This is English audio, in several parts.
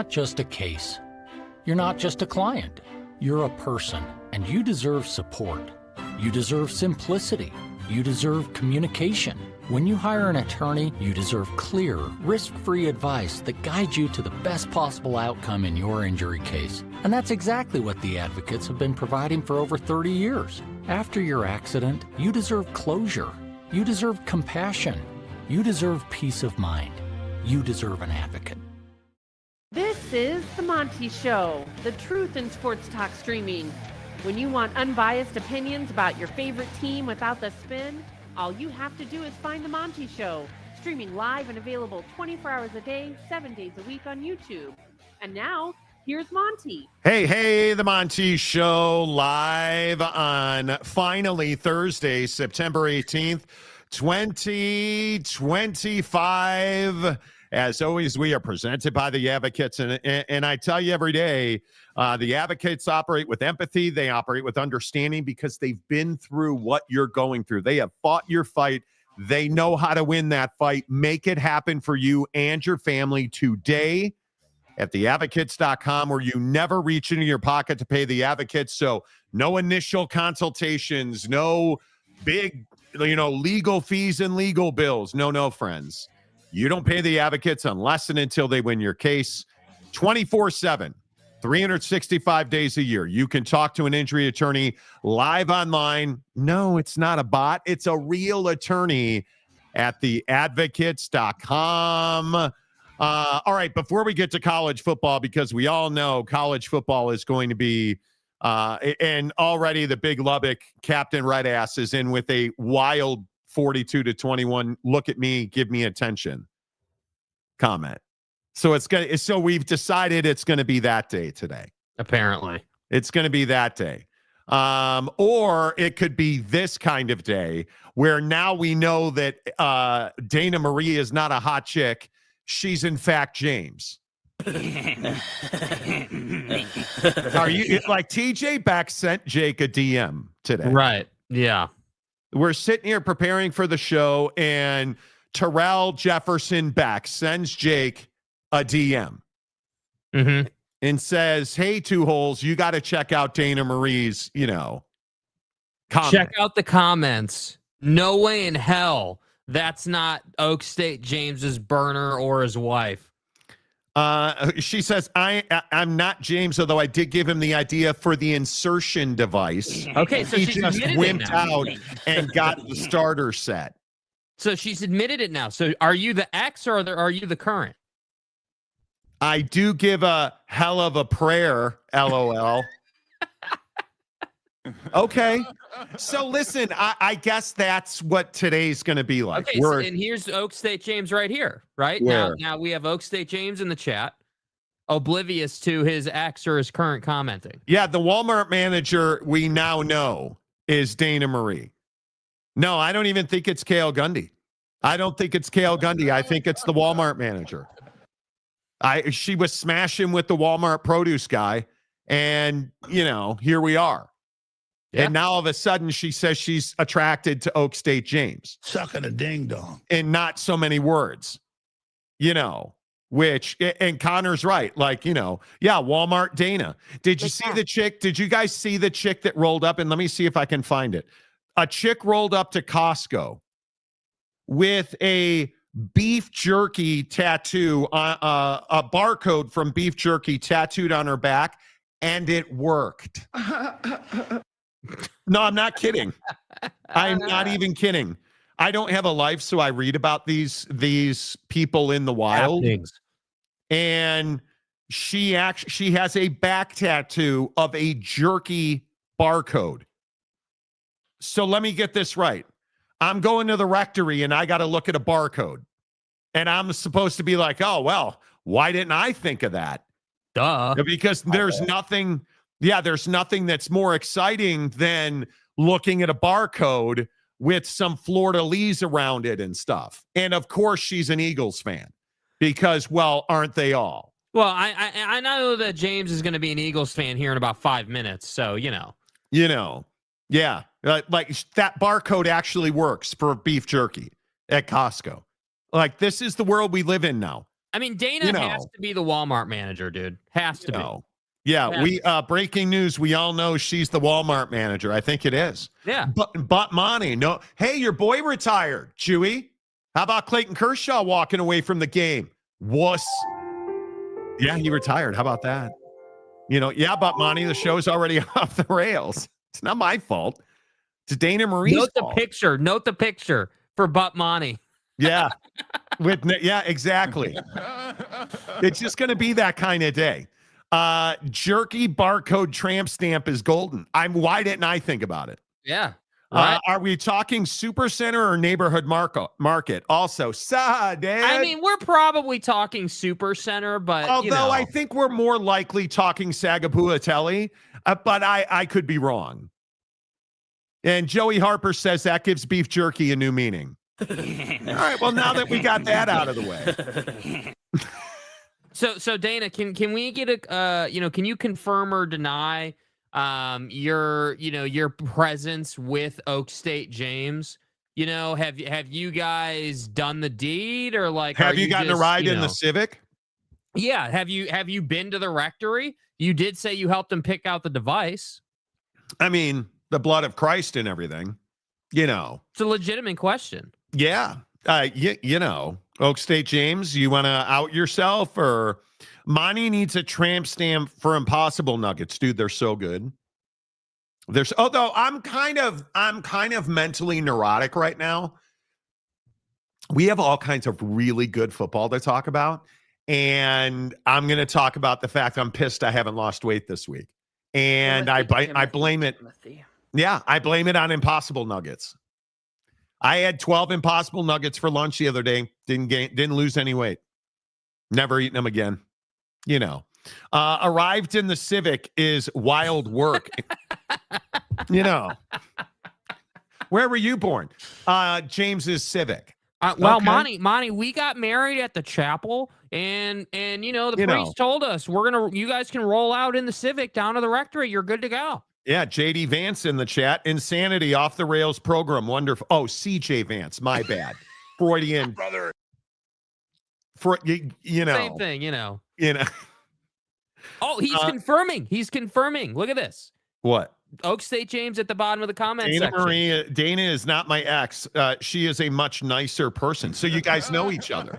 not just a case. You're not just a client. You're a person, and you deserve support. You deserve simplicity. You deserve communication. When you hire an attorney, you deserve clear, risk-free advice that guides you to the best possible outcome in your injury case. And that's exactly what the advocates have been providing for over 30 years. After your accident, you deserve closure. You deserve compassion. You deserve peace of mind. You deserve an advocate. This is The Monty Show, the truth in sports talk streaming. When you want unbiased opinions about your favorite team without the spin, all you have to do is find The Monty Show, streaming live and available 24 hours a day, 7 days a week on YouTube. And now, here's Monty. Hey, The Monty Show, live on finally Thursday, September 18th, 2025. As always, we are presented by the Advocates, and I tell you every day, the Advocates operate with empathy. They operate with understanding because they've been through what you're going through. They have fought your fight. They know how to win that fight. Make it happen for you and your family today at theadvocates.com, where you never reach into your pocket to pay the Advocates. So no initial consultations, no big, legal fees and legal bills. No, friends. You don't pay the Advocates unless and until they win your case 24/7, 365 days a year. You can talk to an injury attorney live online. No, it's not a bot. It's a real attorney at theadvocates.com. All right, before we get to college football, because we all know college football is going to be and already the big Lubbock Captain Red Ass is in with a wild 42-21. Look at me, give me attention comment. So so we've decided it's going to be that day today. Apparently it's going to be that day. Or it could be this kind of day where now we know that Dana Marie is not a hot chick. She's in fact James. Are you like TJ Beck sent Jake a DM today? Right. Yeah. We're sitting here preparing for the show, and Terrell Jefferson Beck sends Jake a DM and says, "Hey, Two Holes, you got to check out Dana Marie's, comment. Check out the comments. No way in hell that's not Oak State James's burner or his wife." She says, I'm not James, although I did give him the idea for the insertion device. Okay, so he she's just wimped admitted out and got the starter set. So she's admitted it now. So are you the ex or are you the current? I do give a hell of a prayer, LOL. Okay. So listen, I guess that's what today's going to be like. Okay, and here's Oak State James right here, right? Now we have Oak State James in the chat, oblivious to his ex or his current commenting. Yeah, the Walmart manager we now know is Dana Marie. No, I don't even think it's Cale Gundy. I don't think it's Cale Gundy. I think it's the Walmart manager. She was smashing with the Walmart produce guy, and, here we are. Yeah. And now all of a sudden she says she's attracted to Oak State James. Sucking a ding dong. In not so many words, which, and Connor's right. Walmart Dana. Did you see the chick? Did you guys see the chick that rolled up? And let me see if I can find it. A chick rolled up to Costco with a beef jerky tattoo, a barcode from beef jerky tattooed on her back, and it worked. No, I'm not kidding. I'm not even kidding. I don't have a life, so I read about these people in the wild. And she has a back tattoo of a jerky barcode. So let me get this right. I'm going to the rectory and I got to look at a barcode. And I'm supposed to be like, oh, well, why didn't I think of that? Duh. Because there's nothing that's more exciting than looking at a barcode with some fleur-de-lis around it and stuff. And of course, she's an Eagles fan because, well, aren't they all? Well, I know that James is going to be an Eagles fan here in about 5 minutes. So, yeah. Like that barcode actually works for beef jerky at Costco. Like, this is the world we live in now. I mean, Dana has to be the Walmart manager, dude. Has to be. Yeah, we breaking news. We all know she's the Walmart manager. I think it is. Yeah. But Monty, no. Hey, your boy retired, Chewy. How about Clayton Kershaw walking away from the game? Wuss. Yeah, he retired. How about that? But Monty, the show's already off the rails. It's not my fault. It's Dana Marie's fault. Note the picture for Butt Monty. Yeah. Exactly. It's just going to be that kind of day. Jerky barcode tramp stamp is golden. Why didn't I think about it? Yeah. Right. Are we talking super center or neighborhood market? Also, Dad. I mean, we're probably talking super center, but although I think we're more likely talking Sagapuatelli, but I could be wrong. And Joey Harper says that gives beef jerky a new meaning. All right. Well, now that we got that out of the way. So Dana, can we get can you confirm or deny your presence with Oak State James? Have you guys done the deed, or like have you gotten a ride in the Civic? Yeah. Have you been to the rectory? You did say you helped him pick out the device. I mean, the blood of Christ and everything. It's a legitimate question. Yeah. Oak State James, you want to out yourself, or Monty needs a tramp stamp for Impossible Nuggets, dude. They're so good. Although I'm kind of mentally neurotic right now. We have all kinds of really good football to talk about, and I'm going to talk about the fact I'm pissed I haven't lost weight this week, and I blame it. Yeah, I blame it on Impossible Nuggets. I had 12 Impossible Nuggets for lunch the other day. Didn't lose any weight. Never eaten them again. Arrived in the Civic is wild work. Where were you born? James's Civic. Well, okay. Monty, we got married at the chapel, and the priest told us you guys can roll out in the Civic down to the rectory. You're good to go. Yeah, JD Vance in the chat. Insanity off the rails program. Wonderful. Oh, CJ Vance. My bad. Freudian brother. Same thing. Oh, he's confirming. He's confirming. Look at this. What? Oak State James at the bottom of the comment section. Dana is not my ex. She is a much nicer person. So you guys know each other.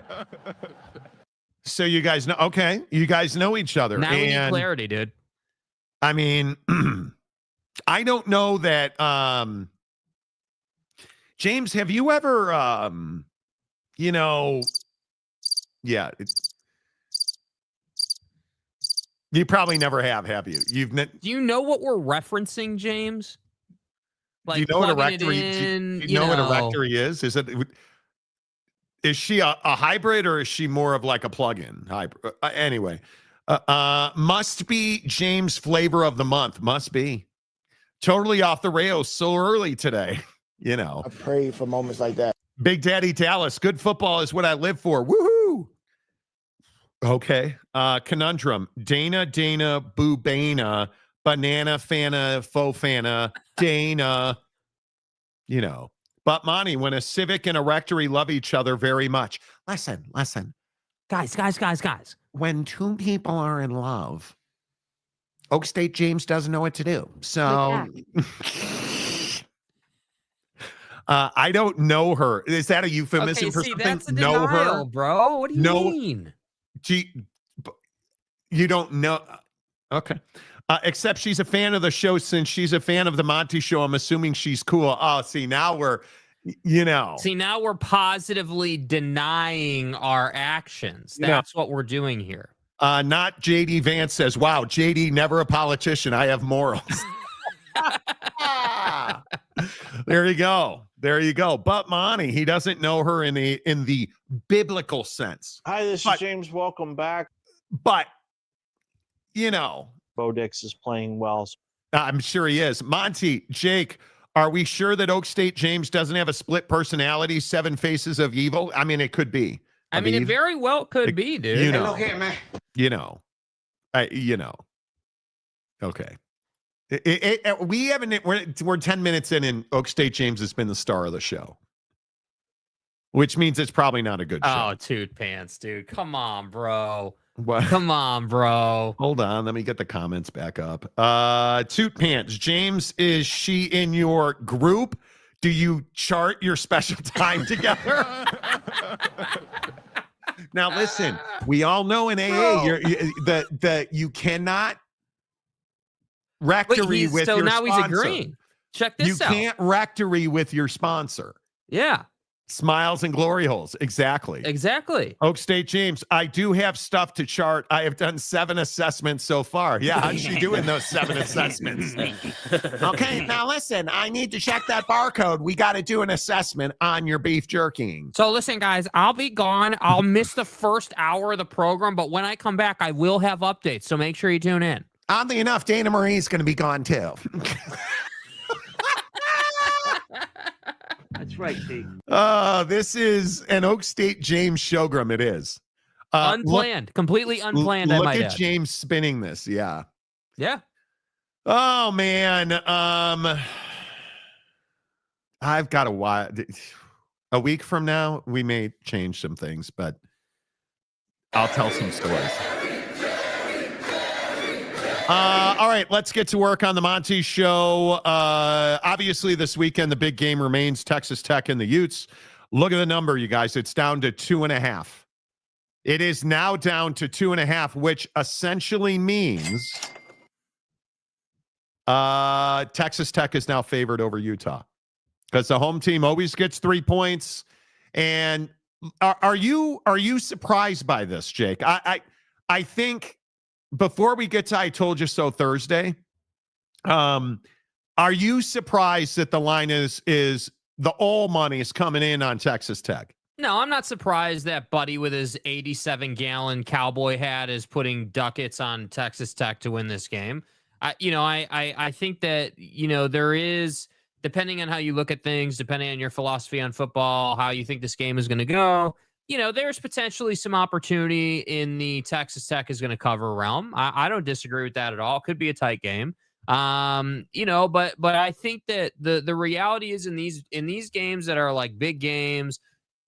Okay. You guys know each other. Now we need clarity, dude. I mean, I don't know that. James, have you ever, yeah. You probably never have you? Do you know what we're referencing, James? Like, do you know what a rectory? Do you know what a rectory is? Is she a hybrid, or is she more of like a plug-in hybrid? Anyway, must be James flavor of the month. Must be totally off the rails so early today. I pray for moments like that. Big Daddy Dallas, good football is what I live for. Woohoo! Okay. Conundrum. Dana, Boo Bana, Banana, Fana, Faux Fana, Dana. But Monty, when a Civic and a rectory love each other very much. Listen. Guys. When two people are in love, Oak State James doesn't know what to do. So I don't know her. Is that a euphemism for something? That's a denial, her, bro. What do you mean? You don't know. Okay. Except she's a fan of the show. Since she's a fan of the Monty Show, I'm assuming she's cool. Oh, see, now we're, now we're positively denying our actions. That's what we're doing here. Not JD Vance says, wow, JD, never a politician. I have morals. There you go. But Monty, he doesn't know her in the biblical sense. Hi, this is James. Welcome back. But, Bo Dix is playing well. I'm sure he is. Monty, Jake, are we sure that Oak State James doesn't have a split personality, 7 faces of evil? I mean, it could be. It very well could be, dude. Okay, man. Okay. We're 10 minutes in, and Oak State James has been the star of the show. which means it's probably not a good show. Oh, toot pants, dude. Come on, bro. What? Come on, bro. Hold on. Let me get the comments back up. Toot pants. James, is she in your group? Do you chart your special time together? Now, listen, we all know in AA you cannot rectory with your now sponsor. He's agreeing. Check this out. You can't rectory with your sponsor. Yeah. Smiles and glory holes. Exactly. Oak State James, I do have stuff to chart. I have done 7 assessments so far. Yeah, how'd she do in those 7 assessments? Okay, now listen, I need to check that barcode. We got to do an assessment on your beef jerkying. So listen, guys, I'll be gone. I'll miss the first hour of the program, but when I come back, I will have updates. So make sure you tune in. Oddly enough, Dana Marie's going to be gone too. That's right, Pete. This is an Oak State James Showgram. It is. Unplanned. Completely unplanned, I might add. Look at James spinning this. Yeah. Yeah. Oh, man. I've got a week from now, we may change some things, but I'll tell some stories. All right, let's get to work on the Monty Show. Obviously, this weekend, the big game remains Texas Tech and the Utes. Look at the number, you guys. It's down to 2.5. It is now down to 2.5, which essentially means Texas Tech is now favored over Utah because the home team always gets 3 points. And are you surprised by this, Jake? I think. Before we get to I Told You So Thursday, are you surprised that the line is the all money is coming in on Texas Tech? No, I'm not surprised that Buddy with his 87-gallon cowboy hat is putting ducats on Texas Tech to win this game. I think that, there is, depending on how you look at things, depending on your philosophy on football, how you think this game is going to go, there's potentially some opportunity in the Texas Tech is going to cover realm. I don't disagree with that at all. It could be a tight game. But I think that the reality is in these games that are like big games,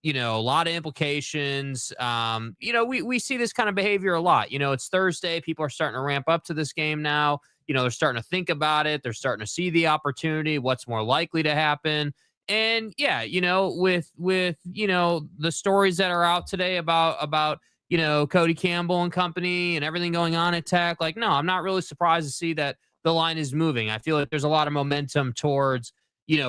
a lot of implications. We see this kind of behavior a lot. It's Thursday. People are starting to ramp up to this game now. They're starting to think about it. They're starting to see the opportunity, what's more likely to happen. And yeah, with the stories that are out today about Cody Campbell and company and everything going on at Tech, no, I'm not really surprised to see that the line is moving. I feel like there's a lot of momentum towards,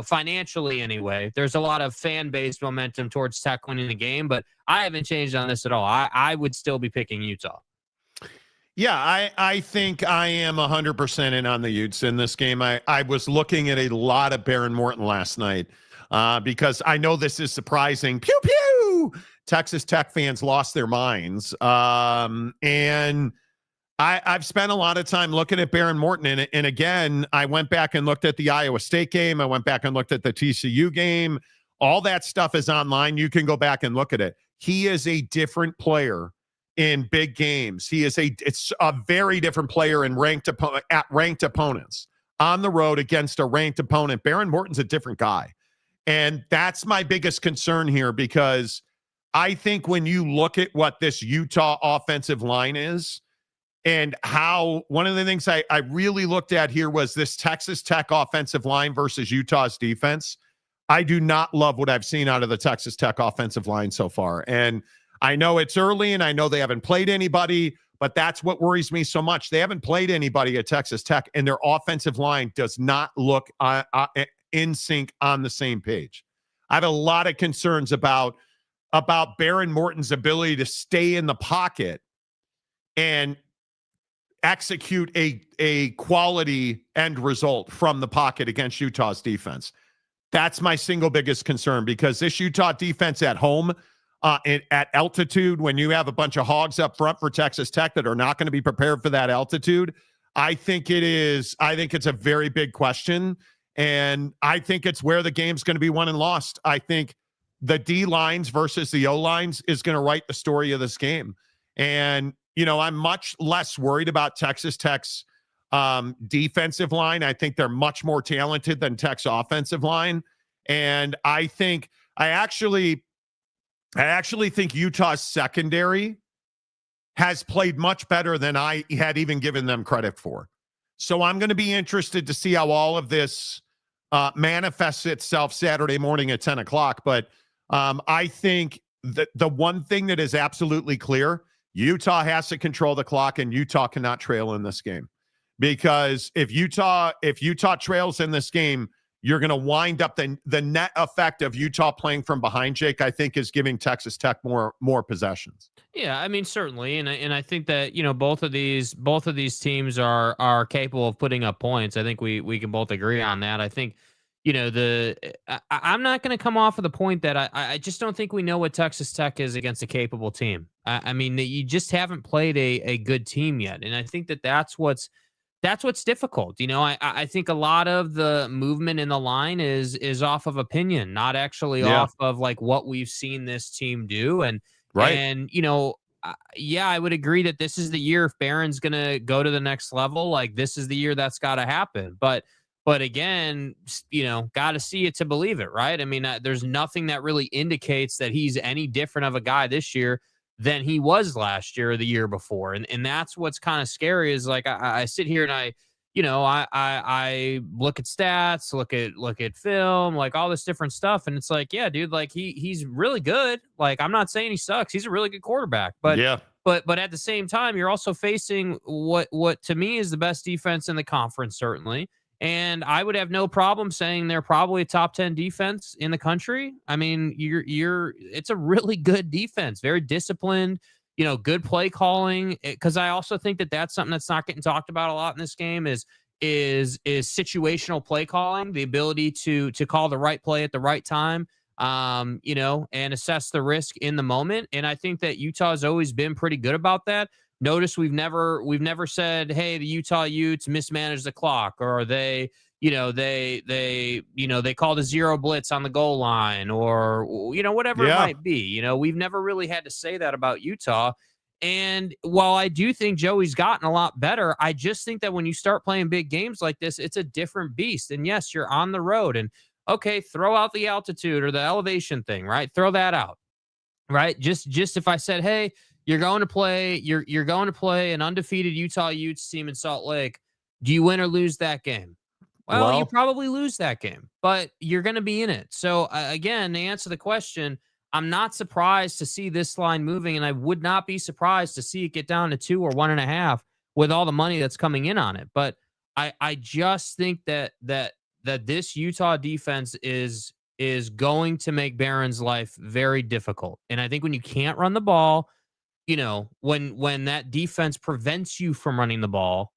financially anyway, there's a lot of fan-based momentum towards Tech winning the game, but I haven't changed on this at all. I would still be picking Utah. Yeah, I think I am 100% in on the Utes in this game. I was looking at a lot of Baron Morton last night. Because I know this is surprising. Pew, pew! Texas Tech fans lost their minds. And I've spent a lot of time looking at Baron Morton. And again, I went back and looked at the Iowa State game. I went back and looked at the TCU game. All that stuff is online. You can go back and look at it. He is a different player in big games. It's a very different player in ranked opponents. On the road against a ranked opponent, Baron Morton's a different guy. And that's my biggest concern here because I think when you look at what this Utah offensive line is and how one of the things I really looked at here was this Texas Tech offensive line versus Utah's defense. I do not love what I've seen out of the Texas Tech offensive line so far. And I know it's early and I know they haven't played anybody, but that's what worries me so much. They haven't played anybody at Texas Tech and their offensive line does not look in sync on the same page. I have a lot of concerns about Baron Morton's ability to stay in the pocket and execute a quality end result from the pocket against Utah's defense. That's my single biggest concern because this Utah defense at home, at altitude, when you have a bunch of hogs up front for Texas Tech that are not going to be prepared for that altitude, I think it's a very big question. And I think it's where the game's going to be won and lost. I think the D lines versus the O lines is going to write the story of this game. And, I'm much less worried about Texas Tech's defensive line. I think they're much more talented than Tech's offensive line. And I think I actually I actually think Utah's secondary has played much better than I had even given them credit for. So I'm going to be interested to see how all of this manifests itself Saturday morning at 10 o'clock. But I think that the one thing that is absolutely clear, Utah has to control the clock, and Utah cannot trail in this game. Because if Utah trails in this game, you're going to wind up the net effect of Utah playing from behind, Jake, I think is giving Texas Tech more possessions. Yeah, I mean, certainly, and I think that both of these teams are capable of putting up points. I think we can both agree on that. I think I'm not going to come off of the point that I just don't think we know what Texas Tech is against a capable team. I mean, you just haven't played a good team yet, and I think that's what's difficult. I think a lot of the movement in the line is off of opinion, not actually off of like what we've seen this team do. And right. And I would agree that this is the year if Barron's going to go to the next level. Like this is the year that's got to happen. But again, got to see it to believe it, right? I mean, there's nothing that really indicates that he's any different of a guy this year than he was last year or the year before. And that's what's kind of scary is like, I sit here and I look at stats, look at film, like all this different stuff. And it's like, yeah, dude, like he's really good. Like, I'm not saying he sucks. He's a really good quarterback, but at the same time, you're also facing what to me is the best defense in the conference, certainly. And I would have no problem saying they're probably a top 10 defense in the country. I mean, it's a really good defense, very disciplined, good play calling. Because I also think that that's something that's not getting talked about a lot in this game is situational play calling, the ability to call the right play at the right time, and assess the risk in the moment. And I think that Utah has always been pretty good about that. Notice we've never said, hey, the Utah Utes mismanaged the clock, or they called a zero blitz on the goal line, or whatever it might be. We've never really had to say that about Utah. And while I do think Joey's gotten a lot better, I just think that when you start playing big games like this, it's a different beast. And yes, you're on the road, and okay, throw out the altitude or the elevation thing, right? Throw that out, right? Just if I said, hey, you're going to play an undefeated Utah Utes team in Salt Lake. Do you win or lose that game? Well, you probably lose that game, but you're going to be in it. So again, to answer the question, I'm not surprised to see this line moving, and I would not be surprised to see it get down to 2 or 1.5 with all the money that's coming in on it. But I just think that this Utah defense is going to make Barron's life very difficult. And I think when you can't run the ball, when that defense prevents you from running the ball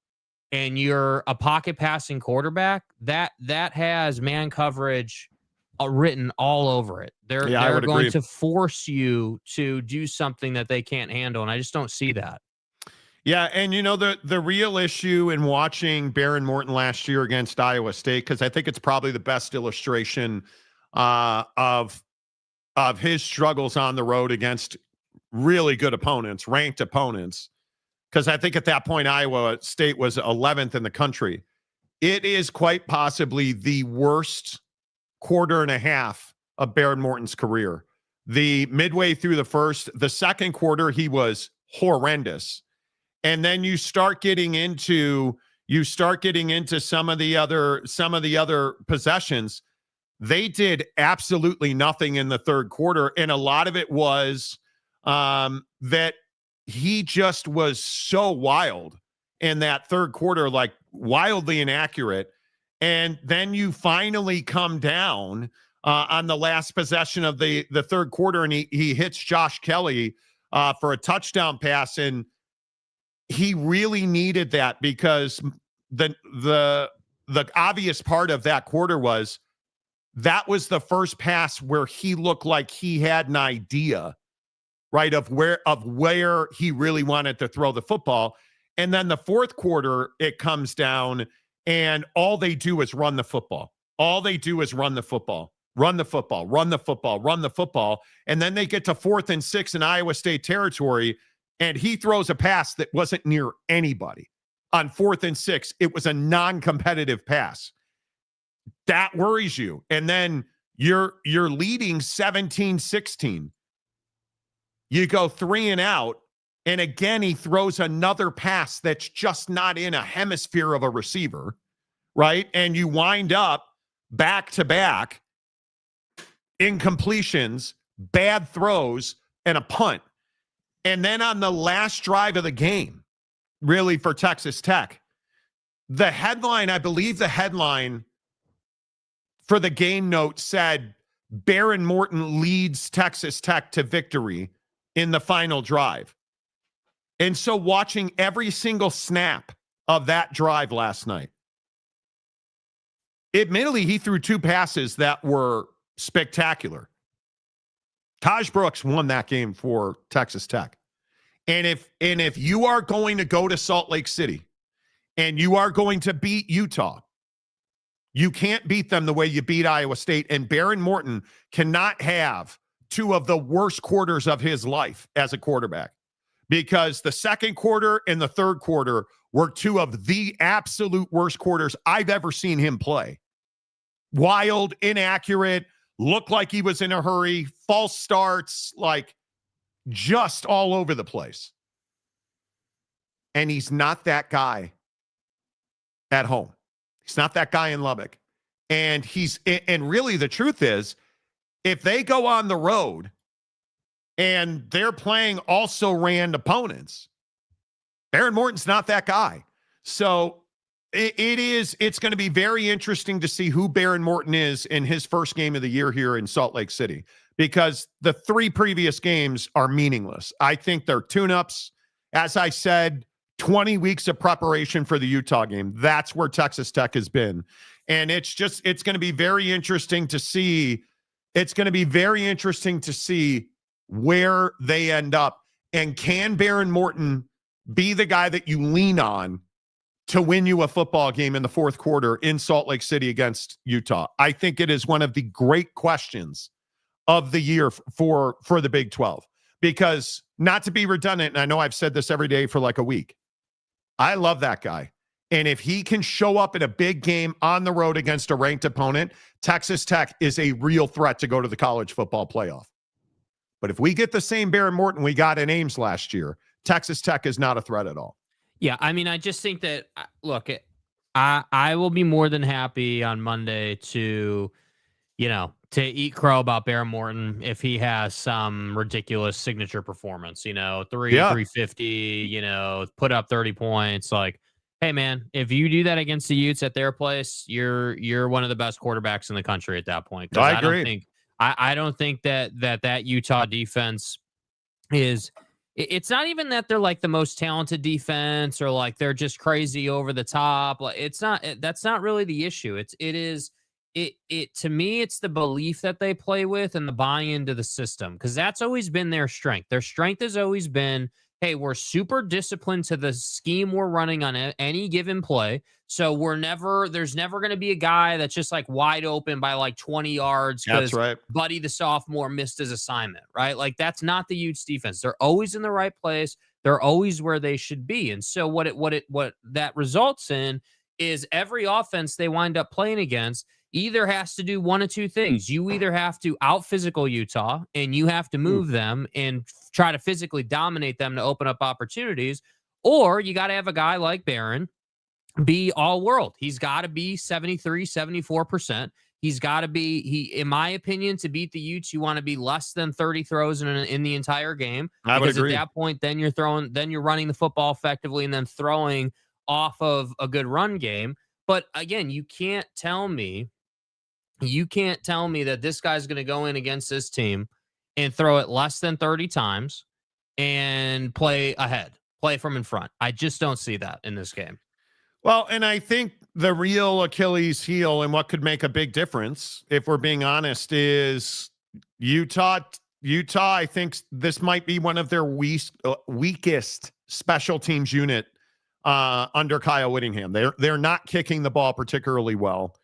and you're a pocket passing quarterback, that has man coverage written all over it. They're going to force you to do something that they can't handle. And I just don't see that. Yeah. And the real issue in watching Barron Morton last year against Iowa State, because I think it's probably the best illustration of his struggles on the road against really good opponents, ranked opponents, because I think at that point Iowa State was 11th in the country. It is quite possibly the worst quarter and a half of Barron Morton's career. The midway through the second quarter, he was horrendous. And then you start getting into some of the other possessions. They did absolutely nothing in the third quarter, and a lot of it was that he just was so wild in that third quarter, like wildly inaccurate. And then you finally come down on the last possession of the third quarter, and he hits Josh Kelly for a touchdown pass. And he really needed that, because the obvious part of that quarter was that was the first pass where he looked like he had an idea, right, of where he really wanted to throw the football. And then the fourth quarter, it comes down, and all they do is run the football. All they do is run the football, run the football, run the football, run the football. And then they get to 4th and 6 in Iowa State territory, and he throws a pass that wasn't near anybody. On 4th and 6, it was a non-competitive pass. That worries you. And then you're leading 17-16. You go 3 and out, and again, he throws another pass that's just not in a hemisphere of a receiver, right? And you wind up back-to-back incompletions, bad throws, and a punt. And then on the last drive of the game, really for Texas Tech, the headline, I believe the headline for the game note said, Baron Morton leads Texas Tech to victory in the final drive. And so watching every single snap of that drive last night, admittedly, he threw 2 passes that were spectacular. Taj Brooks won that game for Texas Tech. And if you are going to go to Salt Lake City and you are going to beat Utah, you can't beat them the way you beat Iowa State. And Baron Morton cannot have 2 of the worst quarters of his life as a quarterback, because the second quarter and the third quarter were 2 of the absolute worst quarters I've ever seen him play. Wild, inaccurate, looked like he was in a hurry, false starts, like just all over the place. And he's not that guy at home. He's not that guy in Lubbock. And really the truth is, if they go on the road and they're playing also ran opponents, Baron Morton's not that guy. So it's going to be very interesting to see who Baron Morton is in his first game of the year here in Salt Lake City, because the 3 previous games are meaningless. I think they're tune-ups. As I said, 20 weeks of preparation for the Utah game. That's where Texas Tech has been. And it's going to be very interesting to see. It's going to be very interesting to see where they end up. And can Baron Morton be the guy that you lean on to win you a football game in the fourth quarter in Salt Lake City against Utah? I think it is one of the great questions of the year for the Big 12, because, not to be redundant, and I know I've said this every day for like a week, I love that guy. And if he can show up in a big game on the road against a ranked opponent, Texas Tech is a real threat to go to the college football playoff. But if we get the same Baron Morton we got in Ames last year, Texas Tech is not a threat at all. Yeah, I mean, I just think that, look, I will be more than happy on Monday to eat crow about Baron Morton if he has some ridiculous signature performance, 350, put up 30 points. Like, hey, man, if you do that against the Utes at their place, you're one of the best quarterbacks in the country at that point. I agree. I don't think that Utah defense is. It's not even that they're like the most talented defense or like they're just crazy over the top. Like, it's not. That's not really the issue. It to me, it's the belief that they play with and the buying into the system, because that's always been their strength. Their strength has always been, hey, we're super disciplined to the scheme we're running on any given play. So there's never going to be a guy that's just like wide open by like 20 yards because Buddy the sophomore missed his assignment, right? Like, that's not the Utes defense. They're always in the right place. They're always where they should be. And so what that results in is every offense they wind up playing against either has to do one of 2 things. You either have to out physical Utah and you have to move them and try to physically dominate them to open up opportunities, or you got to have a guy like Baron be all world. He's got to be 73, 74%. He's got to be, in my opinion, to beat the Utes, you want to be less than 30 throws in the entire game. I would agree. At that point, then you're running the football effectively and then throwing off of a good run game. But again, you can't tell me that this guy's going to go in against this team and throw it less than 30 times and play ahead, play from in front. I just don't see that in this game. Well, and I think the real Achilles heel and what could make a big difference, if we're being honest, is Utah. I think this might be one of their weakest special teams unit under Kyle Whittingham. They're not kicking the ball particularly well.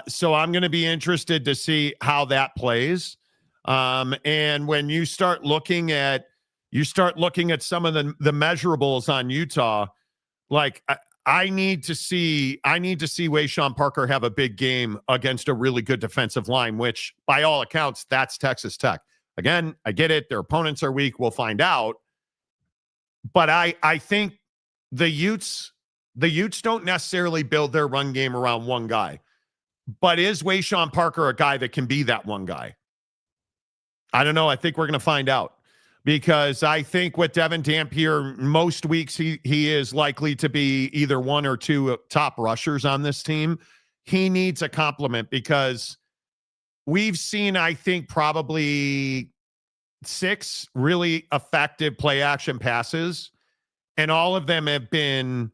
So I'm going to be interested to see how that plays. And when you start looking at some of the measurables on Utah, like I need to see Wayshawn Parker have a big game against a really good defensive line, which by all accounts, that's Texas Tech. Again, I get it. Their opponents are weak. We'll find out. But I think the Utes don't necessarily build their run game around one guy. But is Wayshawn Parker a guy that can be that one guy? I don't know. I think we're going to find out. Because I think with Devin Dampier, most weeks he is likely to be either one or two top rushers on this team. He needs a compliment because we've seen, I think, probably 6 really effective play action passes, and all of them have been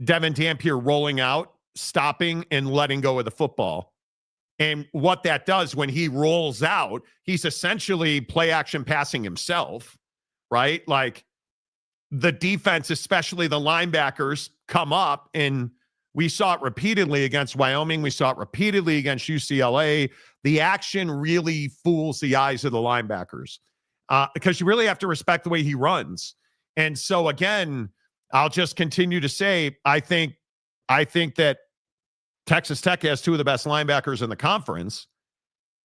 Devin Dampier rolling out, stopping, and letting go of the football. And what that does when he rolls out, he's essentially play action passing himself, right? Like the defense, especially the linebackers, come up, and we saw it repeatedly against Wyoming. We saw it repeatedly against UCLA. The action really fools the eyes of the linebackers because you really have to respect the way he runs. And so, again, I'll just continue to say, I think that Texas Tech has 2 of the best linebackers in the conference.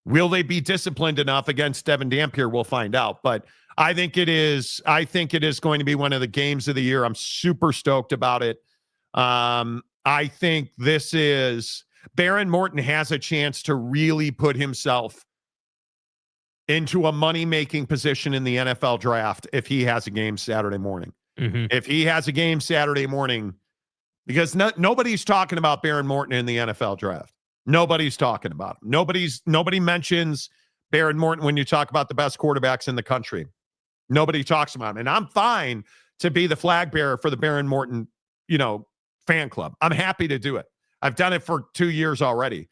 Will they be disciplined enough against Devin Dampier? We'll find out. But I think it is going to be one of the games of the year. I'm super stoked about it. I think this is Baron Morton has a chance to really put himself into a money-making position in the NFL draft if he has a game Saturday morning. Mm-hmm. If he has a game Saturday morning, because nobody's talking about Baron Morton in the NFL draft. Nobody's talking about him. Nobody mentions Baron Morton when you talk about the best quarterbacks in the country. Nobody talks about him. And I'm fine to be the flag bearer for the Baron Morton, fan club. I'm happy to do it. I've done it for 2 years already.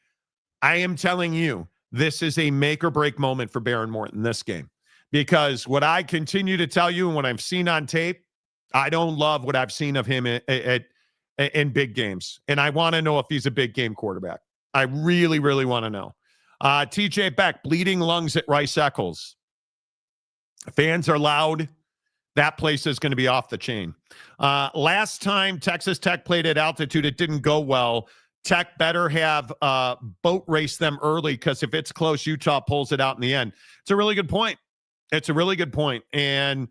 I am telling you, this is a make or break moment for Baron Morton this game. Because what I continue to tell you and what I've seen on tape, I don't love what I've seen of him in big games. And I want to know if he's a big game quarterback. I really, really want to know. TJ Beck, bleeding lungs at Rice Eccles. Fans are loud. That place is going to be off the chain. Last time Texas Tech played at altitude, it didn't go well. Tech better have boat race them early because if it's close, Utah pulls it out in the end. It's a really good point. And,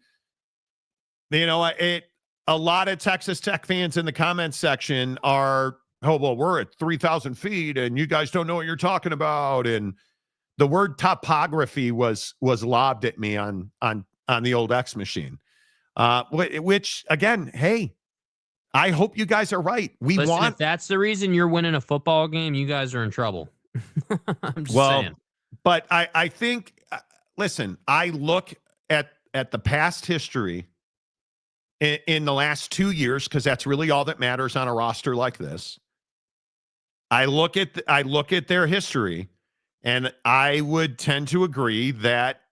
a lot of Texas Tech fans in the comments section are, we're at 3,000 feet and you guys don't know what you're talking about. And the word topography was lobbed at me on the old X machine, which again, hey, I hope you guys are right. If that's the reason you're winning a football game, you guys are in trouble. I'm just saying. But I think, listen, I look at the past history in the last 2 years, because that's really all that matters on a roster like this. I look at their history, and I would tend to agree that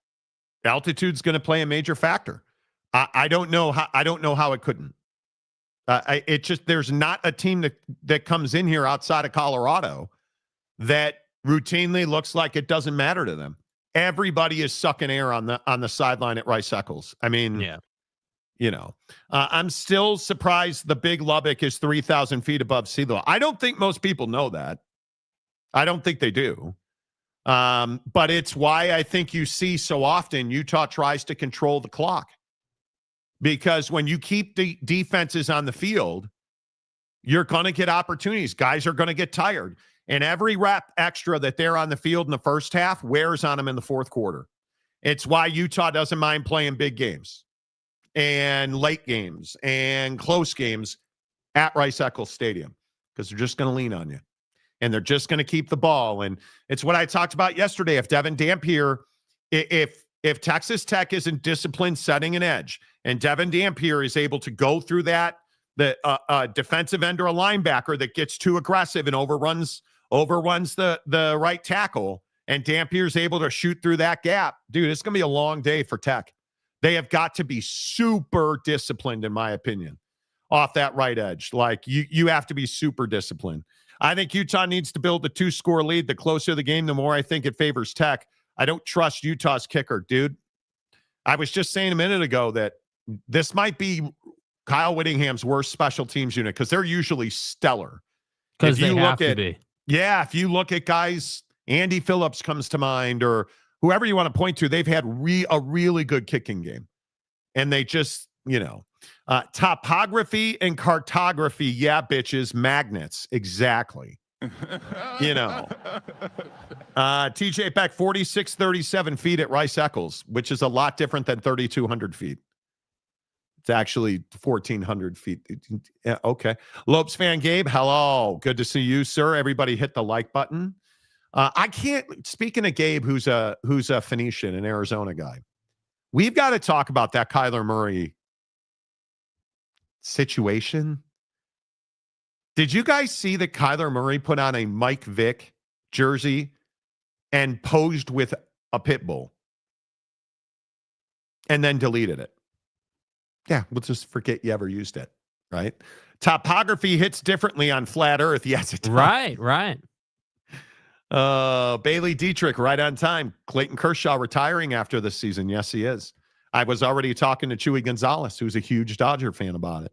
altitude's going to play a major factor. I don't know how it couldn't. There's not a team that comes in here outside of Colorado that routinely looks like it doesn't matter to them. Everybody is sucking air on the sideline at Rice Eccles. I mean, yeah. I'm still surprised the Big Lubbock is 3,000 feet above sea level. I don't think most people know that. I don't think they do. But it's why I think you see so often Utah tries to control the clock. Because when you keep the defenses on the field, you're going to get opportunities. Guys are going to get tired. And every rep extra that they're on the field in the first half wears on them in the fourth quarter. It's why Utah doesn't mind playing big games and late games and close games at Rice Eccles Stadium, because they're just going to lean on you and they're just going to keep the ball. And it's what I talked about yesterday. If Devin Dampier, if Texas Tech isn't disciplined setting an edge and Devin Dampier is able to go through that, the defensive end or a linebacker that gets too aggressive and overruns the right tackle, and Dampier's able to shoot through that gap, dude, it's going to be a long day for Tech. They have got to be super disciplined, in my opinion, off that right edge. Like, you have to be super disciplined. I think Utah needs to build a 2-score lead. The closer the game, the more I think it favors Tech. I don't trust Utah's kicker, dude. I was just saying a minute ago that this might be Kyle Whittingham's worst special teams unit, because they're usually stellar. Because they have to be. Yeah, if you look at guys, Andy Phillips comes to mind, or whoever you want to point to, they've had a really good kicking game. And they just, topography and cartography. Yeah, bitches, magnets. Exactly. TJ Beck, 4,637 feet at Rice Eccles, which is a lot different than 3,200 feet. It's actually 1,400 feet. Yeah, okay. Lopes fan Gabe, hello. Good to see you, sir. Everybody hit the like button. I can't, speaking of Gabe, who's a Phoenician, an Arizona guy, we've got to talk about that Kyler Murray situation. Did you guys see that Kyler Murray put on a Mike Vick jersey and posed with a pit bull and then deleted it? Yeah, we'll just forget you ever used it, right? Topography hits differently on flat Earth. Yes, it does. Right. Bailey Dietrich, right on time. Clayton Kershaw retiring after this season. Yes, he is. I was already talking to Chewy Gonzalez, who's a huge Dodger fan, about it.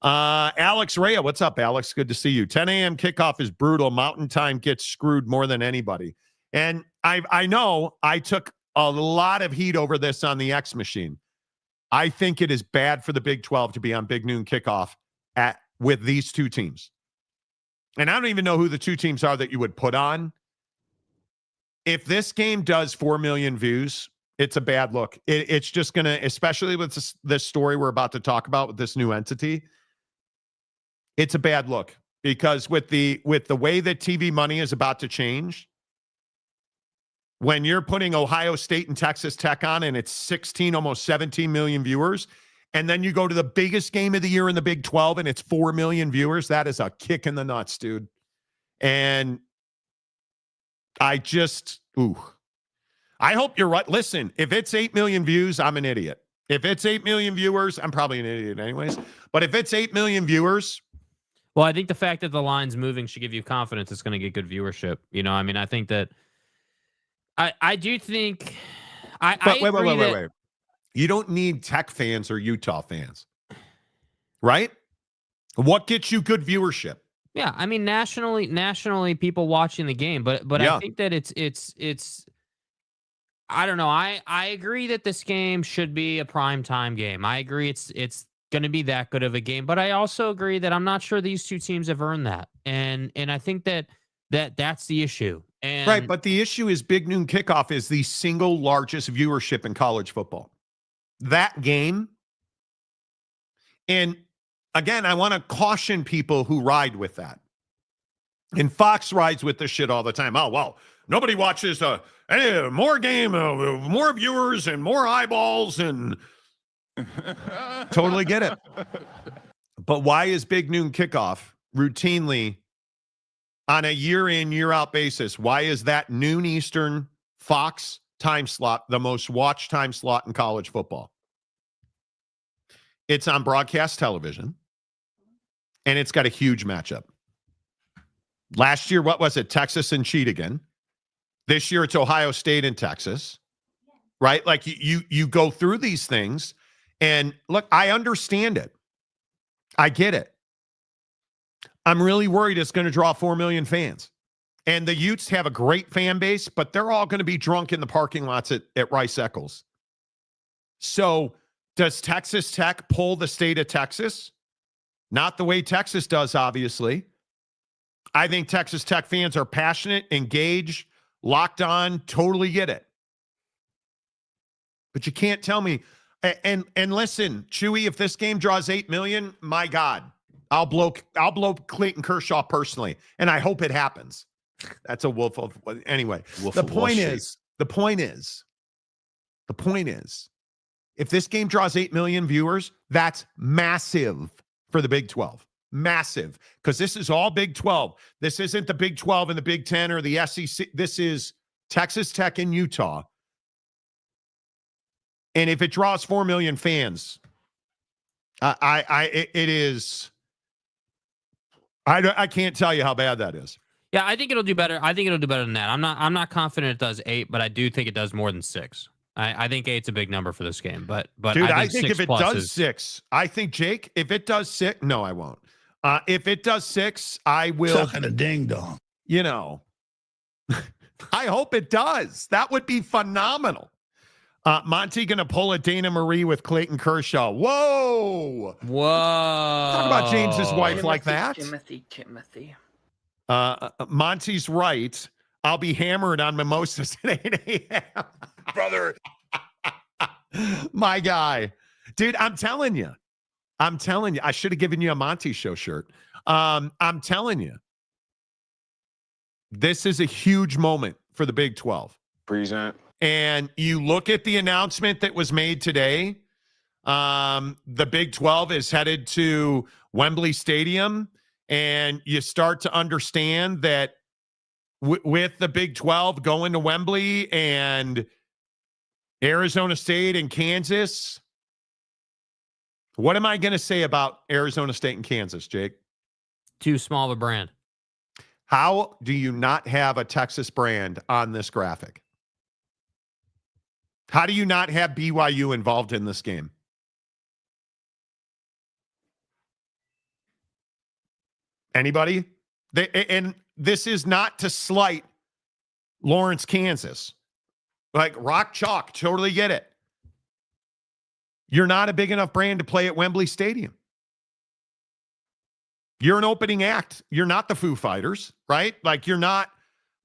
Alex Rea, what's up, Alex? Good to see you. 10 a.m. kickoff is brutal. Mountain time gets screwed more than anybody. And I know I took a lot of heat over this on the X machine. I think it is bad for the Big 12 to be on Big Noon kickoff with these two teams. And I don't even know who the two teams are that you would put on. If this game does 4 million views, it's a bad look. It's just going to, especially with this story we're about to talk about with this new entity, it's a bad look because with the way that TV money is about to change, when you're putting Ohio State and Texas Tech on and it's 16, almost 17 million viewers, and then you go to the biggest game of the year in the Big 12 and it's 4 million viewers, that is a kick in the nuts, dude. And I hope you're right. Listen, if it's 8 million views, I'm an idiot. If it's 8 million viewers, I'm probably an idiot anyways. But if it's 8 million viewers. Well, I think the fact that the line's moving should give you confidence it's going to get good viewership. I think that I do think Wait. You don't need Tech fans or Utah fans, right? What gets you good viewership? Yeah, I mean nationally people watching the game, but yeah. I think that it's I don't know. I agree that this game should be a primetime game. I agree it's going to be that good of a game, but I also agree that I'm not sure these two teams have earned that. And I think that's the issue. And right, but the issue is Big Noon Kickoff is the single largest viewership in college football. That game, and again, I want to caution people who ride with that. And Fox rides with this shit all the time. Oh, well, nobody watches more game, more viewers and more eyeballs, and totally get it. But why is Big Noon Kickoff routinely on a year in, year out basis? Why is that noon Eastern Fox time slot the most watched time slot in college football? It's on broadcast television, and it's got a huge matchup. Last year, what was it? Texas and Cheetah. This year, it's Ohio State and Texas, right? Like you go through these things, and look, I understand it. I get it. I'm really worried it's going to draw 4 million fans. And the Utes have a great fan base, but they're all going to be drunk in the parking lots at Rice Eccles. So does Texas Tech pull the state of Texas? Not the way Texas does, obviously. I think Texas Tech fans are passionate, engaged, locked on, totally get it. But you can't tell me. And listen, Chewy, if this game draws 8 million, my God, I'll blow Clayton Kershaw personally, and I hope it happens. That's a wolf of anyway. The point is, if this game draws 8 million viewers, that's massive for the Big 12. Massive, because this is all Big 12. This isn't the Big 12 and the Big 10 or the SEC. This is Texas Tech and Utah. And if it draws 4 million fans, it is. I can't tell you how bad that is. Yeah, I think it'll do better. I think it'll do better than that. I'm not confident it does 8, but I do think it does more than 6. I think 8's a big number for this game. But dude, I think if it does 6, I think Jake, if it does 6, no, I won't. If it does 6, I will. Sucking a ding dong. I hope it does. That would be phenomenal. Monty going to pull a Dana Marie with Clayton Kershaw. Whoa. Talk about James's wife like that. Timothy. Monty's right. I'll be hammered on mimosas at 8 a.m. Brother. My guy. Dude, I'm telling you. I should have given you a Monty Show shirt. I'm telling you. This is a huge moment for the Big 12. Present. And you look at the announcement that was made today. The Big 12 is headed to Wembley Stadium, and you start to understand that with the Big 12 going to Wembley and Arizona State and Kansas, what am I going to say about Arizona State and Kansas, Jake? Too small of a brand. How do you not have a Texas brand on this graphic? How do you not have BYU involved in this game? Anybody? And this is not to slight Lawrence, Kansas. Like, rock chalk, totally get it. You're not a big enough brand to play at Wembley Stadium. You're an opening act. You're not the Foo Fighters, right? Like, you're not,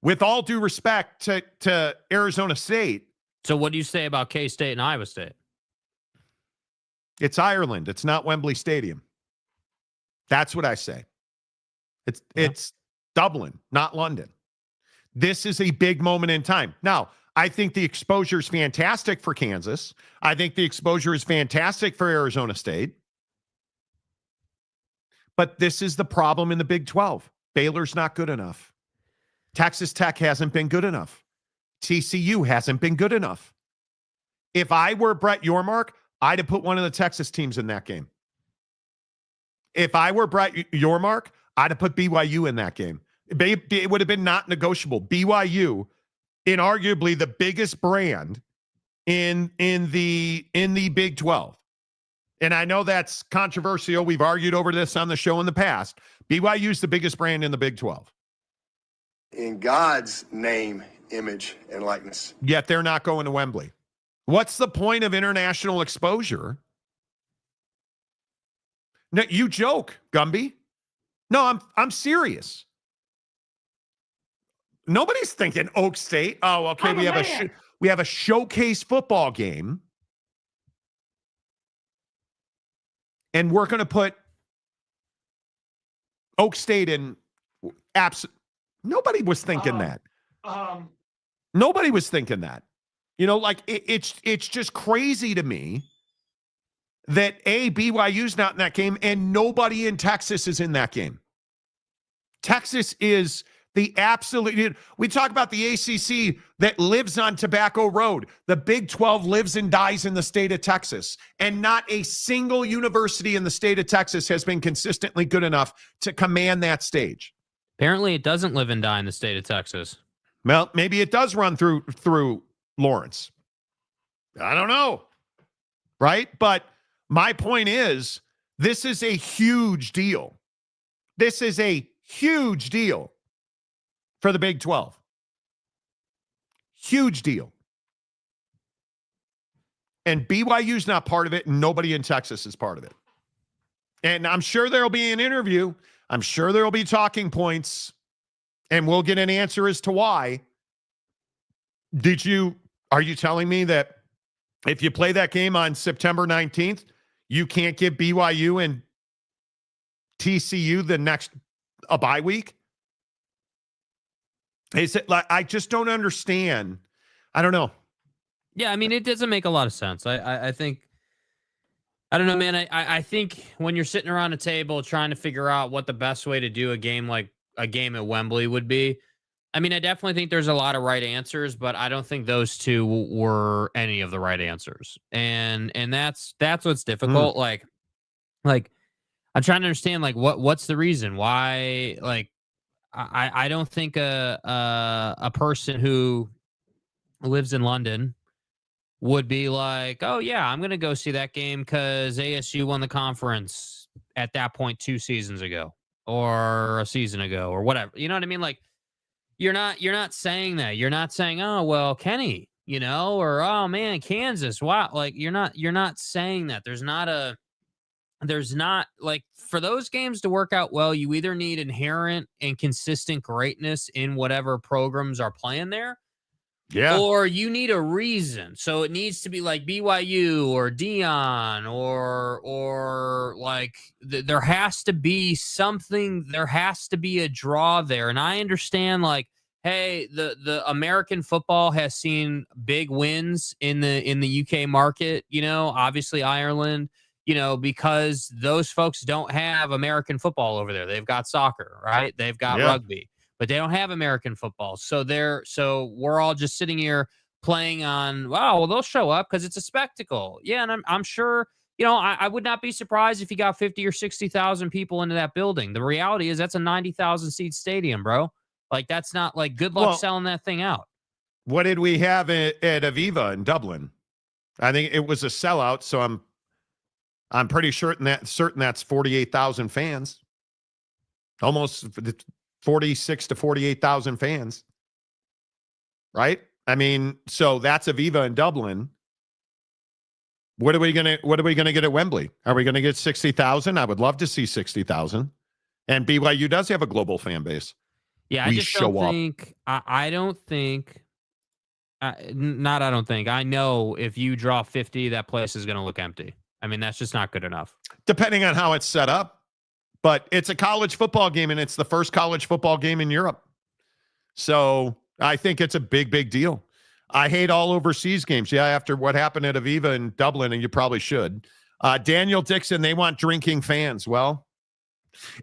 with all due respect to Arizona State. So what do you say about K-State and Iowa State? It's Ireland. It's not Wembley Stadium. That's what I say. It's Dublin, not London. This is a big moment in time. Now, I think the exposure is fantastic for Kansas. I think the exposure is fantastic for Arizona State. But this is the problem in the Big 12. Baylor's not good enough. Texas Tech hasn't been good enough. TCU hasn't been good enough. If I were Brett Yormark, I'd have put one of the Texas teams in that game. If I were Brett Yormark, I'd have put BYU in that game. It would have been not negotiable. BYU, inarguably the biggest brand in the Big 12. And I know that's controversial. We've argued over this on the show in the past. BYU's the biggest brand in the Big 12. In God's name, image, and likeness. Yet they're not going to Wembley. What's the point of international exposure? No, you joke, Gumby. No, I'm serious. Nobody's thinking Oak State. Oh, okay. We have a showcase football game, and we're going to put Oak State in. Nobody was thinking that. Nobody was thinking that. You know, like it's just crazy to me that BYU's not in that game and nobody in Texas is in that game. Texas is the absolute. We talk about the ACC that lives on Tobacco Road. The Big 12 lives and dies in the state of Texas, and not a single university in the state of Texas has been consistently good enough to command that stage. Apparently, it doesn't live and die in the state of Texas. Well, maybe it does run through Lawrence. I don't know. Right? But my point is, this is a huge deal. This is a huge deal for the Big 12. Huge deal. And BYU's not part of it, and nobody in Texas is part of it. And I'm sure there'll be an interview. I'm sure there'll be talking points, and we'll get an answer as to why. Are you telling me that if you play that game on September 19th, you can't give BYU and TCU a bye week? Is it like, I just don't understand. I don't know. Yeah, I mean, it doesn't make a lot of sense. I think, I don't know, man. I think when you're sitting around a table trying to figure out what the best way to do a game like a game at Wembley would be, I mean, I definitely think there's a lot of right answers, but I don't think those two were any of the right answers. And that's what's difficult. Like I'm trying to understand, like, what's the reason why, like, I don't think a person who lives in London would be like, oh yeah, I'm going to go see that game because ASU won the conference at that point 2 seasons ago or a season ago or whatever. You know what I mean? Like, you're not saying that. You're not saying, oh well, Kenny, or oh man, Kansas. Wow, like you're not saying that. There's not like for those games to work out well, you either need inherent and consistent greatness in whatever programs are playing there, Yeah. or you need a reason. So it needs to be like BYU or Dion or like there has to be something. There has to be a draw there. And I understand like, hey, the American football has seen big wins in the UK market, obviously Ireland, because those folks don't have American football over there. They've got soccer, right? They've got rugby, but they don't have American football. So we're all just sitting here playing on, wow, well, they'll show up because it's a spectacle. Yeah. And I'm sure, I would not be surprised if you got 50 or 60,000 people into that building. The reality is that's a 90,000 seat stadium, bro. Like, that's not like good luck selling that thing out. What did we have at Aviva in Dublin? I think it was a sellout. So I'm pretty certain that's 48,000 fans, almost 46 to 48,000 fans, right? I mean, so that's Aviva in Dublin. What are we gonna get at Wembley? Are we gonna get 60,000? I would love to see 60,000. And BYU does have a global fan base. Yeah, I just don't think. I don't think. Not. I don't think. I know if you draw 50, that place is going to look empty. I mean, that's just not good enough. Depending on how it's set up. But it's a college football game, and it's the first college football game in Europe. So I think it's a big, big deal. I hate all overseas games. Yeah, after what happened at Aviva in Dublin, and you probably should. Daniel Dixon, they want drinking fans. Well,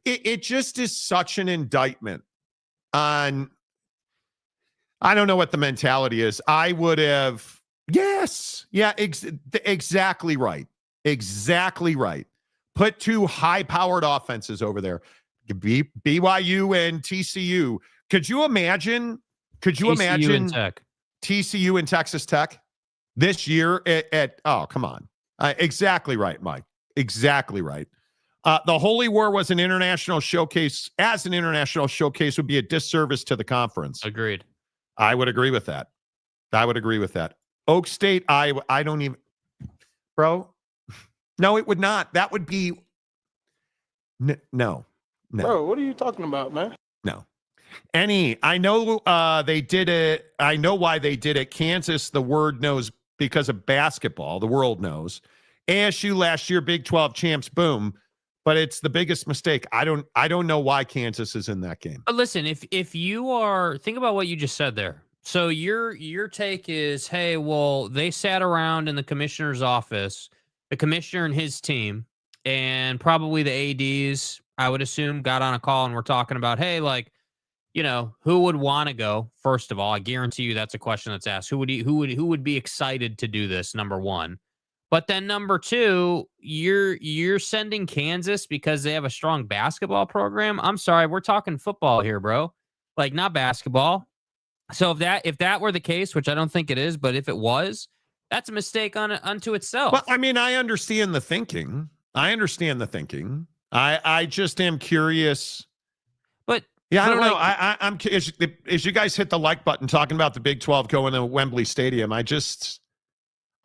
it just is such an indictment on, I don't know what the mentality is. I would have, exactly right. Exactly right. Put two high-powered offenses over there. BYU and TCU. Could you imagine and Tech. TCU and Texas Tech this year at oh, come on. Exactly right, Mike. Exactly right. The Holy War was an international showcase. As an international showcase would be a disservice to the conference. Agreed. I would agree with that. Oak State, I don't even, bro. No, it would not. That would be no. Bro, what are you talking about, man? No. I know they did it. I know why they did it. Kansas, the word knows because of basketball. The world knows. ASU last year, Big 12 champs, boom. But it's the biggest mistake. I don't know why Kansas is in that game. But listen, if you are, think about what you just said there. So your take is, hey, well, they sat around in the commissioner's office, the commissioner and his team, and probably the ADs, I would assume, got on a call and we're talking about, hey, like, who would want to go? First of all, I guarantee you that's a question that's asked. Who would be excited to do this? Number one. But then number two, you're sending Kansas because they have a strong basketball program. I'm sorry, we're talking football here, bro. Like, not basketball. So if that were the case, which I don't think it is, but if it was, that's a mistake unto itself. Well, I mean, I understand the thinking. I just am curious. But yeah, I don't know. I'm as you guys hit the like button talking about the Big 12 going to Wembley Stadium,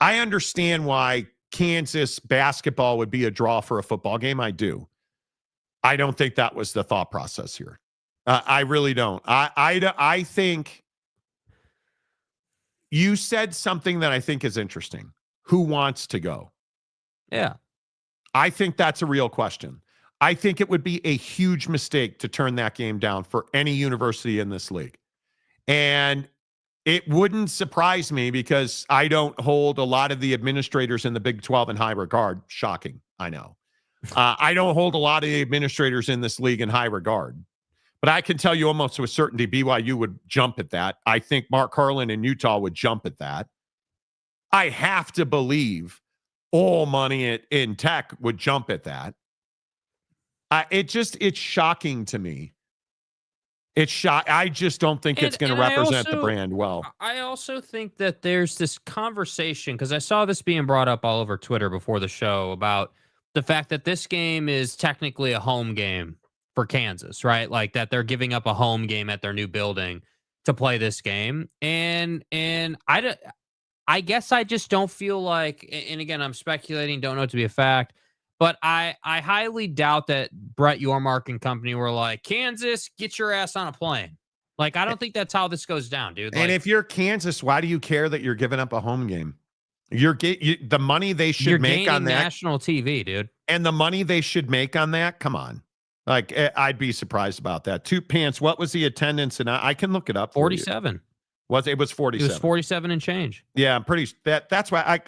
I understand why Kansas basketball would be a draw for a football game. I do. I don't think that was the thought process here. I really don't. I think you said something that I think is interesting. Who wants to go? Yeah. I think that's a real question. I think it would be a huge mistake to turn that game down for any university in this league. And it wouldn't surprise me because I don't hold a lot of the administrators in the Big 12 in high regard. Shocking, I know. I don't hold a lot of the administrators in this league in high regard. But I can tell you almost with certainty BYU would jump at that. I think Mark Carlin in Utah would jump at that. I have to believe all money in Tech would jump at that. It's shocking to me. I just don't think it's going to represent the brand well. I also think that there's this conversation, because I saw this being brought up all over Twitter before the show, about the fact that this game is technically a home game for Kansas, right? Like that they're giving up a home game at their new building to play this game. And I guess I just don't feel like, and again, I'm speculating, don't know it to be a fact, but I highly doubt that Brett Yormark and company were like, Kansas, get your ass on a plane. Like, I don't think that's how this goes down, dude. And like, if you're Kansas, why do you care that you're giving up a home game? The money they should make on that national TV, dude. And the money they should make on that, come on. Like, I'd be surprised about that. Two Pants, what was the attendance? And I can look it up. 47. It was 47. It was 47 and change. Yeah, I'm pretty that's why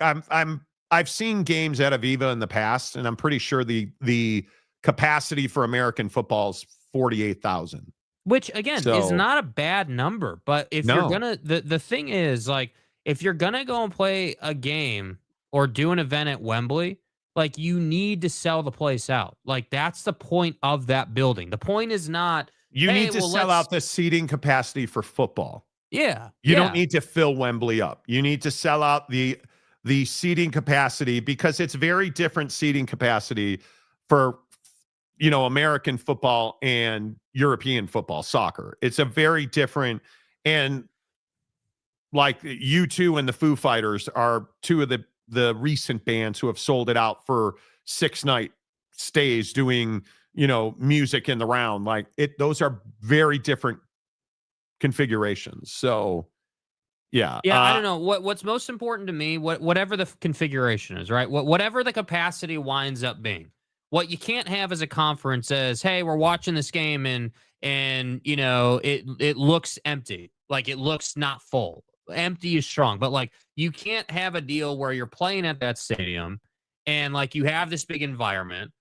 I've seen games at Aviva in the past, and I'm pretty sure the capacity for American football is 48,000. Which again is not a bad number, but if you're gonna the thing is, like, if you're gonna go and play a game or do an event at Wembley, like, you need to sell the place out. Like, that's the point of that building. The point is not you need to sell out the seating capacity for football. Yeah. You don't need to fill Wembley up. You need to sell out the seating capacity, because it's very different seating capacity for, American football and European football, soccer. It's a very different, and like U2 and the Foo Fighters are two of the recent bands who have sold it out for 6-night stays doing, music in the round. Like, those are very different configurations. So yeah, I don't know what's most important to me, whatever the configuration is, right? Whatever the capacity winds up being. What you can't have as a conference is, hey, we're watching this game and it looks empty, like it looks not full. Empty is strong, but like, you can't have a deal where you're playing at that stadium and like you have this big environment,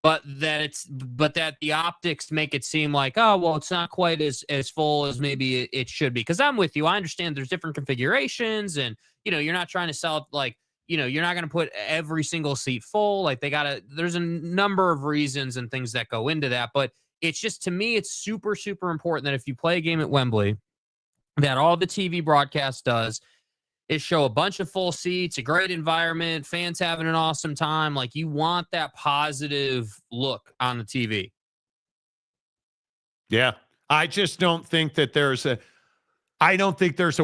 but that the optics make it seem like, oh, well, it's not quite as full as maybe it should be. Because I'm with you. I understand there's different configurations, and you're not trying to sell it like, you're not going to put every single seat full. Like, there's a number of reasons and things that go into that. But it's just, to me, it's super, super important that if you play a game at Wembley, that all the TV broadcast does is show a bunch of full seats, a great environment, fans having an awesome time. Like, you want that positive look on the TV. Yeah. I just don't think that there's a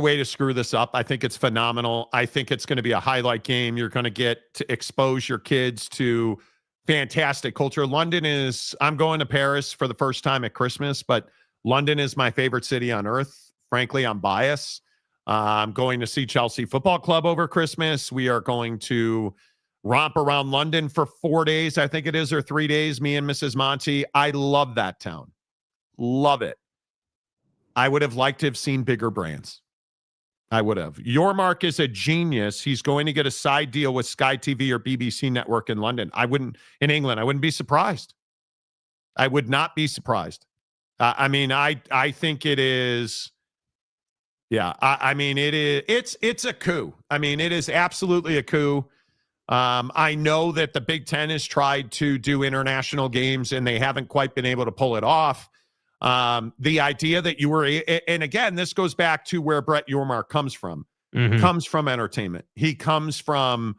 way to screw this up. I think it's phenomenal. I think it's going to be a highlight game. You're going to get to expose your kids to fantastic culture. I'm going to Paris for the first time at Christmas, but London is my favorite city on earth. Frankly, I'm biased. I'm going to see Chelsea Football Club over Christmas. We are going to romp around London for 4 days, I think it is, or 3 days, me and Mrs. Monty. I love that town. Love it. I would have liked to have seen bigger brands. I would have. Yormark is a genius. He's going to get a side deal with Sky TV or BBC Network in London. In England, I wouldn't be surprised. I would not be surprised. I think it is. Yeah, it's a coup. It is absolutely a coup. I know that the Big Ten has tried to do international games and they haven't quite been able to pull it off. The idea that and again, this goes back to where Brett Yormark comes from. Mm-hmm. Comes from entertainment. He comes from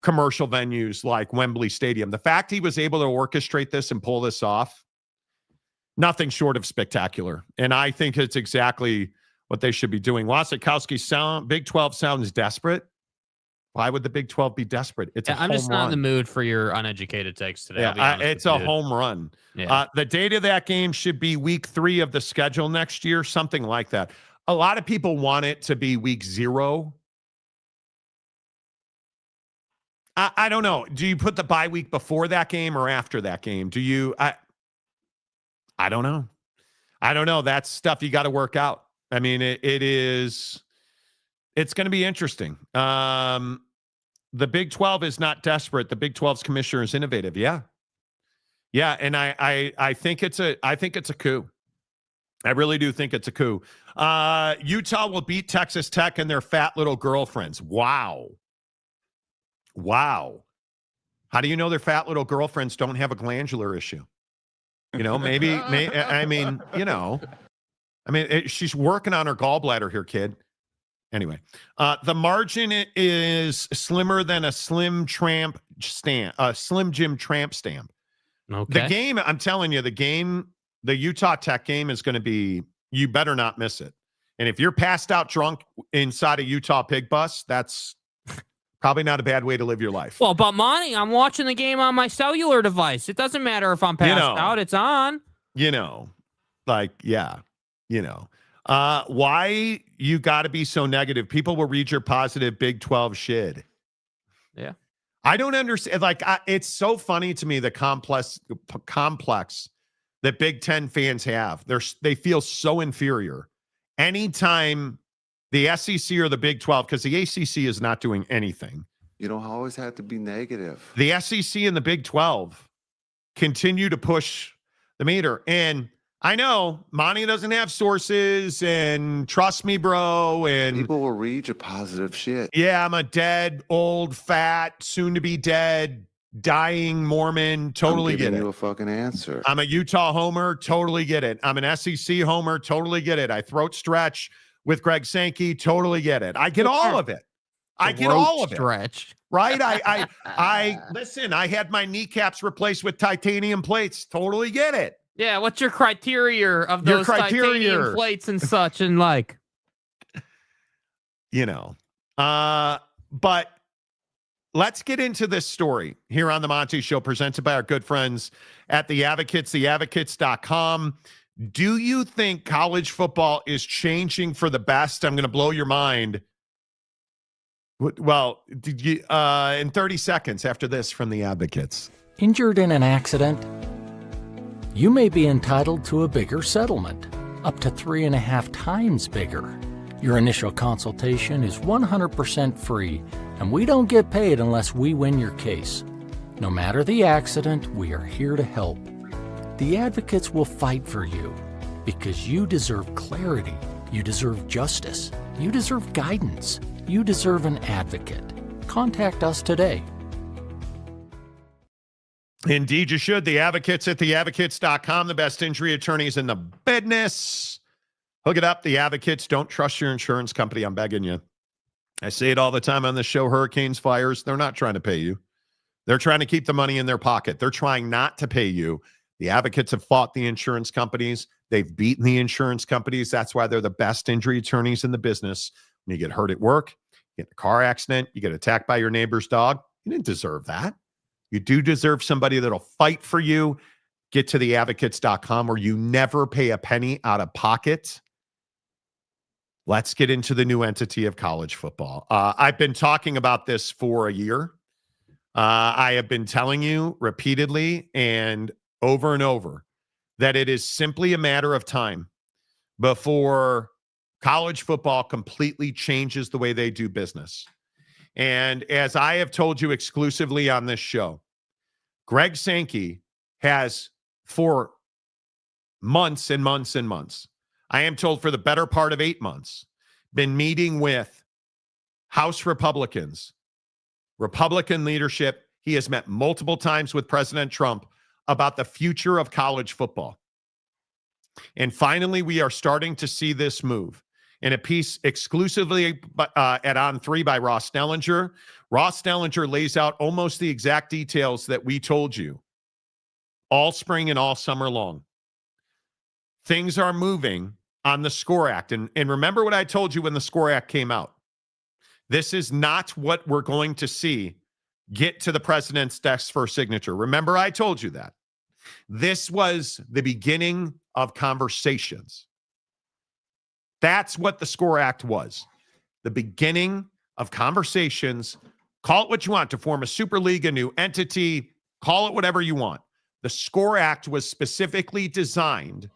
commercial venues like Wembley Stadium. The fact he was able to orchestrate this and pull this off, nothing short of spectacular. And I think it's exactly what they should be doing. Wasikowski, Big 12 sounds desperate. Why would the Big 12 be desperate? I'm just not in the mood for your uneducated takes today. Yeah, it's a home run. Yeah. The date of that game should be week 3 of the schedule next year, something like that. A lot of people want it to be week 0. I don't know. Do you put the bye week before that game or after that game? Do you? I don't know. I don't know. That's stuff you got to work out. It's going to be interesting. The Big 12 is not desperate. The Big 12's commissioner is innovative. Yeah. Yeah. And I think it's a coup. I really do think it's a coup. Utah will beat Texas Tech and their fat little girlfriends. Wow. How do you know their fat little girlfriends don't have a glandular issue? She's working on her gallbladder here, kid. Anyway, the margin is slimmer than a Slim Jim Tramp stamp. Okay. The game, I'm telling you, the Utah Tech game is going to be, you better not miss it. And if you're passed out drunk inside a Utah pig bus, that's probably not a bad way to live your life. Well, but Monty, I'm watching the game on my cellular device. It doesn't matter if I'm passed out. It's on. Why you got to be so negative? People will read your positive Big 12 shit. Yeah. I don't understand. It's so funny to me, the complex that Big Ten fans have. They feel so inferior. Anytime the SEC or the Big 12, because the ACC is not doing anything. You don't always have to be negative. The SEC and the Big 12 continue to push the meter. And I know Monty doesn't have sources, and trust me, bro. And people will read your positive shit. Yeah, I'm a dead, old, fat, soon to be dead, dying Mormon. Totally get it. I'm giving you a fucking answer. I'm a Utah homer. Totally get it. I'm an SEC homer. Totally get it. I throat stretch with Greg Sankey. Totally get it. I get all of it. I get all of it. Stretch. Right? I listen, I had my kneecaps replaced with titanium plates. Totally get it. Yeah, what's your criteria of those titanium plates and such and like? But let's get into this story here on the Monty Show, presented by our good friends at The Advocates, theadvocates.com. Do you think college football is changing for the best? I'm going to blow your mind. Well, did you in 30 seconds after this from The Advocates. Injured in an accident? You may be entitled to a bigger settlement, up to 3.5 times bigger. Your initial consultation is 100% free, and we don't get paid unless we win your case. No matter the accident, we are here to help. The Advocates will fight for you because you deserve clarity, you deserve justice, you deserve guidance, you deserve an advocate. Contact us today. Indeed, you should. The Advocates at theadvocates.com, the best injury attorneys in the business. Hook it up. The Advocates. Don't trust your insurance company. I'm begging you. I say it all the time on the show. Hurricanes, fires, they're not trying to pay you. They're trying to keep the money in their pocket. They're trying not to pay you. The Advocates have fought the insurance companies. They've beaten the insurance companies. That's why they're the best injury attorneys in the business. When you get hurt at work, you get in a car accident, you get attacked by your neighbor's dog, you didn't deserve that. You do deserve somebody that'll fight for you. Get to theadvocates.com where you never pay a penny out of pocket. Let's get into the new entity of college football. I've been talking about this for a year. I have been telling you repeatedly and over that it is simply a matter of time before college football completely changes the way they do business. And as I have told you exclusively on this show, Greg Sankey has for months and months and months, I am told for the better part of 8 months, been meeting with House Republicans, Republican leadership. He has met multiple times with President Trump about the future of college football. And finally, we are starting to see this move. In a piece exclusively at On3 by Ross Stellinger, Ross Stellinger lays out almost the exact details that we told you all spring and all summer long. Things are moving on the SCORE Act. And remember what I told you when the SCORE Act came out. This is not what we're going to see get to the president's desk for signature. Remember, I told you that. This was the beginning of conversations. That's what the SCORE Act was. The beginning of conversations. Call it what you want, to form a super league, a new entity, call it whatever you want. The SCORE Act was specifically designed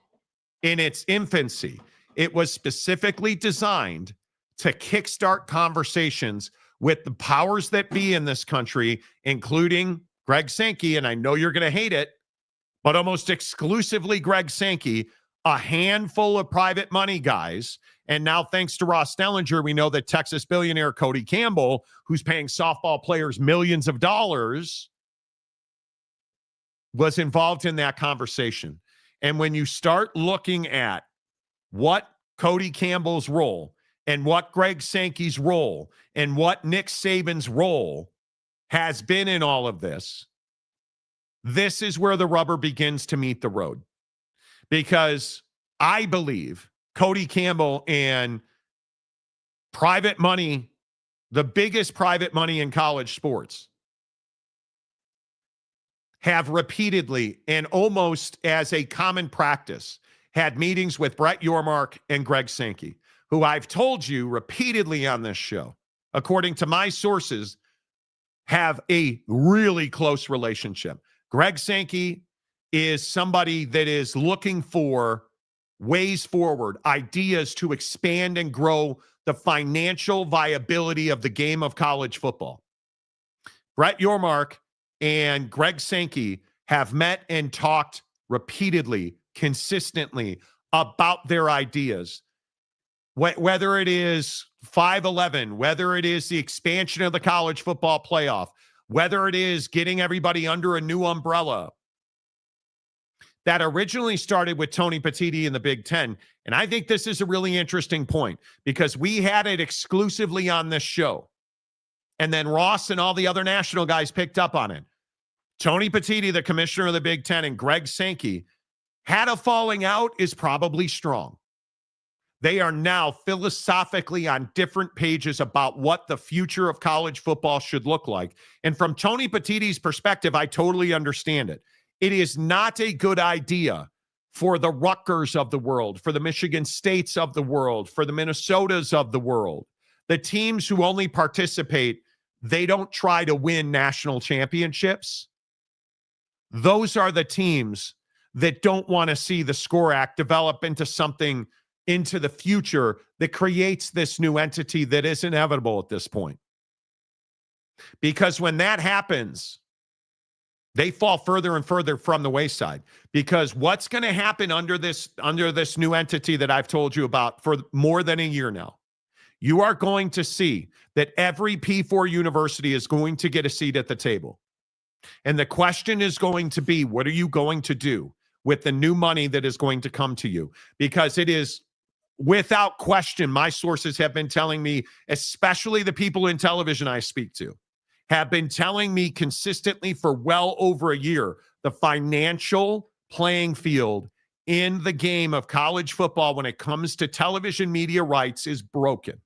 in its infancy. It was specifically designed to kickstart conversations with the powers that be in this country, including Greg Sankey, and I know you're going to hate it, but almost exclusively Greg Sankey, a handful of private money guys. And now, thanks to Ross Stellinger, we know that Texas billionaire Cody Campbell, who's paying softball players millions of dollars, was involved in that conversation. And when you start looking at what Cody Campbell's role and what Greg Sankey's role and what Nick Saban's role has been in all of this, this is where the rubber begins to meet the road. Because I believe Cody Campbell and private money, the biggest private money in college sports, have repeatedly and almost as a common practice had meetings with Brett Yormark and Greg Sankey, who I've told you repeatedly on this show, according to my sources, have a really close relationship. Greg Sankey is somebody that is looking for ways forward, ideas to expand and grow the financial viability of the game of college football. Brett Yormark and Greg Sankey have met and talked repeatedly, consistently about their ideas. Whether it is 5-11, whether it is the expansion of the college football playoff, whether it is getting everybody under a new umbrella that originally started with Tony Petitti in the Big Ten. And I think this is a really interesting point because we had it exclusively on this show. And then Ross and all the other national guys picked up on it. Tony Petitti, the commissioner of the Big Ten, and Greg Sankey had a falling out is probably strong. They are now philosophically on different pages about what the future of college football should look like. And from Tony Petitti's perspective, I totally understand it. It is not a good idea for the Rutgers of the world, for the Michigan States of the world, for the Minnesotas of the world. The teams who only participate, they don't try to win national championships. Those are the teams that don't want to see the SCORE Act develop into something into the future that creates this new entity that is inevitable at this point. Because when that happens, they fall further and further from the wayside. Because what's going to happen under this new entity that I've told you about for more than a year now, you are going to see that every P4 university is going to get a seat at the table. And the question is going to be, what are you going to do with the new money that is going to come to you? Because it is, without question, my sources have been telling me, especially the people in television I speak to, have been telling me consistently for well over a year, the financial playing field in the game of college football when it comes to television media rights is broken.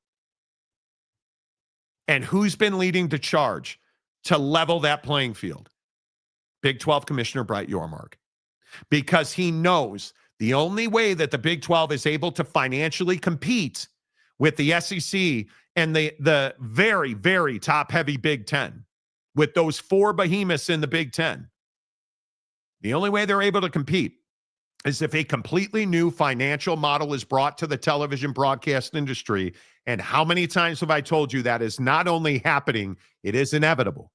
And who's been leading the charge to level that playing field? Big 12 Commissioner Brett Yormark. Because he knows the only way that the Big 12 is able to financially compete with the SEC and the very, very top-heavy Big 10, with those four behemoths in the Big 10, the only way they're able to compete is if a completely new financial model is brought to the television broadcast industry. And how many times have I told you that is not only happening, it is inevitable?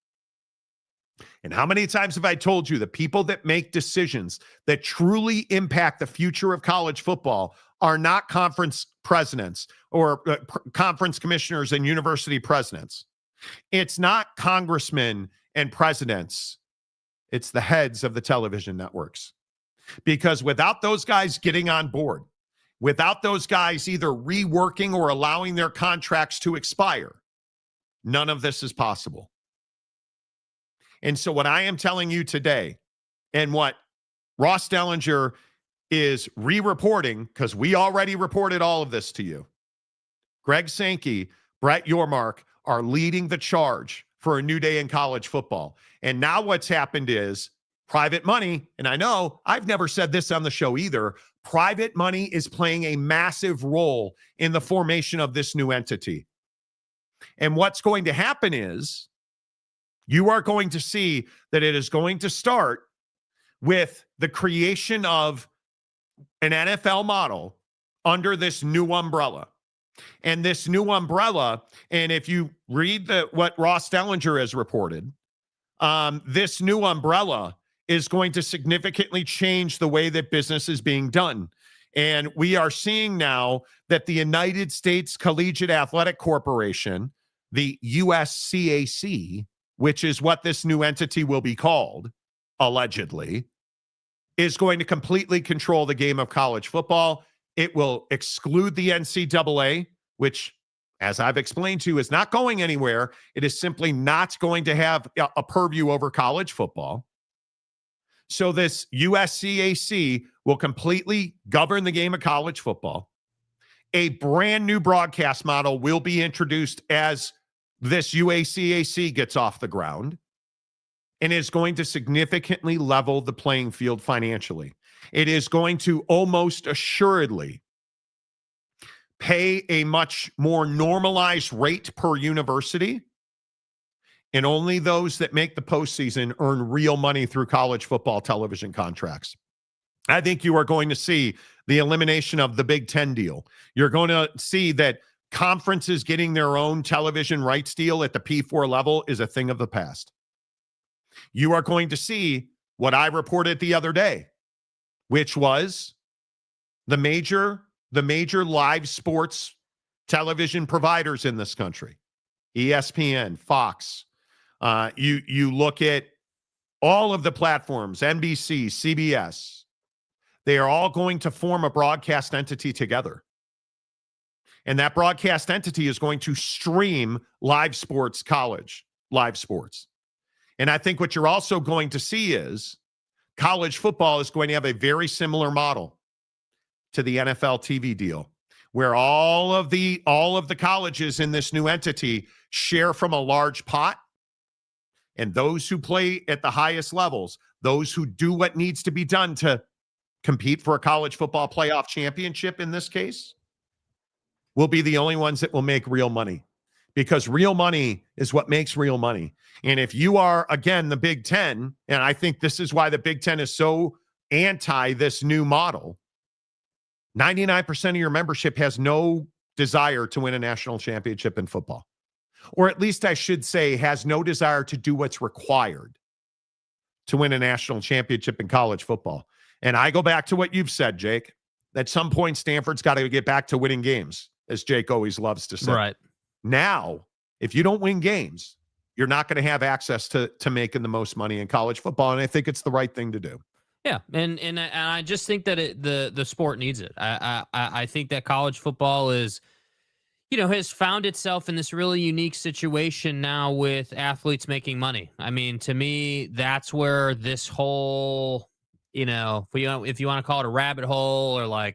And how many times have I told you the people that make decisions that truly impact the future of college football are not conference presidents or conference commissioners and university presidents? It's not congressmen and presidents. It's the heads of the television networks. Because without those guys getting on board, without those guys either reworking or allowing their contracts to expire, none of this is possible. And so what I am telling you today, and what Ross Dellinger is re-reporting, because we already reported all of this to you, Greg Sankey, Brett Yormark are leading the charge for a new day in college football. And now what's happened is private money, and I know I've never said this on the show either, private money is playing a massive role in the formation of this new entity. And what's going to happen is you are going to see that it is going to start with the creation of an NFL model under this new umbrella. And this new umbrella, and if you read what Ross Dellinger has reported, this new umbrella is going to significantly change the way that business is being done. And we are seeing now that the United States Collegiate Athletic Corporation, the USCAC, which is what this new entity will be called, allegedly, is going to completely control the game of college football. It will exclude the NCAA, which, as I've explained to you, is not going anywhere. It is simply not going to have a purview over college football. So this USCAC will completely govern the game of college football. a brand new broadcast model will be introduced as this UACAC gets off the ground, and is going to significantly level the playing field financially. It is going to almost assuredly pay a much more normalized rate per university, and only those that make the postseason earn real money through college football television contracts. I think you are going to see the elimination of the Big Ten deal. You're going to see that conferences getting their own television rights deal at the P4 level is a thing of the past. You are going to see what I reported the other day, which was the major live sports television providers in this country, ESPN, Fox. You look at all of the platforms, NBC, CBS, they are all going to form a broadcast entity together. And that broadcast entity is going to stream live sports, college live sports. And I think what you're also going to see is college football is going to have a very similar model to the NFL TV deal, where all of the colleges in this new entity share from a large pot. And those who play at the highest levels, those who do what needs to be done to compete for a college football playoff championship in this case, will be the only ones that will make real money, because real money is what makes real money. And if you are, again, the Big Ten, and I think this is why the Big Ten is so anti this new model, 99% of your membership has no desire to win a national championship in football. Or at least I should say has no desire to do what's required to win a national championship in college football. And I go back to what you've said, Jake. At some point, Stanford's got to get back to winning games, as Jake always loves to say. Right. Now, if you don't win games, you're not going to have access to making the most money in college football. And I think it's the right thing to do. Yeah, and I just think that the sport needs it. I think that college football is, has found itself in this really unique situation now with athletes making money. I mean, to me, that's where this whole, if you want to call it a rabbit hole or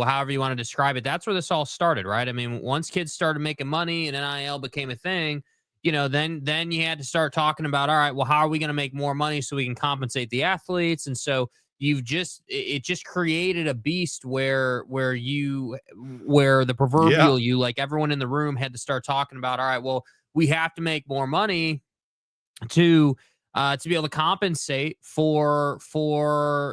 however you want to describe it, that's where this all started, right? I mean, once kids started making money and NIL became a thing, then you had to start talking about, all right, well, how are we going to make more money so we can compensate the athletes? And so it just created a beast where the proverbial you, like everyone in the room, had to start talking about, all right, well, we have to make more money to be able to compensate for more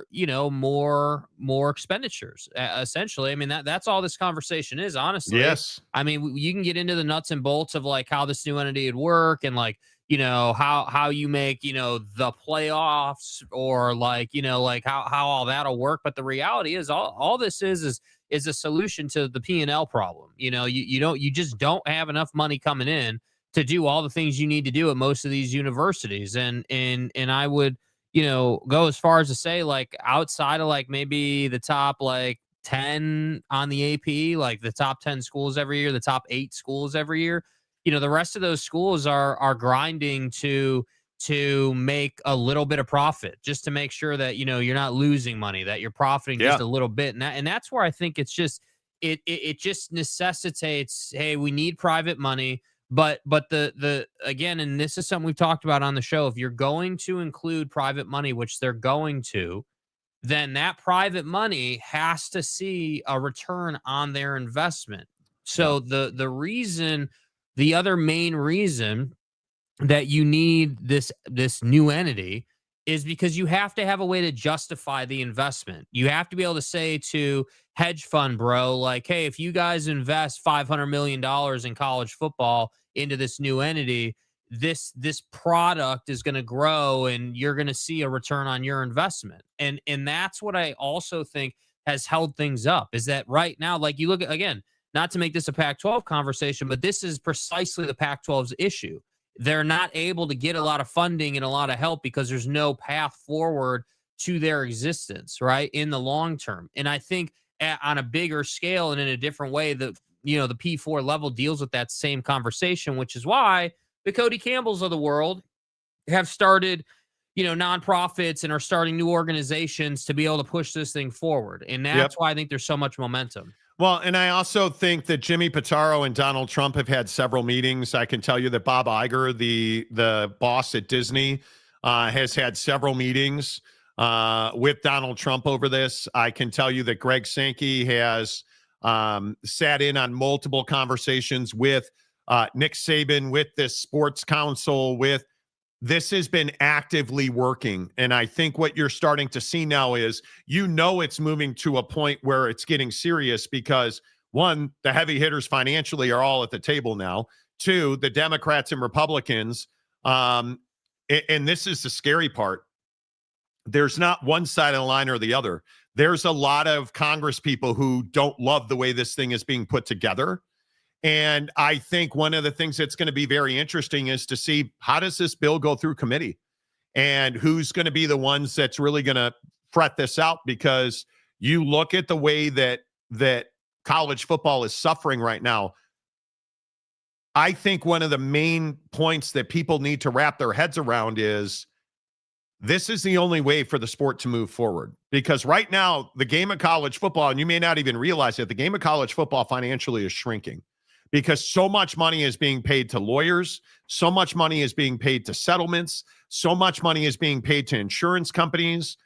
expenditures, essentially. I mean, that's all this conversation is, honestly. Yes. I mean, you can get into the nuts and bolts of how this new entity would work and how you make, the playoffs or how all that'll work. But the reality is all this is a solution to the P&L problem. You just don't have enough money coming in to do all the things you need to do at most of these universities. And I would, go as far as to say, outside of maybe the top 10 on the AP, the top 10 schools every year, the top 8 schools every year, the rest of those schools are grinding to make a little bit of profit, just to make sure that, you're not losing money, that you're profiting just a little bit. And that's where I think it's just, it just necessitates, hey, we need private money. But the again, and this is something we've talked about on the show, if you're going to include private money, which they're going to, then that private money has to see a return on their investment. So the other main reason that you need this new entity is because you have to have a way to justify the investment. You have to be able to say to hedge fund bro, hey, if you guys invest $500 million in college football into this new entity, this product is going to grow and you're going to see a return on your investment. And that's what I also think has held things up, is that right now, you look at, again, not to make this a Pac-12 conversation, but this is precisely the Pac-12's issue. They're not able to get a lot of funding and a lot of help because there's no path forward to their existence, right, in the long term. And I think on a bigger scale and in a different way, the P4 level deals with that same conversation, which is why the Cody Campbells of the world have started, nonprofits and are starting new organizations to be able to push this thing forward. And that's why I think there's so much momentum. Well, and I also think that Jimmy Pitaro and Donald Trump have had several meetings. I can tell you that Bob Iger, the boss at Disney, has had several meetings with Donald Trump over this. I can tell you that Greg Sankey has sat in on multiple conversations with Nick Saban, with this sports council, this has been actively working. And I think what you're starting to see now is, it's moving to a point where it's getting serious because, one, the heavy hitters financially are all at the table now. Two, the Democrats and Republicans, and this is the scary part, there's not one side of the line or the other. There's a lot of Congress people who don't love the way this thing is being put together. And I think one of the things that's going to be very interesting is to see, how does this bill go through committee and who's going to be the ones that's really going to fret this out, because you look at the way that college football is suffering right now. I think one of the main points that people need to wrap their heads around is, this is the only way for the sport to move forward, because right now the game of college football, and you may not even realize it, the game of college football financially is shrinking because so much money is being paid to lawyers, so much money is being paid to settlements, so much money is being paid to insurance companies.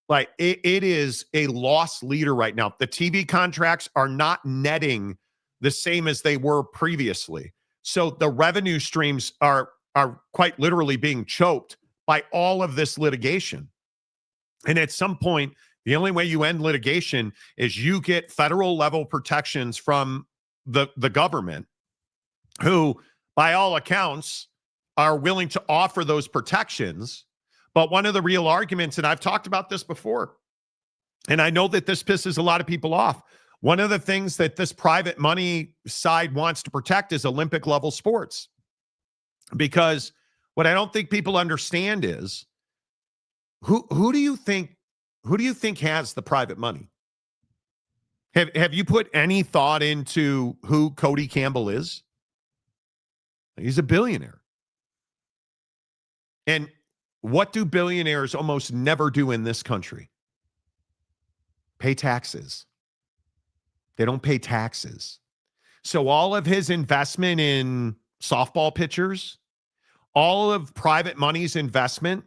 Like it is a loss leader right now. The TV contracts are not netting the same as they were previously. So the revenue streams are quite literally being choked by all of this litigation. And at some point, the only way you end litigation is you get federal level protections from the government, who, by all accounts, are willing to offer those protections. But one of the real arguments, and I've talked about this before, and I know that this pisses a lot of people off, one of the things that this private money side wants to protect is Olympic level sports. Because what I don't think people understand is, who do you think has the private money? Have you put any thought into who Cody Campbell is? He's a billionaire. And what do billionaires almost never do in this country? Pay taxes. They don't pay taxes. So all of his investment in softball pitchers, all of private money's investment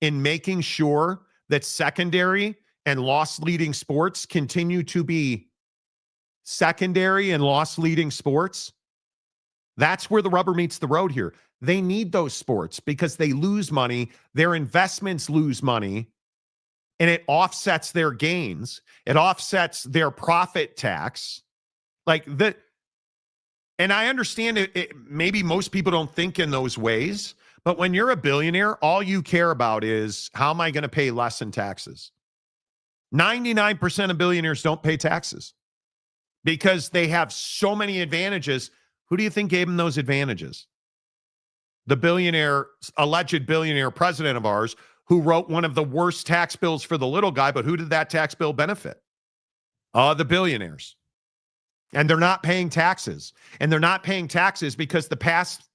in making sure that secondary and loss-leading sports continue to be secondary and loss-leading sports, that's where the rubber meets the road here. They need those sports because they lose money. Their investments lose money, and it offsets their gains. It offsets their profit tax. And I understand it, maybe most people don't think in those ways, but when you're a billionaire, all you care about is, how am I going to pay less in taxes? 99% of billionaires don't pay taxes because they have so many advantages. Who do you think gave them those advantages? The alleged billionaire president of ours, who wrote one of the worst tax bills for the little guy, but who did that tax bill benefit? The billionaires. And they're not paying taxes. And they're not paying taxes because the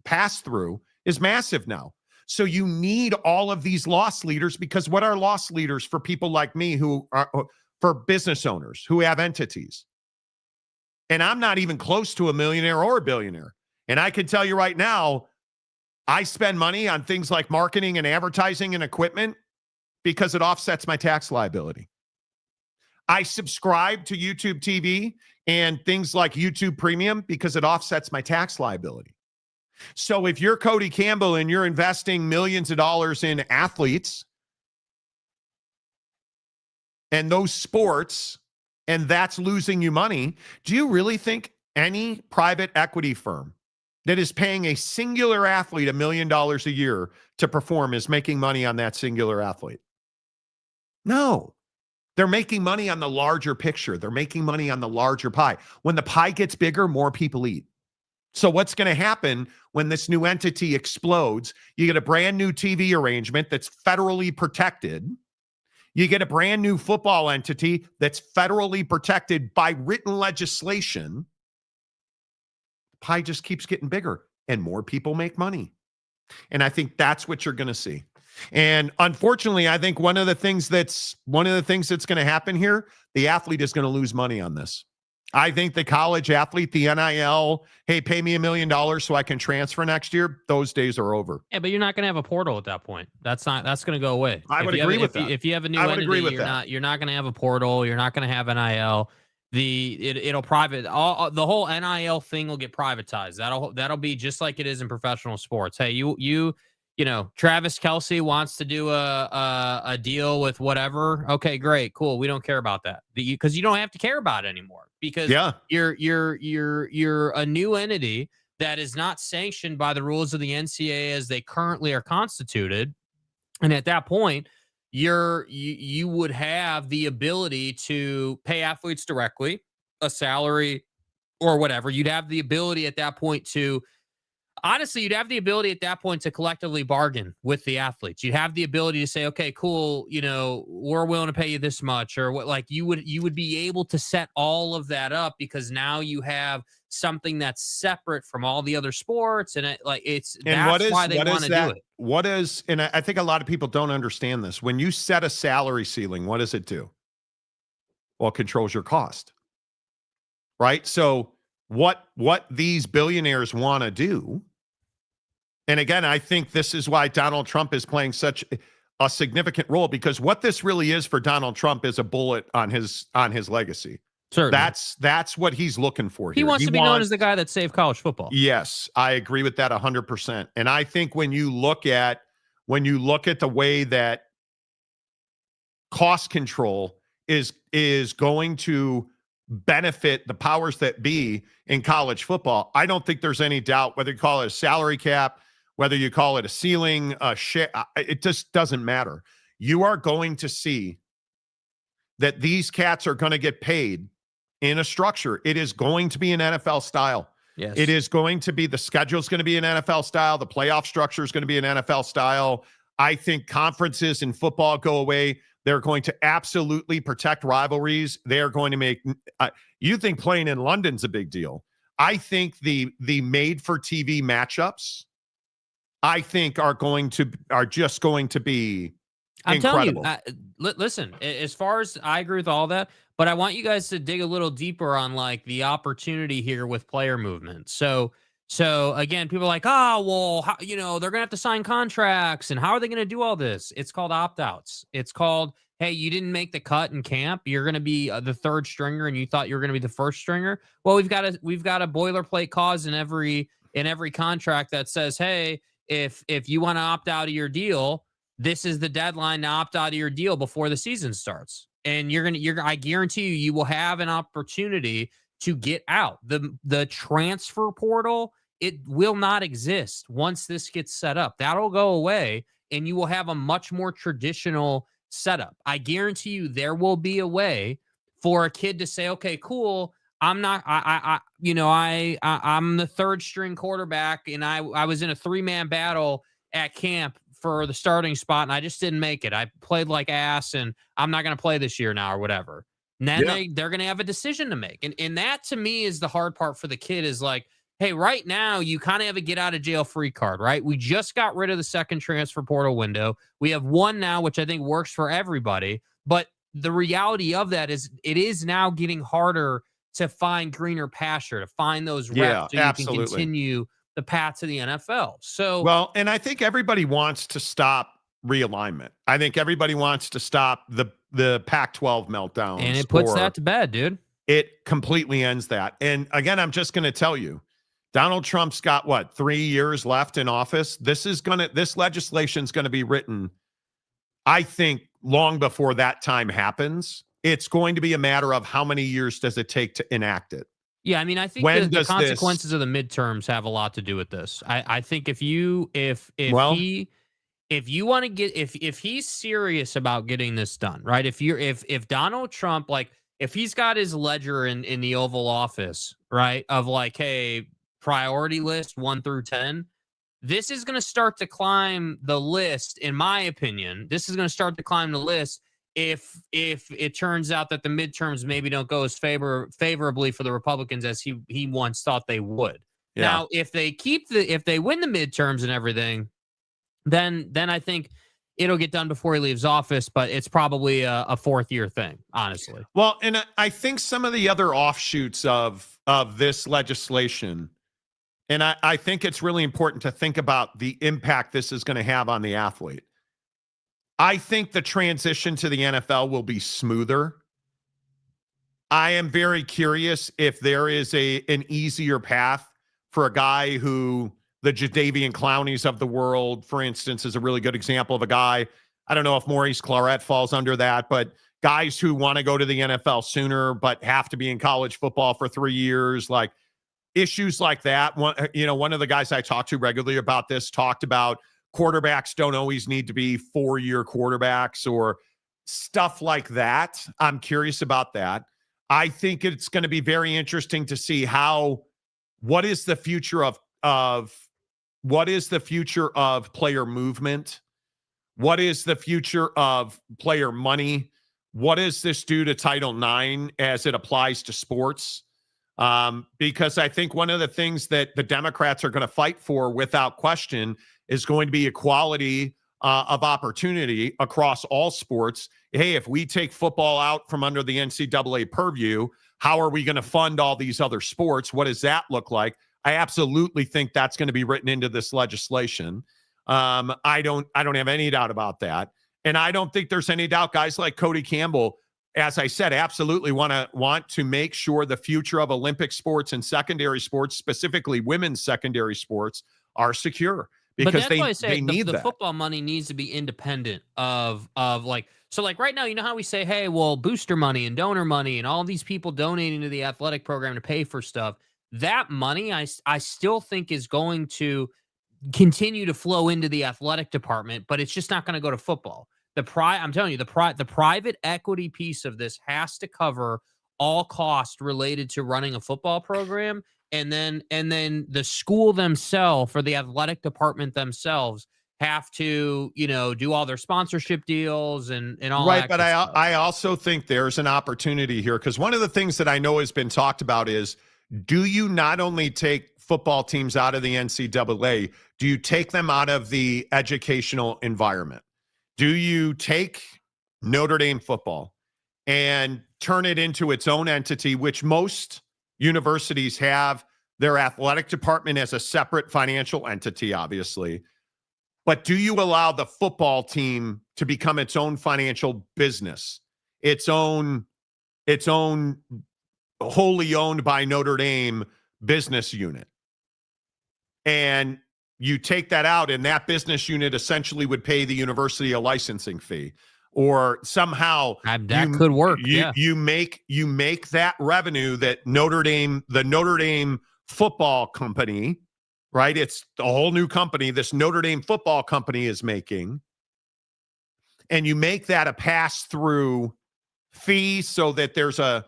pass-through is massive now. So you need all of these loss leaders, because what are loss leaders for people like me, who are for business owners who have entities? And I'm not even close to a millionaire or a billionaire. And I can tell you right now, I spend money on things like marketing and advertising and equipment because it offsets my tax liability. I subscribe to YouTube TV and things like YouTube Premium because it offsets my tax liability. So if you're Cody Campbell and you're investing millions of dollars in athletes and those sports, and that's losing you money, do you really think any private equity firm that is paying a singular athlete $1 million a year to perform is making money on that singular athlete? No. They're making money on the larger picture. They're making money on the larger pie. When the pie gets bigger, more people eat. So what's going to happen when this new entity explodes? You get a brand new TV arrangement that's federally protected. You get a brand new football entity that's federally protected by written legislation. The pie just keeps getting bigger and more people make money. And I think that's what you're going to see. And unfortunately, I think one of the things that's going to happen here, the athlete is going to lose money on this. I think the college athlete, the NIL, hey, pay me $1 million so I can transfer next year, those days are over. Yeah, but you're not going to have a portal at that point. That's going to go away. I would agree with that. If you have a new I would entity, agree with you're not going to have a portal. You're not going to have NIL. It'll private the whole NIL thing will get privatized. That'll be just like it is in professional sports. Hey, you know, Travis Kelce wants to do a deal with whatever. Okay, great, cool. We don't care about that because you don't have to care about it anymore because you're a new entity that is not sanctioned by the rules of the NCAA as they currently are constituted, and at that point, you would have the ability to pay athletes directly a salary or whatever. You'd have the ability at that point to. Honestly, you'd have the ability at that point to collectively bargain with the athletes. You'd have the ability to say, okay, cool, you know, we're willing to pay you this much, or what, like you would be able to set all of that up because now you have something that's separate from all the other sports. And why they want to do it. What is, and I think a lot of people don't understand this. When you set a salary ceiling, what does it do? Well, it controls your cost, right? So what these billionaires want to do, and again, I think this is why Donald Trump is playing such a significant role, because what this really is for Donald Trump is a bullet on his legacy. Certainly. That's what he's looking for here. He wants to be known as the guy that saved college football. Yes, I agree with that 100%. And I think when you look at the way that cost control is going to benefit the powers that be in college football, I don't think there's any doubt, whether you call it a salary cap, whether you call it a ceiling, a share, it just doesn't matter. You are going to see that these cats are going to get paid in a structure. It is going to be an NFL style. Yes. It is going to be, the schedule is going to be an NFL style. The playoff structure is going to be an NFL style. I think conferences in football go away. They're going to absolutely protect rivalries. They are going to make, you think playing in London's a big deal. I think the made for TV matchups, I think are just going to be incredible. I'm telling you, listen, as far as I agree with all that, but I want you guys to dig a little deeper on like the opportunity here with player movement. So again, people are like, they're going to have to sign contracts, and how are they going to do all this? It's called opt-outs. It's called, hey, you didn't make the cut in camp. You're going to be the third stringer, and you thought you were going to be the first stringer. Well, we've got a boilerplate clause in every contract that says, hey, if you want to opt out of your deal, this is the deadline to opt out of your deal before the season starts. And I guarantee you will have an opportunity to get out. The transfer portal, it will not exist once this gets set up. That'll go away, and you will have a much more traditional setup. I guarantee you there will be a way for a kid to say, okay, cool, I'm the third string quarterback, and I was in a 3-man battle at camp for the starting spot, and I just didn't make it. I played like ass, and I'm not going to play this year now or whatever. And then they're going to have a decision to make. And that, to me, is the hard part for the kid, is like, hey, right now, you kind of have a get-out-of-jail-free card, right? We just got rid of the second transfer portal window. We have one now, which I think works for everybody. But the reality of that is it is now getting harder to find greener pasture, to find those reps so you can continue the path to the NFL. So, well, and I think everybody wants to stop realignment. I think everybody wants to stop the Pac-12 meltdowns. And it puts that to bed, dude. It completely ends that. And again, I'm just going to tell you, Donald Trump's got 3 years left in office. This legislation is going to be written, I think, long before that time happens. It's going to be a matter of how many years does it take to enact it. Yeah, I mean, I think the consequences of the midterms have a lot to do with this. I think if he's serious about getting this done, right? If Donald Trump, like, if he's got his ledger in the Oval Office, right, of like, hey, priority list 1 through 10, this is going to start to climb the list. In my opinion, this is going to start to climb the list if it turns out that the midterms maybe don't go as favorably for the Republicans as he once thought they would. Yeah. Now, if they win the midterms and everything, then I think it'll get done before he leaves office, but it's probably a fourth-year thing, honestly. Well, and I think some of the other offshoots of this legislation, and I think it's really important to think about the impact this is going to have on the athlete. I think the transition to the NFL will be smoother. I am very curious if there is an easier path for a guy who the Jadeveon Clowneys of the world, for instance, is a really good example of a guy. I don't know if Maurice Claret falls under that, but guys who want to go to the NFL sooner but have to be in college football for 3 years, like issues like that. One of the guys I talk to regularly about this talked about quarterbacks don't always need to be 4-year quarterbacks or stuff like that. I'm curious about that. I think it's going to be very interesting to see what is the future of player movement? What is the future of player money? What does this do to Title IX as it applies to sports? Because I think one of the things that the Democrats are going to fight for without question is going to be equality of opportunity across all sports. Hey, if we take football out from under the NCAA purview, how are we going to fund all these other sports? What does that look like? I absolutely think that's going to be written into this legislation. I don't have any doubt about that. And I don't think there's any doubt guys like Cody Campbell, as I said, absolutely want to make sure the future of Olympic sports and secondary sports, specifically women's secondary sports, are secure. Because they need the football money needs to be independent of like, so like right now, you know how we say, hey, well, booster money and donor money and all these people donating to the athletic program to pay for stuff. That money, I still think is going to continue to flow into the athletic department, but it's just not going to go to football. I'm telling you, the private equity piece of this has to cover all costs related to running a football program. And then the school themselves, or the athletic department themselves, have to, do all their sponsorship deals and all that. Right, but I also think there's an opportunity here, because one of the things that I know has been talked about is, do you not only take football teams out of the NCAA, do you take them out of the educational environment? Do you take Notre Dame football and turn it into its own entity, which most universities have their athletic department as a separate financial entity, obviously. But do you allow the football team to become its own financial business, its own wholly owned by Notre Dame business unit? And you take that out, and that business unit essentially would pay the university a licensing fee, or somehow that could work. You make that revenue that the Notre Dame football company, right? It's a whole new company. This Notre Dame football company is making, and you make that a pass-through fee so that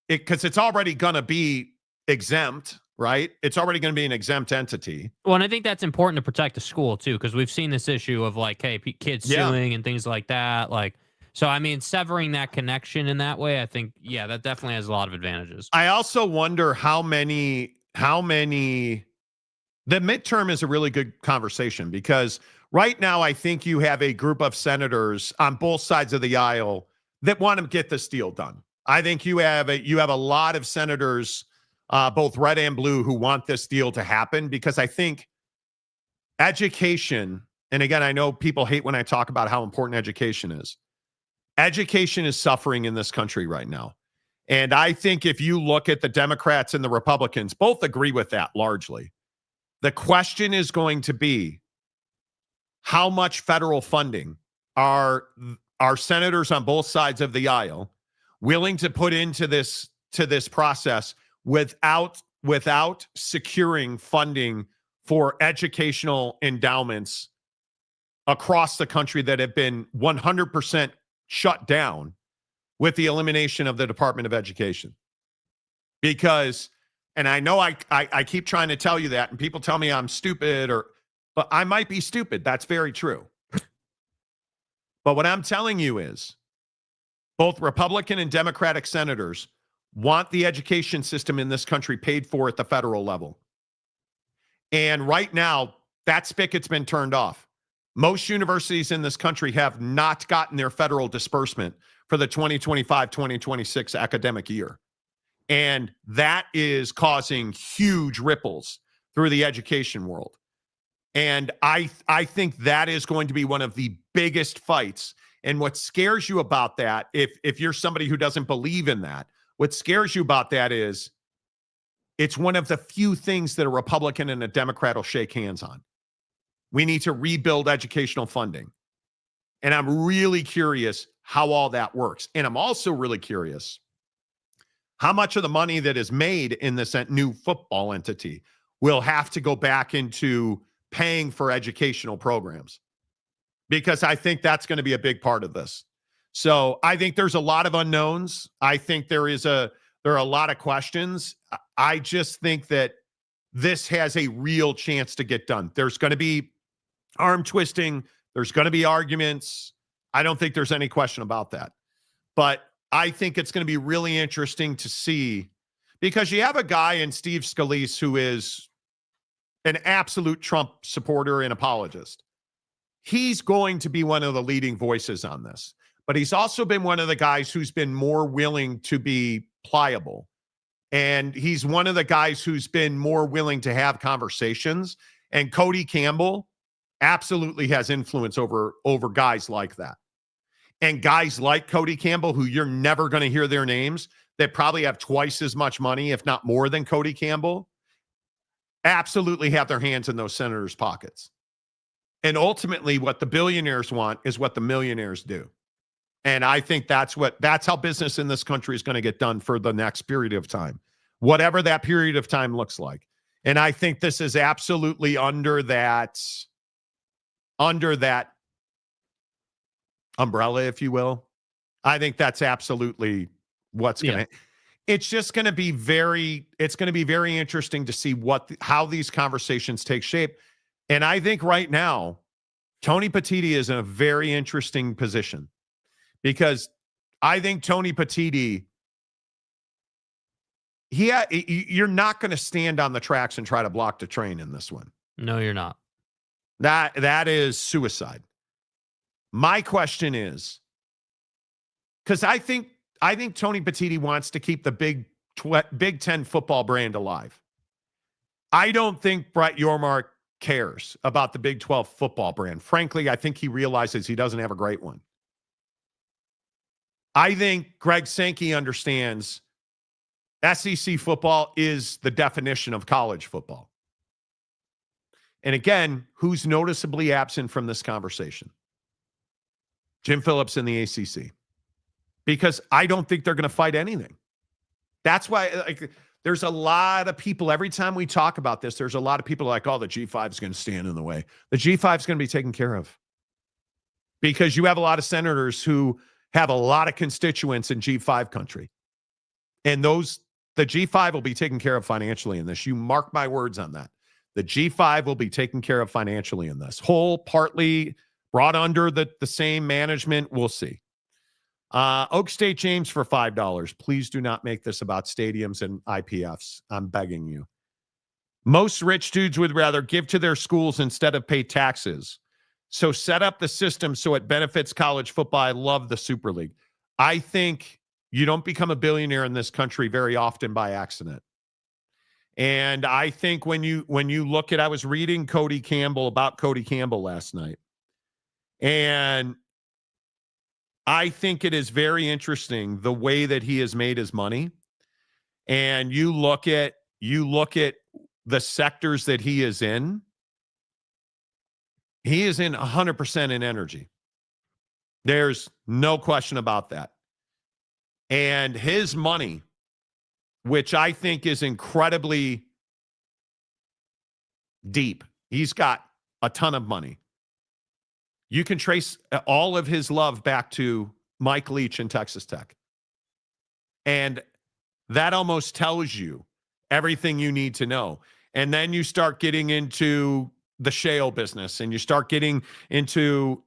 because it's already going to be exempt, right? It's already going to be an exempt entity. Well, and I think that's important to protect the school too, because we've seen this issue of like, hey, kids suing and things like that. Like, so I mean, severing that connection in that way, I think, that definitely has a lot of advantages. I also wonder how many. The midterm is a really good conversation, because right now I think you have a group of senators on both sides of the aisle that want to get this deal done. I think you have a lot of senators, both red and blue, who want this deal to happen, because I think education, and again, I know people hate when I talk about how important education is. Education is suffering in this country right now. And I think if you look at the Democrats and the Republicans, both agree with that largely. The question is going to be, how much federal funding are senators on both sides of the aisle willing to put into this process without securing funding for educational endowments across the country that have been 100% shut down with the elimination of the Department of Education? Because, and I know I keep trying to tell you that, and people tell me I'm stupid, but I might be stupid. That's very true. But what I'm telling you is, both Republican and Democratic senators want the education system in this country paid for at the federal level. And right now, that spigot's been turned off. Most universities in this country have not gotten their federal disbursement for the 2025-2026 academic year. And that is causing huge ripples through the education world. And I think that is going to be one of the biggest fights. And what scares you about that, if you're somebody who doesn't believe in that, what scares you about that is it's one of the few things that a Republican and a Democrat will shake hands on. We need to rebuild educational funding. And I'm really curious how all that works. And I'm also really curious how much of the money that is made in this new football entity will have to go back into paying for educational programs, because I think that's going to be a big part of this. So I think there's a lot of unknowns. I think there are a lot of questions. I just think that this has a real chance to get done. There's going to be arm twisting. There's going to be arguments. I don't think there's any question about that. But I think it's going to be really interesting to see, because you have a guy in Steve Scalise who is an absolute Trump supporter and apologist. He's going to be one of the leading voices on this. But he's also been one of the guys who's been more willing to be pliable. And he's one of the guys who's been more willing to have conversations. And Cody Campbell absolutely has influence over guys like that. And guys like Cody Campbell, who you're never going to hear their names, that probably have twice as much money, if not more than Cody Campbell, absolutely have their hands in those senators' pockets. And ultimately, what the billionaires want is what the millionaires do. And I think that's how business in this country is going to get done for the next period of time, whatever that period of time looks like. And I think this is absolutely under that umbrella, if you will. I think that's absolutely what's going to. It's just going to be very interesting to see how these conversations take shape. And I think right now, Tony Petitti is in a very interesting position, because I think Tony Petitti, you're not going to stand on the tracks and try to block the train in this one. No, you're not. That is suicide. My question is, because I think Tony Petitti wants to keep the Big Ten football brand alive. I don't think Brett Yormark cares about the Big 12 football brand. Frankly, I think he realizes he doesn't have a great one. I think Greg Sankey understands SEC football is the definition of college football. And again, who's noticeably absent from this conversation? Jim Phillips in the ACC. Because I don't think they're going to fight anything. That's why there's a lot of people, every time we talk about this, there's a lot of people like, oh, the G5 is going to stand in the way. The G5 is going to be taken care of. Because you have a lot of senators who have a lot of constituents in G5 country. And the G5 will be taken care of financially in this. You mark my words on that. The G5 will be taken care of financially in this. Whole, partly brought under the same management. We'll see. Oak State James for $5. Please do not make this about stadiums and IPFs. I'm begging you. Most rich dudes would rather give to their schools instead of pay taxes. So set up the system so it benefits college football. I love the Super League. I think you don't become a billionaire in this country very often by accident. And I think when you look at, I was reading Cody Campbell last night. And I think it is very interesting the way that he has made his money. And you look at the sectors that he is in. He is in 100% in energy. There's no question about that. And his money, which I think is incredibly deep. He's got a ton of money. You can trace all of his love back to Mike Leach and Texas Tech. And that almost tells you everything you need to know. And then you start getting into the shale business, and you start getting into,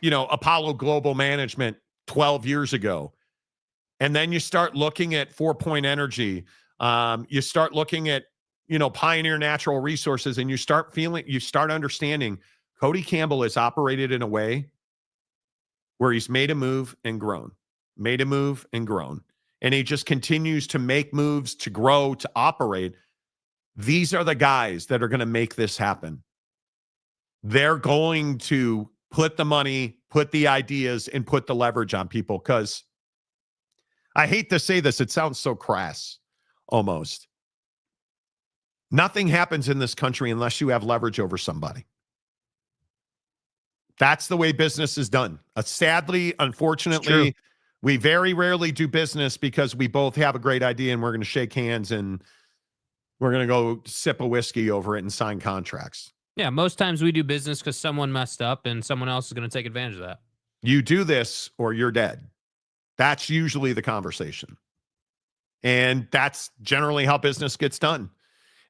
Apollo Global Management 12 years ago. And then you start looking at 4 Point Energy. You start looking at, Pioneer Natural Resources, and you start understanding Cody Campbell has operated in a way where he's made a move and grown, made a move and grown. And he just continues to make moves, to grow, to operate. These are the guys that are going to make this happen. They're going to put the money, put the ideas, and put the leverage on people, because I hate to say this, it sounds so crass almost. Nothing happens in this country unless you have leverage over somebody. That's the way business is done. Sadly, unfortunately, we very rarely do business because we both have a great idea and we're going to shake hands and we're going to go sip a whiskey over it and sign contracts. Yeah, most times we do business because someone messed up and someone else is going to take advantage of that. You do this or you're dead. That's usually the conversation. And that's generally how business gets done.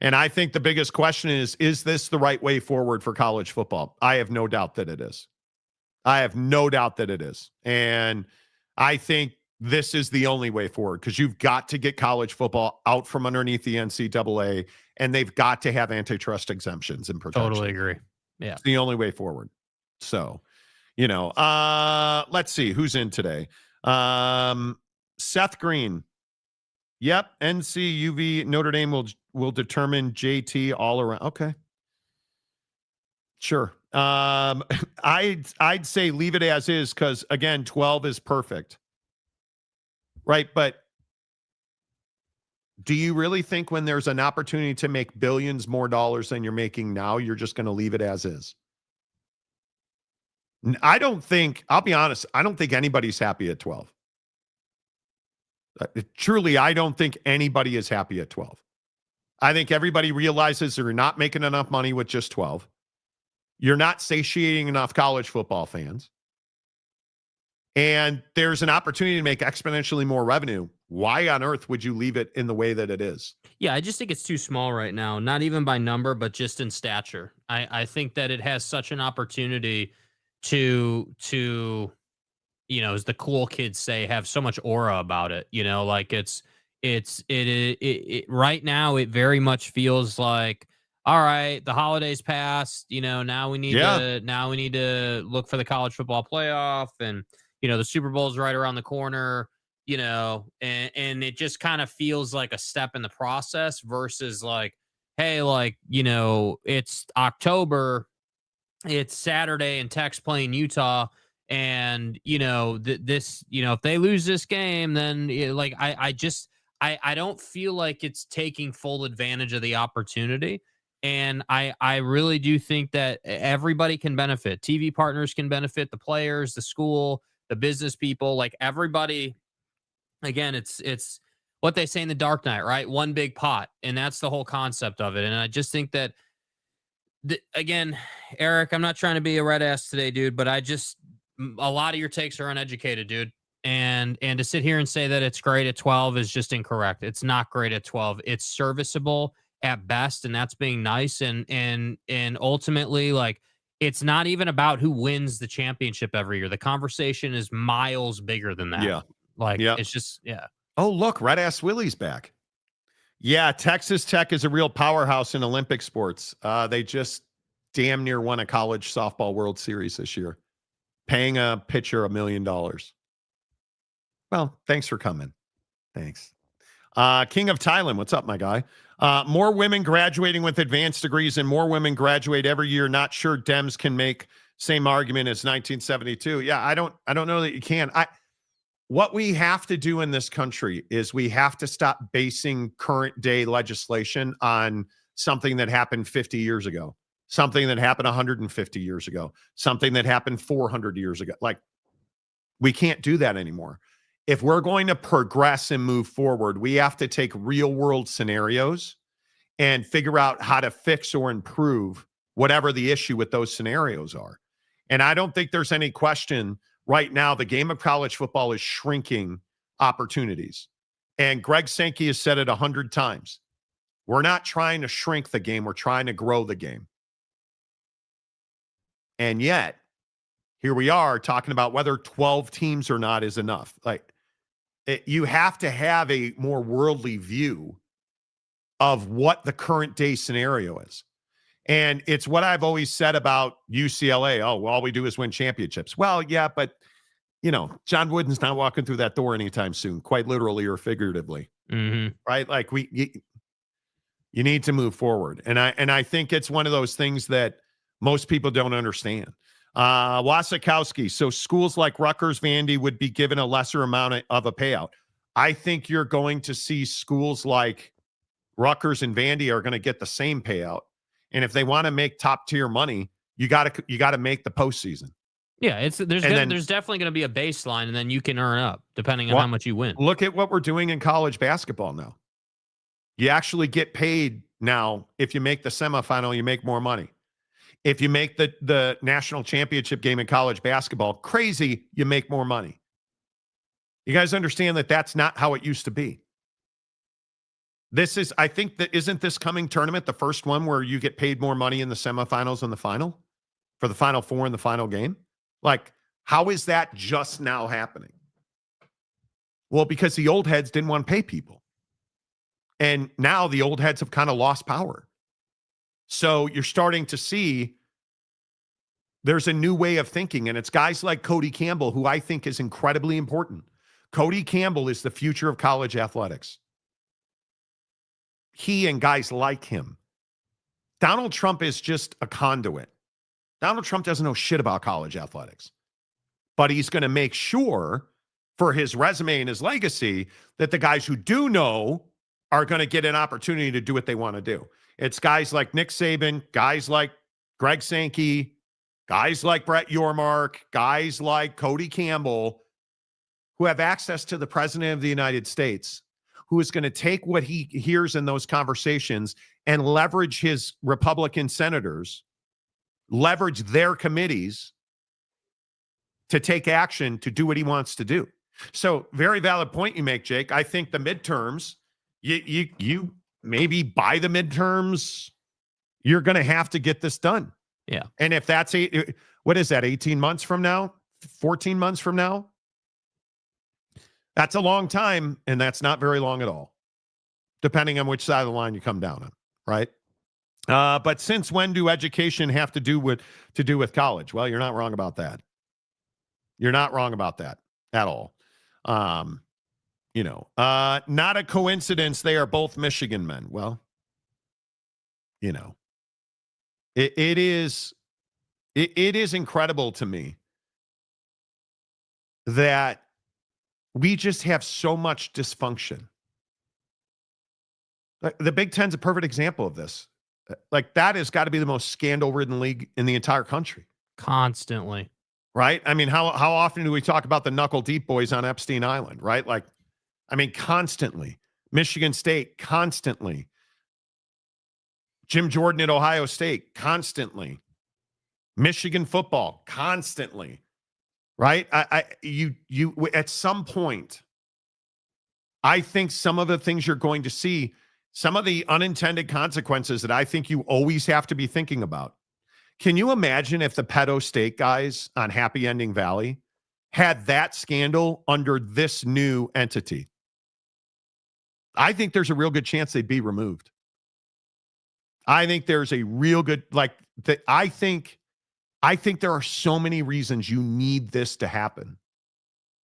And I think the biggest question is this the right way forward for college football? I have no doubt that it is. I have no doubt that it is. And I think this is the only way forward, because you've got to get college football out from underneath the NCAA, and they've got to have antitrust exemptions and protection. Totally agree. Yeah. It's the only way forward. So, let's see who's in today. Seth Green. Yep. NC, UV, Notre Dame will determine JT all around. Okay. Sure. I'd say leave it as is, because again, 12 is perfect. Right. But do you really think when there's an opportunity to make billions more dollars than you're making now, you're just going to leave it as is? I'll be honest, I don't think anybody's happy at 12. Truly, I don't think anybody is happy at 12. I think everybody realizes they're not making enough money with just 12. You're not satiating enough college football fans. And there's an opportunity to make exponentially more revenue. Why on earth would you leave it in the way that it is? Yeah, I just think it's too small right now, not even by number, but just in stature. I think that it has such an opportunity to as the cool kids say, have so much aura about it. Like it right now, it very much feels like, all right, the holidays passed, now we need to look for the college football playoff, and the Super Bowl's right around the corner, and it just kind of feels like a step in the process versus like, hey, it's October, it's Saturday, and Tech's playing Utah. And, if they lose this game, then I don't feel like it's taking full advantage of the opportunity. And I really do think that everybody can benefit. TV partners can benefit, the players, the school, the business people, like everybody. Again, it's what they say in The Dark Knight, right? One big pot. And that's the whole concept of it. And I just think that, again, Eric, I'm not trying to be a red ass today, dude, but a lot of your takes are uneducated, dude. And to sit here and say that it's great at 12 is just incorrect. It's not great at 12. It's serviceable at best, and that's being nice. And ultimately, like, it's not even about who wins the championship every year. The conversation is miles bigger than that. Yeah. It's just, yeah. Oh, look, Red Ass Willie's back. Yeah, Texas Tech is a real powerhouse in Olympic sports. They just damn near won a college softball World Series this year, paying a pitcher $1 million. Well, thanks for coming. Thanks. King of Thailand, what's up, my guy? More women graduating with advanced degrees and more women graduate every year. Not sure Dems can make same argument as 1972. Yeah, I don't know that you can. What we have to do in this country is we have to stop basing current day legislation on something that happened 50 years ago, something that happened 150 years ago, something that happened 400 years ago. Like, we can't do that anymore. If we're going to progress and move forward, we have to take real world scenarios and figure out how to fix or improve whatever the issue with those scenarios are. And I don't think there's any question right now, the game of college football is shrinking opportunities. And Greg Sankey has said it 100 times. We're not trying to shrink the game. We're trying to grow the game. And yet, here we are talking about whether 12 teams or not is enough. You have to have a more worldly view of what the current day scenario is. And it's what I've always said about UCLA. Oh, well, all we do is win championships. Well, yeah, but, John Wooden's not walking through that door anytime soon, quite literally or figuratively. Mm-hmm. Right? Like you need to move forward. And I think it's one of those things that most people don't understand. Wasikowski. So schools like Rutgers, Vandy would be given a lesser amount of a payout. I think you're going to see schools like Rutgers and Vandy are going to get the same payout. And if they want to make top tier money, you got to make the postseason. Yeah, there's definitely going to be a baseline, and then you can earn up depending on how much you win. Look at what we're doing in college basketball now. You actually get paid now. If you make the semifinal, you make more money. If you make the national championship game in college basketball, crazy, you make more money. You guys understand that that's not how it used to be. I think that isn't this coming tournament the first one where you get paid more money in the semifinals and the final for the Final Four in the final game? Like, how is that just now happening? Well, because the old heads didn't want to pay people. And now the old heads have kind of lost power. So you're starting to see there's a new way of thinking, and it's guys like Cody Campbell, who I think is incredibly important. Cody Campbell is the future of college athletics. He and guys like him. Donald Trump is just a conduit. Donald Trump doesn't know shit about college athletics, but he's going to make sure for his resume and his legacy that the guys who do know are going to get an opportunity to do what they want to do. It's guys like Nick Saban, guys like Greg Sankey, guys like Brett Yormark, guys like Cody Campbell, who have access to the president of the United States, who is going to take what he hears in those conversations and leverage his Republican senators, leverage their committees to take action to do what he wants to do. So very valid point you make, Jake. I think the midterms, you maybe by the midterms, you're going to have to get this done. Yeah. And if that's 18 months from now, 14 months from now? That's a long time, and that's not very long at all, depending on which side of the line you come down on, right? But since when do education have to do with college? Well, you're not wrong about that. You're not wrong about that at all. Not a coincidence they are both Michigan men. Well, it is incredible to me that we just have so much dysfunction. The Big Ten's a perfect example of this. Like, that has got to be the most scandal-ridden league in the entire country. Constantly. Right? I mean, how often do we talk about the knuckle-deep boys on Epstein Island, right? Like, I mean, constantly. Michigan State, constantly. Jim Jordan at Ohio State, constantly. Michigan football, constantly. Right? You at some point, I think some of the things you're going to see, some of the unintended consequences that I think you always have to be thinking about. Can you imagine if the pedo state guys on Happy Ending Valley had that scandal under this new entity? I think there's a real good chance they'd be removed. I think there's a real good, I think there are so many reasons you need this to happen.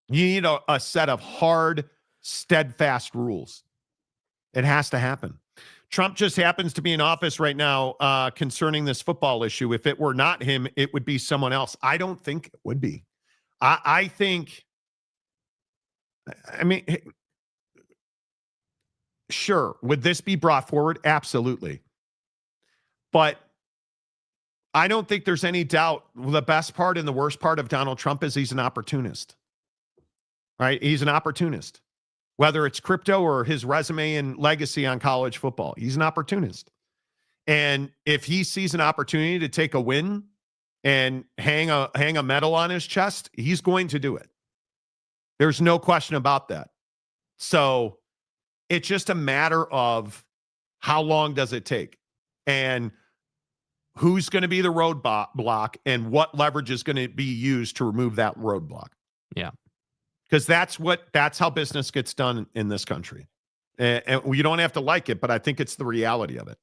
You need a set of hard, steadfast rules. It has to happen. Trump just happens to be in office right now concerning this football issue. If it were not him, it would be someone else. I don't think it would be. I mean, sure. Would this be brought forward? Absolutely. But I don't think there's any doubt. The best part and the worst part of Donald Trump is he's an opportunist, right? He's an opportunist, whether it's crypto or his resume and legacy on college football. He's an opportunist. And if he sees an opportunity to take a win and hang a medal on his chest, he's going to do it. There's no question about that. So it's just a matter of how long does it take and who's going to be the roadblock and what leverage is going to be used to remove that roadblock. Yeah. Because that's how business gets done in this country. And you don't have to like it, but I think it's the reality of it.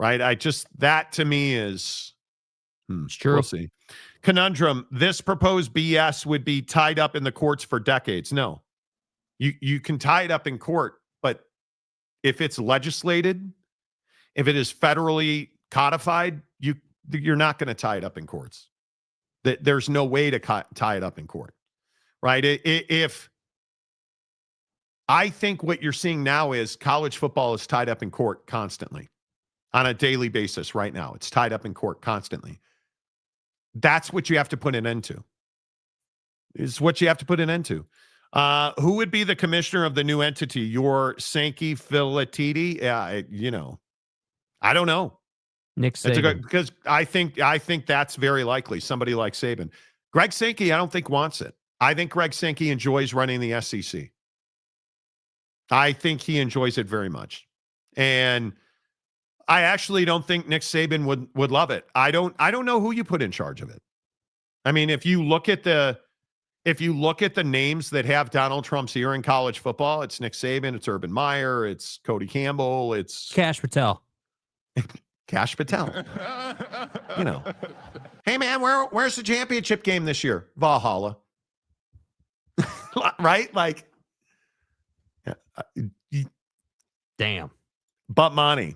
right? That to me is, It's true. We'll see. Conundrum, this proposed BS would be tied up in the courts for decades. No, you can tie it up in court, but if it's legislated, if it is federally codified, you're not going to tie it up in courts. There's no way to tie it up in court, right? If I think what you're seeing now is college football is tied up in court constantly on a daily basis right now. It's tied up in court constantly. That's what you have to put an end to. Is what you have to put an end to. Who would be the commissioner of the new entity? Your Sankey Filatidi? I don't know. Nick Saban. Because I think that's very likely somebody like Saban. Greg Sankey, I don't think wants it. I think Greg Sankey enjoys running the SEC. I think he enjoys it very much. And I actually don't think Nick Saban would love it. I don't know who you put in charge of it. I mean, if you look at the names that have Donald Trump's ear in college football, it's Nick Saban, it's Urban Meyer, it's Cody Campbell, it's Cash Patel. Cash Patel. Hey man, where's the championship game this year? Valhalla. Right? Like, damn. But Monty,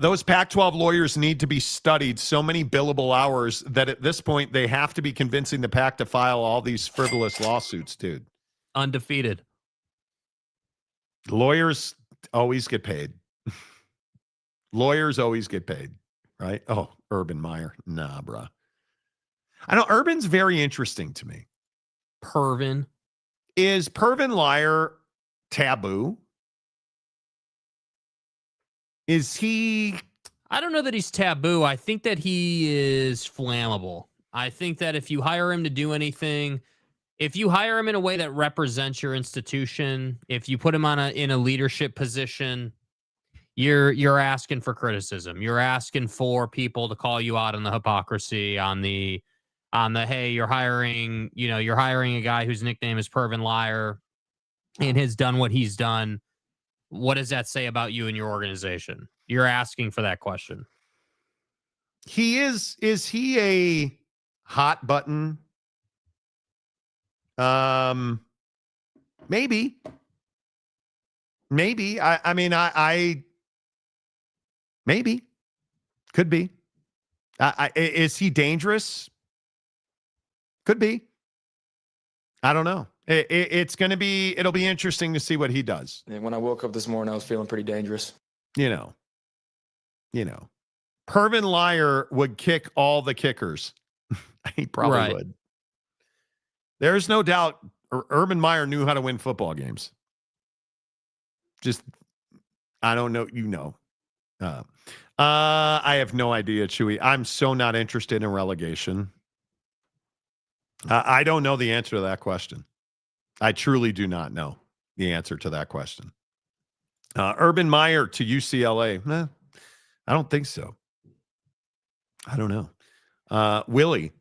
those Pac-12 lawyers need to be studied so many billable hours that at this point they have to be convincing the Pac to file all these frivolous lawsuits, dude. Undefeated. Lawyers always get paid. Lawyers always get paid, right? Oh, Urban Meyer. Nah, bruh. I know Urban's very interesting to me. Pervin. Is Pervin Liar taboo? Is he? I don't know that he's taboo. I think that he is flammable. I think that if you hire him to do anything, if you hire him in a way that represents your institution, if you put him in a leadership position, you're asking for criticism. You're asking for people to call you out on the hypocrisy, on the hey, you're hiring a guy whose nickname is Pervin Liar and has done what he's done. What does that say about you and your organization? You're asking for that question. Is he a hot button? Maybe. I mean, maybe. Could be. Is he dangerous? Could be. I don't know. It'll be interesting to see what he does. And when I woke up this morning, I was feeling pretty dangerous. Pervin Liar would kick all the kickers. He probably would. There's no doubt Urban Meyer knew how to win football games. Just, I don't know. I have no idea, Chewy. I'm so not interested in relegation. I don't know the answer to that question. I truly do not know the answer to that question. Urban Meyer to UCLA. I don't think so. I don't know. Willie,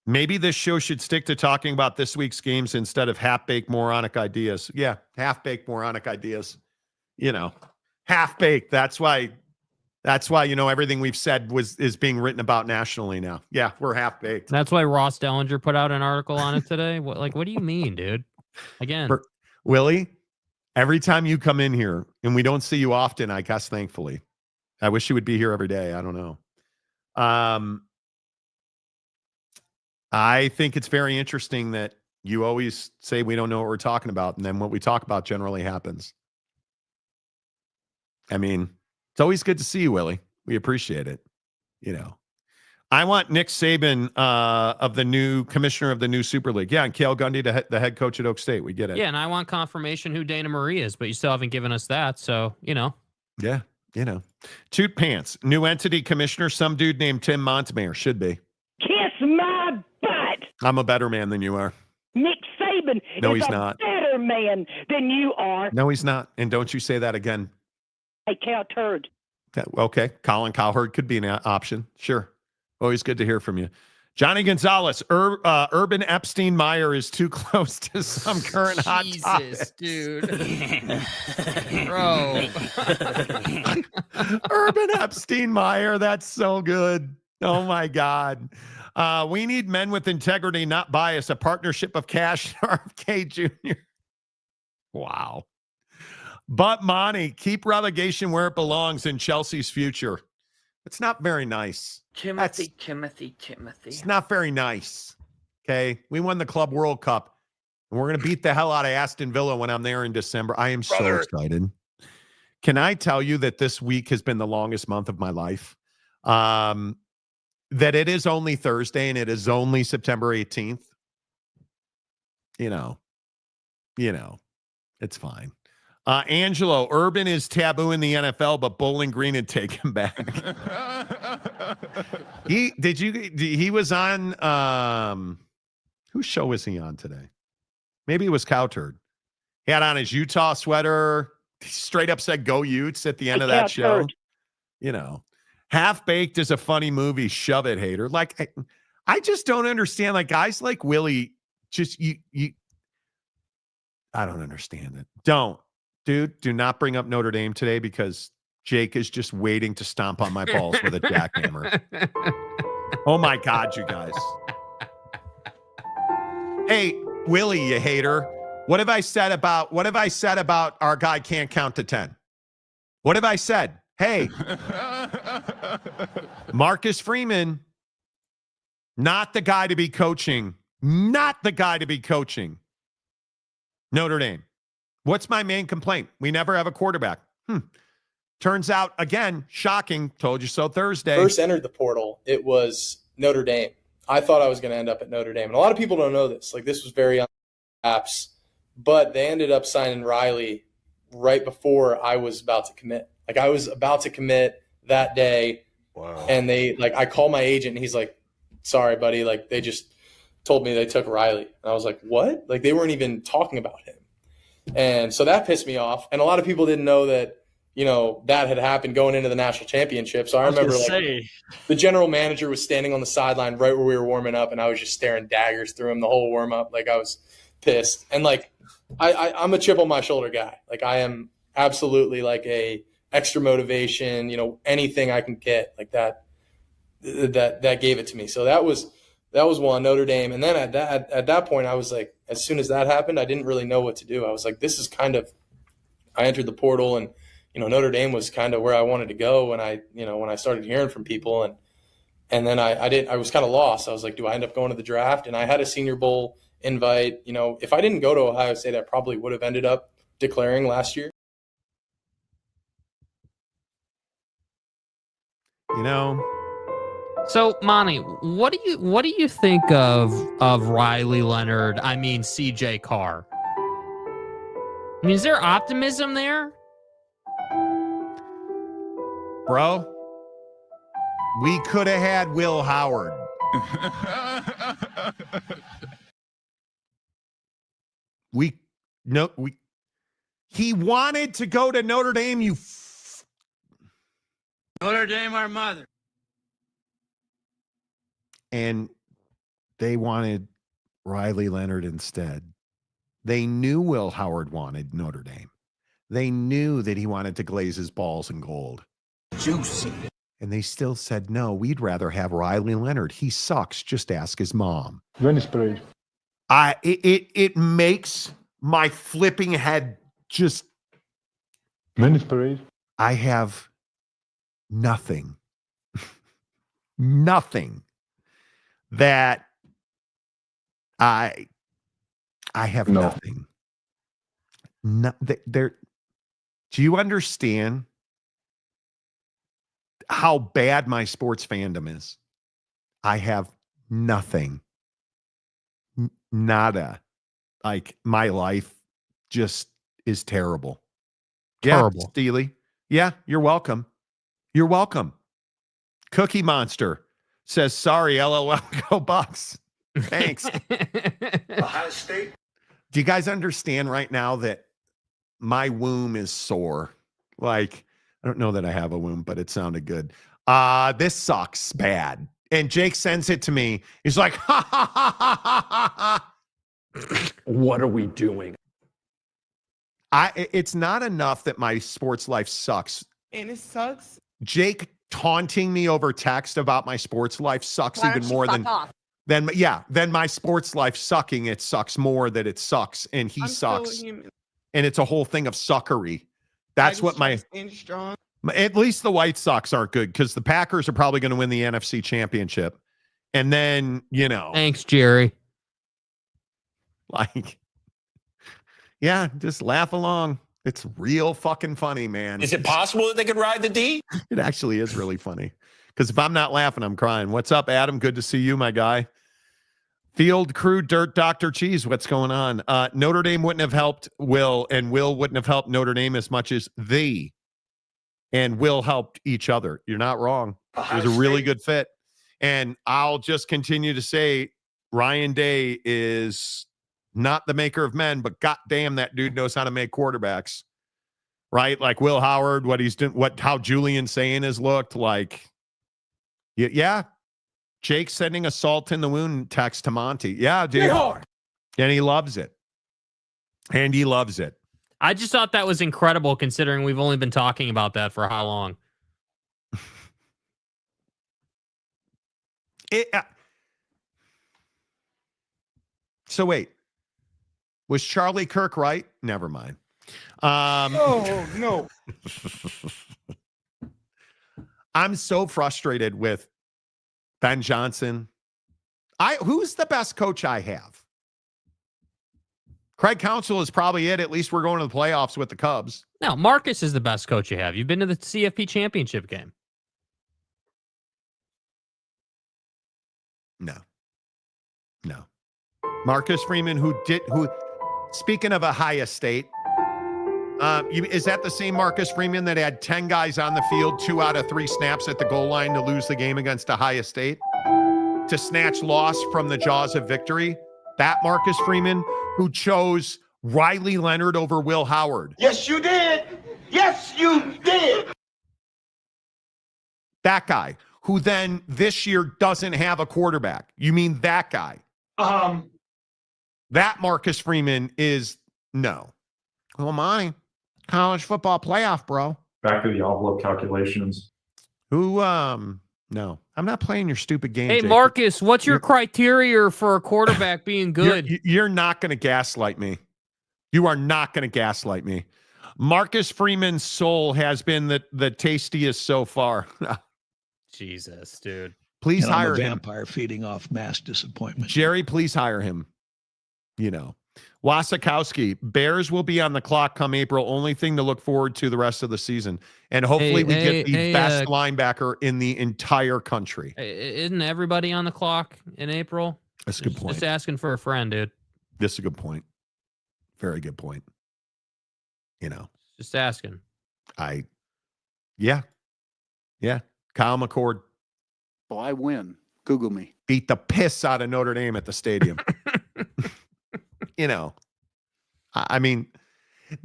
maybe this show should stick to talking about this week's games instead of half-baked moronic ideas. Yeah, half-baked moronic ideas. Half-baked. That's why everything we've said is being written about nationally now. Yeah, we're half-baked. That's why Ross Dellinger put out an article on it today. What do you mean, dude? Again. Willie, every time you come in here, and we don't see you often, I guess, thankfully. I wish you would be here every day. I don't know. I think it's very interesting that you always say we don't know what we're talking about, and then what we talk about generally happens. I mean, it's always good to see you, Willie. We appreciate it. I want Nick Saban of the new commissioner of the new Super League. Yeah, and Cale Gundy, the head coach at Oak State. We get it. Yeah, and I want confirmation who Dana Marie is, but you still haven't given us that. So, Yeah, Toot Pants, new entity commissioner, some dude named Tim Montemayor. Should be. Kiss my butt. I'm a better man than you are. Nick Saban is he's a not. better man than you are. No, he's not. And don't you say that again. Hey, cow turd. Okay. Colin Cowherd could be an option. Sure. Always good to hear from you. Johnny Gonzalez, Urban Epstein Meyer is too close to some current hot topics. Dude. Bro. Urban Epstein Meyer, that's so good. Oh my God. We need men with integrity, not bias. A partnership of Cash and RFK Jr. Wow. But Monty, keep relegation where it belongs in Chelsea's future. It's not very nice. Timothy. It's not very nice. Okay. We won the Club World Cup, and we're going to beat the hell out of Aston Villa when I'm there in December. I am so excited. Can I tell you that this week has been the longest month of my life? That it is only Thursday and it is only September 18th. You know, it's fine. Angelo, Urban is taboo in the NFL, but Bowling Green would take him back. He was on, whose show was he on today? Maybe it was Cowturd. He had on his Utah sweater. He straight up said, "Go Utes" at the end of that show. You know, Half Baked is a funny movie. Shove it, hater. Like, I just don't understand. Like, guys like Willie, just I don't understand it. Dude, do not bring up Notre Dame today because Jake is just waiting to stomp on my balls with a jackhammer. Oh my God, you guys. Hey, Willie, you hater. What have I said about our guy can't count to 10? What have I said? Hey, Marcus Freeman, not the guy to be coaching. Not the guy to be coaching Notre Dame. What's my main complaint? We never have a quarterback. Turns out, again, shocking. Told you so Thursday. First entered the portal, it was Notre Dame. I thought I was going to end up at Notre Dame. And a lot of people don't know this. Like, this was very on apps. But they ended up signing Riley right before I was about to commit. Like, I was about to commit that day. Wow. And I called my agent, and he's like, "Sorry, buddy. Like, they just told me they took Riley." And I was like, "What?" Like, they weren't even talking about him. And so that pissed me off. And a lot of people didn't know that, that had happened going into the national championship. So I remember the general manager was standing on the sideline right where we were warming up, and I was just staring daggers through him the whole warm up. Like, I was pissed. And like, I'm a chip on my shoulder guy. Like, I am absolutely like a extra motivation, anything I can get like that gave it to me. So that was one, Notre Dame. And then at that point, I was like, as soon as that happened, I didn't really know what to do. I was like, this is I entered the portal, and, Notre Dame was kind of where I wanted to go when I started hearing from people. And then I was kind of lost. I was like, do I end up going to the draft? And I had a Senior Bowl invite. If I didn't go to Ohio State, I probably would have ended up declaring last year. So, Monty, what do you think of Riley Leonard? I mean, CJ Carr. I mean, is there optimism there? Bro, we could have had Will Howard. He wanted to go to Notre Dame, Notre Dame, our mother. And they wanted Riley Leonard instead. They knew Will Howard wanted Notre Dame. They knew that he wanted to glaze his balls in gold. Juicy. And they still said, no, we'd rather have Riley Leonard. He sucks. Just ask his mom. Venice Parade. It makes my flipping head just... Venice Parade. I have nothing. Nothing that I have nothing. No, do you understand how bad my sports fandom is? I have nothing. Nada. Like, my life just is terrible. Terrible. Yeah, Steely. Yeah, you're welcome. You're welcome. Cookie Monster says, sorry, LOL, go Bucks. Thanks. Ohio State. Do you guys understand right now that my womb is sore? Like, I don't know that I have a womb, but it sounded good. This sucks bad. And Jake sends it to me. He's like, ha, ha, ha, ha, ha, ha. What are we doing? It's not enough that my sports life sucks. And it sucks. Jake taunting me over text about my sports life sucks even more than my sports life sucking. It sucks more that it sucks, and he sucks. And it's a whole thing of suckery. That's what at least the White Sox aren't good, because the Packers are probably going to win the NFC Championship. And then, Thanks, Jerry. Like, yeah, just laugh along. It's real fucking funny, man. Is it possible that they could ride the D? It actually is really funny, because if I'm not laughing, I'm crying. What's up, Adam? Good to see you, my guy. Field Crew Dirt Dr. Cheese, what's going on? Notre Dame wouldn't have helped Will, and Will wouldn't have helped Notre Dame as much as they and Will helped each other. You're not wrong. It was a really good fit. And I'll just continue to say Ryan Day is not the maker of men, but goddamn, that dude knows how to make quarterbacks, right? Like Will Howard, what he's doing, how Julian Saying has looked like. Yeah. Jake sending a salt in the wound text to Monty. Yeah, dude. And he loves it. I just thought that was incredible, considering we've only been talking about that for how long? So wait, was Charlie Kirk right? Never mind. Oh, no. I'm so frustrated with Ben Johnson. Who's the best coach I have? Craig Counsell is probably it. At least we're going to the playoffs with the Cubs. No, Marcus is the best coach you have. You've been to the CFP championship game. No. Marcus Freeman, who speaking of Ohio State, is that the same Marcus Freeman that had 10 guys on the field, 2 out of 3 snaps at the goal line to lose the game against Ohio State, to snatch loss from the jaws of victory? That Marcus Freeman who chose Riley Leonard over Will Howard. Yes, you did. Yes, you did. That guy who then this year doesn't have a quarterback. You mean that guy? That Marcus Freeman is no. Who am I? College football playoff, bro. Back to the envelope calculations. Who, no. I'm not playing your stupid game. Hey, Jacob. Marcus, what's your criteria for a quarterback being good? You're not going to gaslight me. You are not going to gaslight me. Marcus Freeman's soul has been the tastiest so far. Jesus, dude. Please and hire I'm a him. vampire feeding off mass disappointment. Jerry, please hire him. Wasikowski, Bears will be on the clock come April. Only thing to look forward to the rest of the season. And hopefully we get the best linebacker in the entire country. Isn't everybody on the clock in April? That's a good point. Just asking for a friend, dude. This is a good point. Very good point. Just asking. Yeah. Kyle McCord. Well, I win. Google me. Beat the piss out of Notre Dame at the stadium. I mean,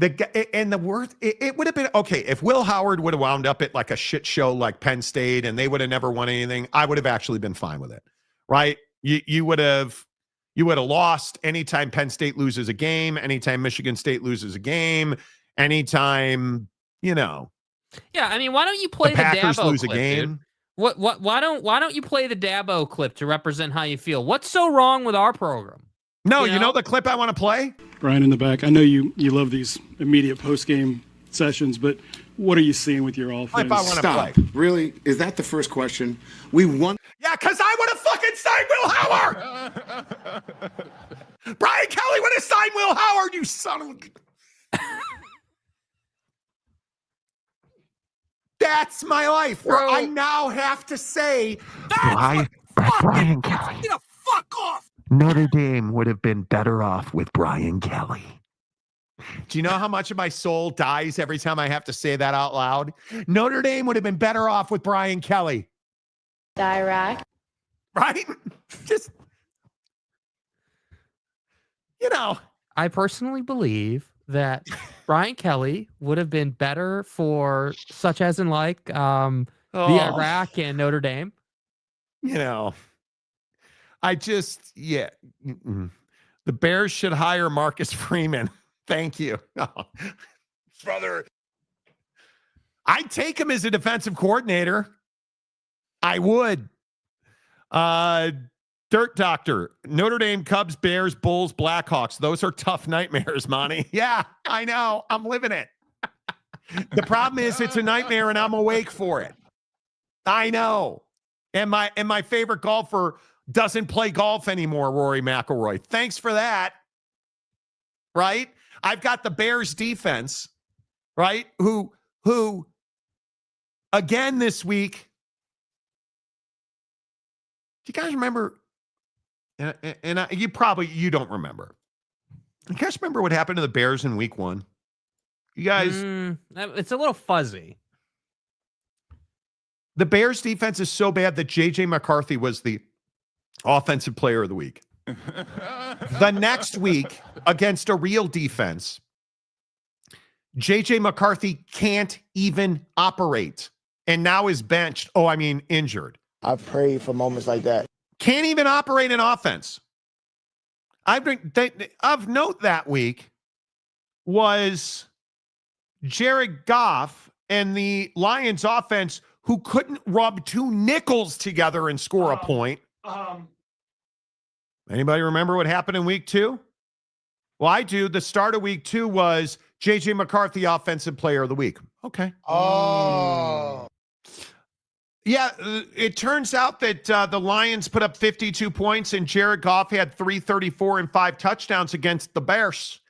it would have been okay if Will Howard would have wound up at like a shit show like Penn State and they would have never won anything. I would have actually been fine with it, right? You would have lost anytime Penn State loses a game, anytime Michigan State loses a game, anytime Yeah, I mean, why don't you play the Packers Dabo lose clip, a game? Dude? Why don't you play the Dabo clip to represent how you feel? What's so wrong with our program? No, you know the clip I want to play? Brian in the back. I know you love these immediate post-game sessions, but what are you seeing with your offense? Clip I want to play. Really? Is that the first question? We won. Yeah, because I would have fucking signed Will Howard. Brian Kelly would have signed Will Howard, you son of a... That's my life. Where I now have to say, Brian Kelly. Get the fuck off. Notre Dame would have been better off with Brian Kelly. Do you know how much of my soul dies every time I have to say that out loud? Notre Dame would have been better off with Brian Kelly. Dirac. Right? Just, I personally believe that Brian Kelly would have been better for such as in like the Iraq and Notre Dame. You know, yeah. The Bears should hire Marcus Freeman. Thank you. Brother. I'd take him as a defensive coordinator. I would. Dirt Doctor, Notre Dame, Cubs, Bears, Bulls, Blackhawks. Those are tough nightmares, Monty. Yeah, I know. I'm living it. The problem is it's a nightmare and I'm awake for it. I know. And my favorite golfer doesn't play golf anymore, Rory McIlroy. Thanks for that. Right? I've got the Bears defense, right? Who again this week. Do you guys remember? And you don't remember. You guys remember what happened to the Bears in week 1? You guys, it's a little fuzzy. The Bears defense is so bad that J.J. McCarthy was the offensive player of the week. The next week, against a real defense, J.J. McCarthy can't even operate and now is benched. Injured. I've prayed for moments like that. Can't even operate an offense. Of note that week was Jared Goff and the Lions offense, who couldn't rub 2 nickels together and score a point. Anybody remember what happened in week 2? Well, I do. The start of week 2 was J.J. McCarthy, offensive player of the week. Okay. Oh. Yeah, it turns out that the Lions put up 52 points and Jared Goff had 334 and 5 touchdowns against the Bears.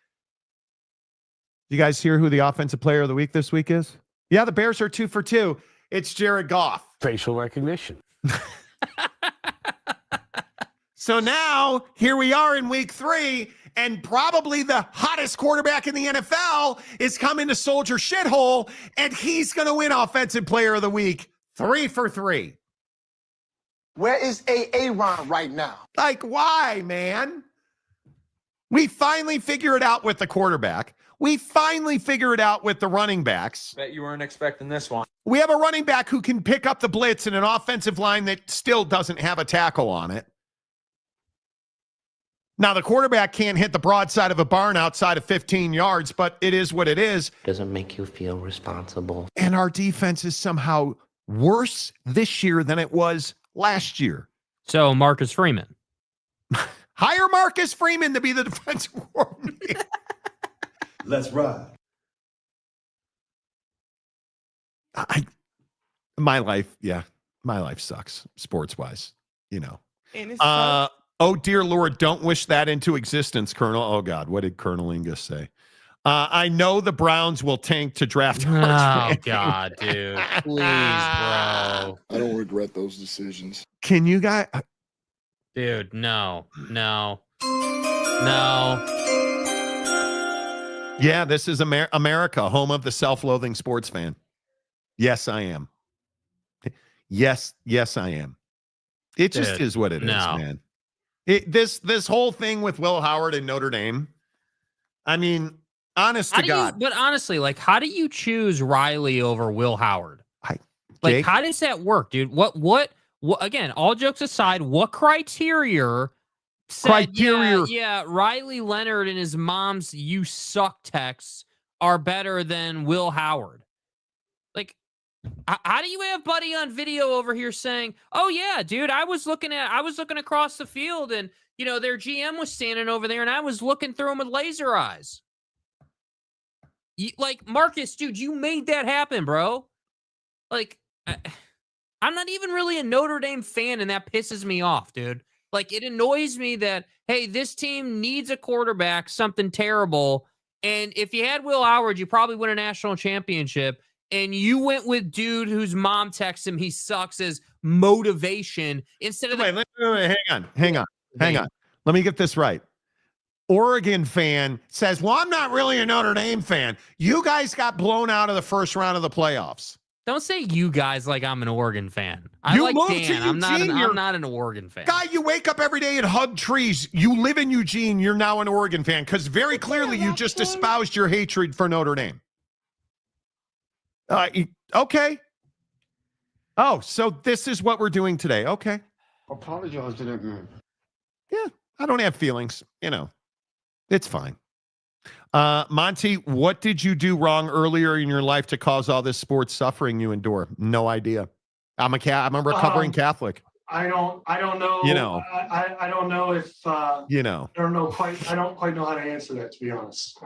You guys hear who the offensive player of the week this week is? Yeah, the Bears are 2 for 2. It's Jared Goff. Facial recognition. So now, here we are in week 3, and probably the hottest quarterback in the NFL is coming to Soldier Shithole, and he's going to win Offensive Player of the Week. 3 for 3. Where is Aaron right now? Like, why, man? We finally figure it out with the quarterback. We finally figure it out with the running backs. Bet you weren't expecting this one. We have a running back who can pick up the blitz and an offensive line that still doesn't have a tackle on it. Now, the quarterback can't hit the broadside of a barn outside of 15 yards, but it is what it is. Doesn't make you feel responsible. And our defense is somehow worse this year than it was last year. So, Marcus Freeman. Hire Marcus Freeman to be the defensive coordinator. Let's ride. My life sucks, sports-wise, you know. And it's oh, dear Lord, don't wish that into existence, Colonel. Oh, God, what did Colonel Ingus say? I know the Browns will tank to draft. Oh, God, dude. Please, bro. I don't regret those decisions. Can you guys... Dude, no. Yeah, this is America, home of the self-loathing sports fan. Yes, I am. Yes, I am. It just is what it is, man. This whole thing with Will Howard and Notre Dame, I mean, honest to God. But honestly, like, how do you choose Riley over Will Howard? Jake? How does that work, dude? What again, all jokes aside, what criteria said, yeah, Riley Leonard and his mom's "you suck" texts are better than Will Howard? Like, how do you have Buddy on video over here saying, "Oh yeah, dude, I was looking across the field and, you know, their GM was standing over there and I was looking through him with laser eyes." Like, Marcus, dude, you made that happen, bro. Like, I'm not even really a Notre Dame fan, and that pisses me off, dude. Like, it annoys me that, hey, this team needs a quarterback, something terrible, and if you had Will Howard, you probably win a national championship, and you went with dude whose mom texts him he sucks as motivation instead of... Wait, hang on. Let me get this right. Oregon fan says, well, I'm not really a Notre Dame fan. You guys got blown out of the first round of the playoffs. Don't say you guys like I'm an Oregon fan. I like Dan. I'm not an Oregon fan. Guy, you wake up every day and hug trees. You live in Eugene. You're now an Oregon fan because very clearly you just espoused your hatred for Notre Dame. Okay. Oh, so this is what we're doing today. Okay. Apologize to that man. Yeah, I don't have feelings. It's fine. Monty, what did you do wrong earlier in your life to cause all this sports suffering you endure? No idea. I'm a recovering Catholic. I don't know. I don't know if I don't quite know how to answer that, to be honest.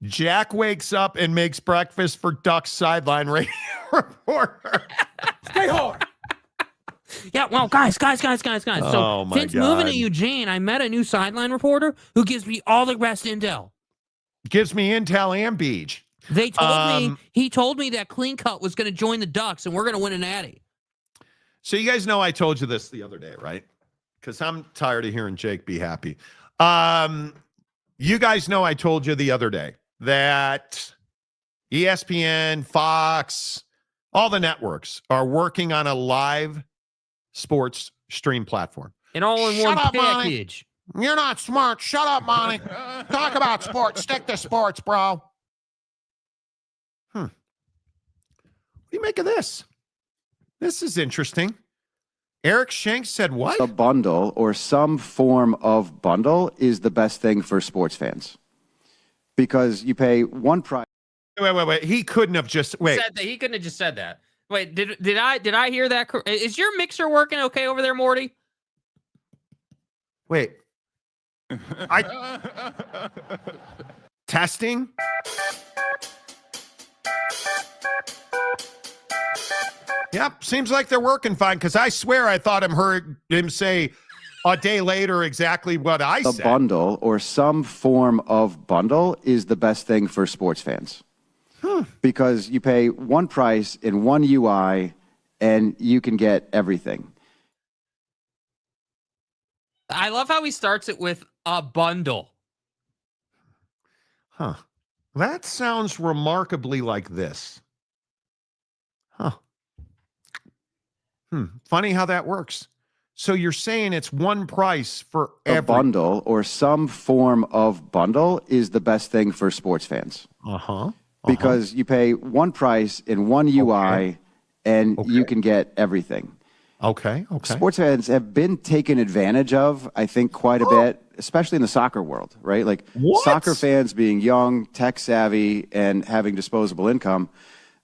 Jack wakes up and makes breakfast for Duck's sideline radio reporter. Stay hard. Yeah, well, guys. So Oh, my since moving God. to Eugene, I met a new sideline reporter who gives me all the best intel. Gives me intel and beach. He told me that Clean Cut was going to join the Ducks and we're going to win a natty. So you guys know I told you this the other day, right? Because I'm tired of hearing Jake be happy. You guys know I told you the other day that ESPN, Fox, all the networks are working on a live sports stream platform. An all-in-one package. Monty. You're not smart. Shut up, Monty. Talk about sports. Stick to sports, bro. What do you make of this? This is interesting. Eric Shanks said what? A bundle or some form of bundle is the best thing for sports fans because you pay one price. Wait. He couldn't have just wait. He couldn't have just said that. Wait, did I hear that? Is your mixer working okay over there, Morty? Wait. Testing? Yep, seems like they're working fine because I swear I thought heard him say a day later exactly what I said. A bundle or some form of bundle is the best thing for sports fans because you pay one price in one UI and you can get everything. I love how he starts it with a bundle. That sounds remarkably like this. Funny how that works. So you're saying it's one price for A bundle or some form of bundle is the best thing for sports fans. Because you pay one price in one UI and you can get everything. Okay. Sports fans have been taken advantage of, I think, quite a bit, especially in the soccer world, right? Like soccer fans being young, tech savvy, and having disposable income.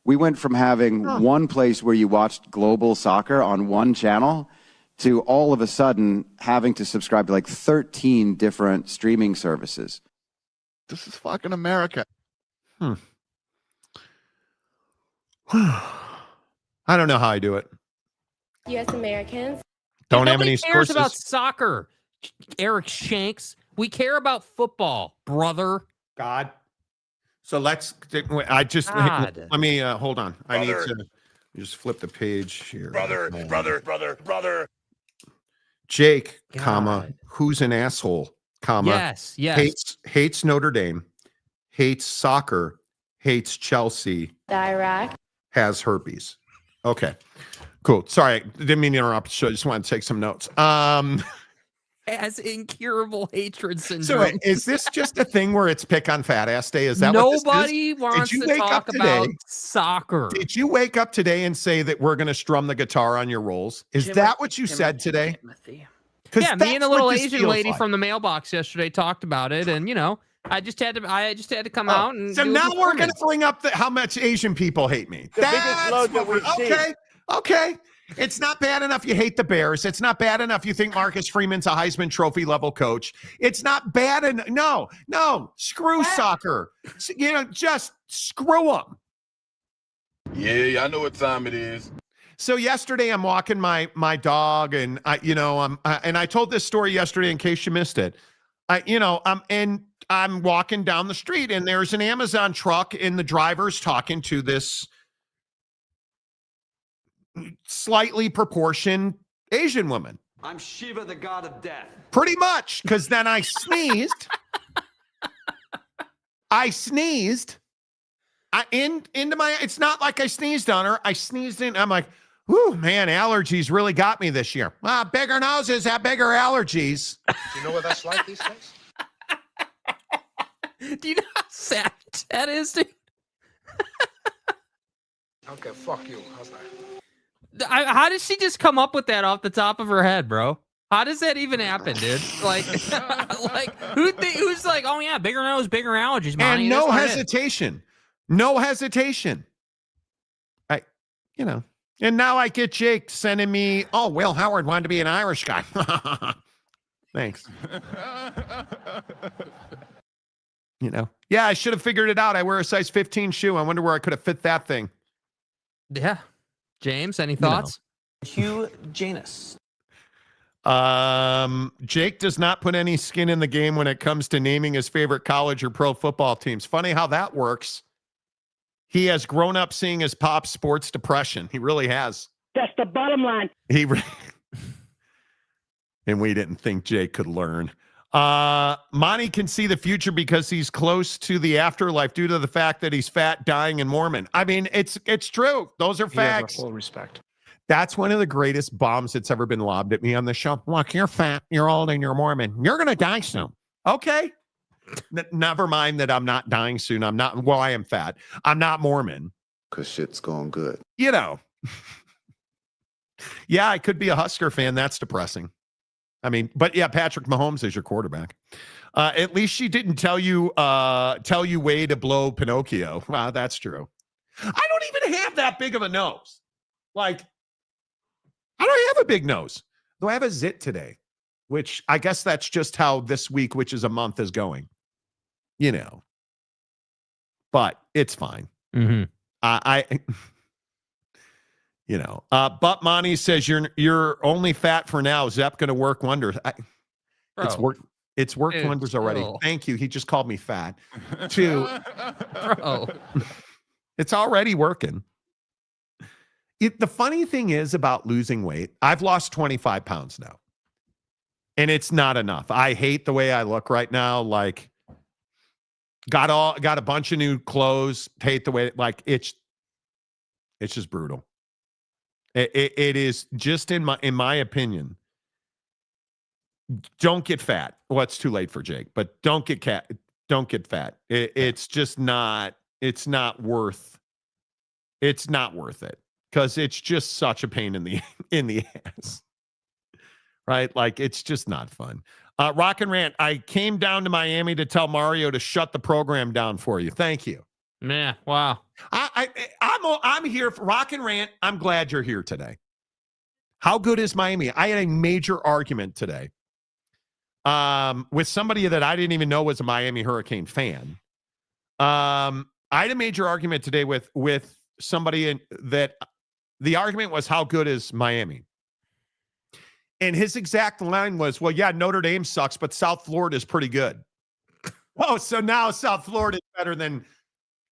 We went from having one place where you watched global soccer on one channel to all of a sudden having to subscribe to like 13 different streaming services. This is fucking America. I don't know how I do it. U.S. Americans. Don't have any Nobody cares sources. about soccer, Eric Shanks. We care about football, brother. God. So let me hold on. I need to just flip the page here. Brother. Jake, who's an asshole, Yes. hates Notre Dame, hates soccer, hates Chelsea, Iraq. has herpes. Okay, cool. Sorry, didn't mean to interrupt. So I just wanted to take some notes. Has incurable hatred syndrome. So wait, is this just a thing where it's pick on fat ass day? Is that nobody what this is? wants to talk about soccer? Did you wake up today and say that we're going to strum the guitar on your rolls? Is that what you said today? Yeah, me and the little Asian lady like. from the mailbox yesterday talked about it, and I just had to come out and. So now we're going to bring up how much Asian people hate me. The biggest load that we've seen. Okay. It's not bad enough you hate the Bears. It's not bad enough you think Marcus Freeman's a Heisman Trophy level coach. It's not bad enough. No. Screw soccer. Just screw them. Yeah, I know what time it is. So yesterday I'm walking my dog, and I told this story yesterday in case you missed it. I'm walking down the street, and there's an Amazon truck, and the driver's talking to this slightly proportioned Asian woman. I'm Shiva, the god of death. Pretty much, because then I sneezed. It's not like I sneezed on her. I sneezed in. I'm like, whoo, man, allergies really got me this year. Bigger noses have bigger allergies. Do you know what that's like these days? Do you know how sad that is, dude? Okay, fuck you. How's that? How did she just come up with that off the top of her head, bro? How does that even happen, dude? Like, who's like, oh yeah, bigger nose, bigger allergies, Monty. And no hesitation. No hesitation. And now I get Jake sending me, oh, Will Howard wanted to be an Irish guy. Thanks. Yeah, I should have figured it out. I wear a size 15 shoe. I wonder where I could have fit that thing. Yeah. James, any thoughts? Hugh Janus. Jake does not put any skin in the game when it comes to naming his favorite college or pro football teams. Funny how that works. He has grown up seeing his pop's sports depression. He really has. That's the bottom line. And we didn't think Jake could learn. Monty can see the future because he's close to the afterlife due to the fact that he's fat, dying, and Mormon. I mean, it's true. Those are facts. Full respect. That's one of the greatest bombs that's ever been lobbed at me on the show. Look, you're fat, you're old, and you're Mormon. You're going to die soon. Okay. Never mind that I'm not dying soon. I am fat. I'm not Mormon. Because shit's going good. Yeah, I could be a Husker fan. That's depressing. I mean, but yeah, Patrick Mahomes is your quarterback. At least she didn't tell you way to blow Pinocchio. Wow, that's true. I don't even have that big of a nose. Like, I don't have a big nose. Though I have a zit today, which I guess that's just how this week, which is a month, is going. But it's fine. Mm-hmm. But Monty says you're only fat for now. Zep going to work wonders. It's worked wonders already. Bro. Thank you. He just called me fat. Two. Bro. It's already working. The funny thing is about losing weight, I've lost 25 pounds now. And it's not enough. I hate the way I look right now. Like, got a bunch of new clothes. Hate the way, like, it's just brutal. It is just in my opinion. Don't get fat. Well, it's too late for Jake, but don't get fat. It's just not. It's not worth it because it's just such a pain in the ass. Right? Like, it's just not fun. Rock and Rant, I came down to Miami to tell Mario to shut the program down for you. Thank you. Yeah, wow. I'm here for Rock and Rant. I'm glad you're here today. How good is Miami? I had a major argument today with somebody that I didn't even know was a Miami Hurricane fan. I had a major argument today with somebody that the argument was, how good is Miami? And his exact line was, well, yeah, Notre Dame sucks, but South Florida is pretty good. Oh, so now South Florida is better than,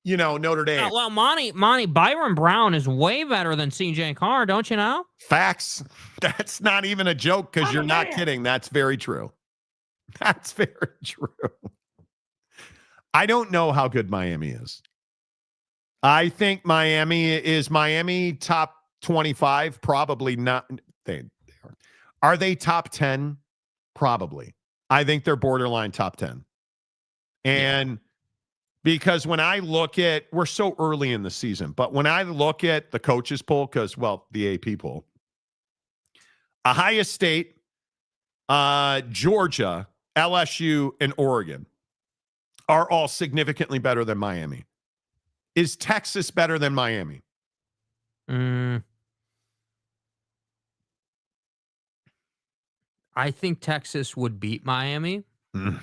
Notre Dame. Well, Monty, Byron Brown is way better than CJ Carr, don't you know? Facts. That's not even a joke because you're not kidding. That's very true. That's very true. I don't know how good Miami is. I think Miami top 25? Probably not. Are they top 10? Probably. I think they're borderline top 10. And because when I look at, we're so early in the season, but when I look at the coaches poll, the AP poll, Ohio State, Georgia, LSU, and Oregon are all significantly better than Miami. Is Texas better than Miami? I think Texas would beat Miami,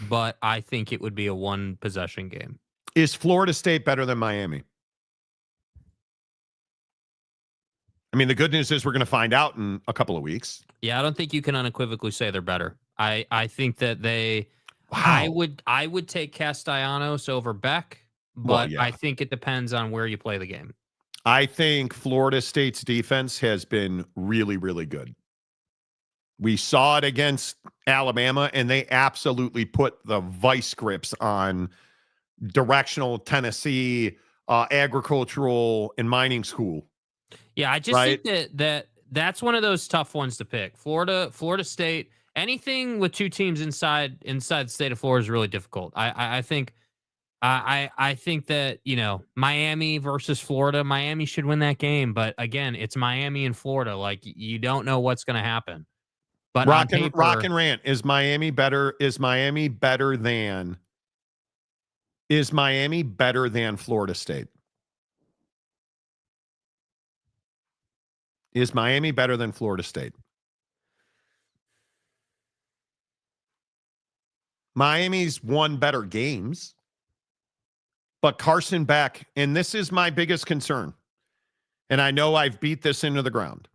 but I think it would be a one-possession game. Is Florida State better than Miami? I mean, the good news is we're going to find out in a couple of weeks. Yeah, I don't think you can unequivocally say they're better. I think that they. Wow. I would take Castellanos over Beck, but I think it depends on where you play the game. I think Florida State's defense has been really, really good. We saw it against Alabama, and they absolutely put the vice grips on directional Tennessee, agricultural, and mining school. Yeah, I just think that's one of those tough ones to pick. Florida State, anything with two teams inside the state of Florida is really difficult. I think I think that, Miami versus Florida, Miami should win that game. But again, it's Miami and Florida. Like, you don't know what's going to happen. But Rock and rant. Is Miami better than Florida State? Is Miami better than Florida State? Miami's won better games. But Carson Beck, and this is my biggest concern, and I know I've beat this into the ground.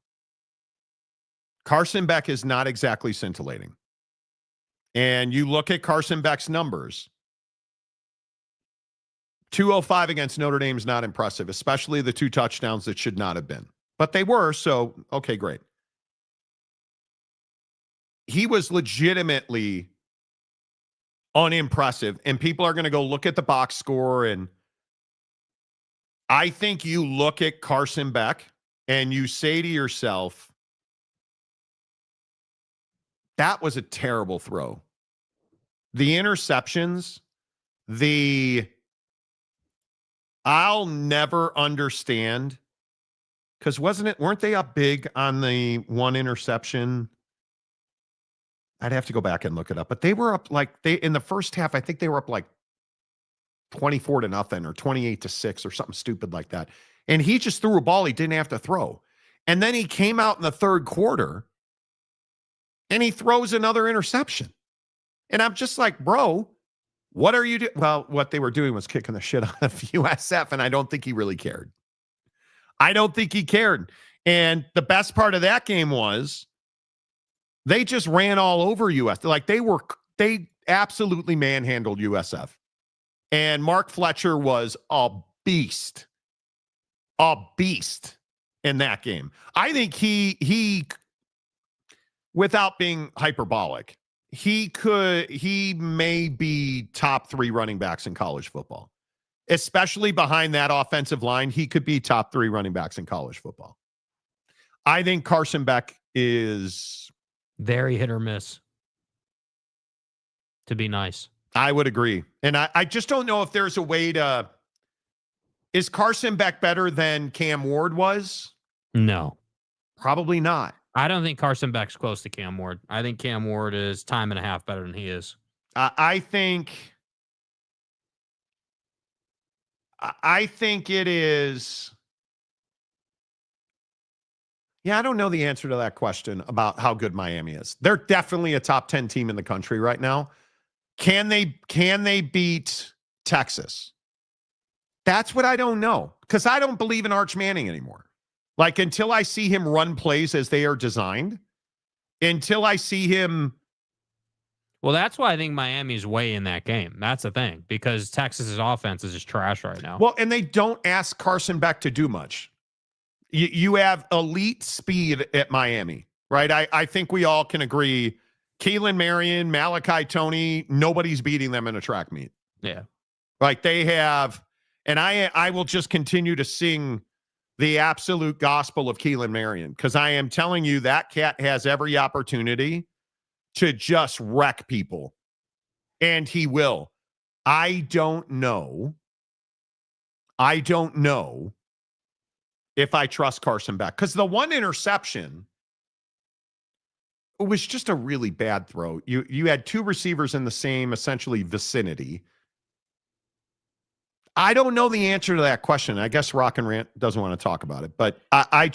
Carson Beck is not exactly scintillating. And you look at Carson Beck's numbers, 205 against Notre Dame is not impressive, especially the 2 touchdowns that should not have been. But they were, so, okay, great. He was legitimately unimpressive, and people are going to go look at the box score, and I think you look at Carson Beck and you say to yourself, that was a terrible throw. The interceptions, I'll never understand, because weren't they up big on the one interception? I'd have to go back and look it up, but they were up in the first half, I think they were up like 24-0 or 28-6 or something stupid like that. And he just threw a ball he didn't have to throw. And then he came out in the third quarter and he throws another interception. And I'm just like, bro, what are you doing? Well, what they were doing was kicking the shit out of USF, and I don't think he really cared. I don't think he cared. And the best part of that game was they just ran all over USF. Like they absolutely manhandled USF. And Mark Fletcher was a beast in that game. I think he without being hyperbolic, he may be top 3 running backs in college football, especially behind that offensive line. He could be top 3 running backs in college football. I think Carson Beck is very hit or miss, to be nice. I would agree. And I just don't know if there's a way to... Is Carson Beck better than Cam Ward was? No. Probably not. I don't think Carson Beck's close to Cam Ward. I think Cam Ward is time and a half better than he is. I think it is... Yeah, I don't know the answer to that question about how good Miami is. They're definitely a top 10 team in the country right now. Can they beat Texas? That's what I don't know, because I don't believe in Arch Manning anymore. Like, until I see him run plays as they are designed, until I see him. Well, that's why I think Miami's way in that game. That's the thing, because Texas's offense is just trash right now. Well, and they don't ask Carson Beck to do much. You have elite speed at Miami, right? I think we all can agree. Keelan Marion, Malachi Toney, nobody's beating them in a track meet. Yeah. Like they have, and I will just continue to sing the absolute gospel of Keelan Marion, because I am telling you that cat has every opportunity to just wreck people. And he will. I don't know if I trust Carson Beck, because the one interception, it was just a really bad throw. You had 2 receivers in the same, essentially, vicinity. I don't know the answer to that question. I guess Rock and Rant doesn't want to talk about it, but I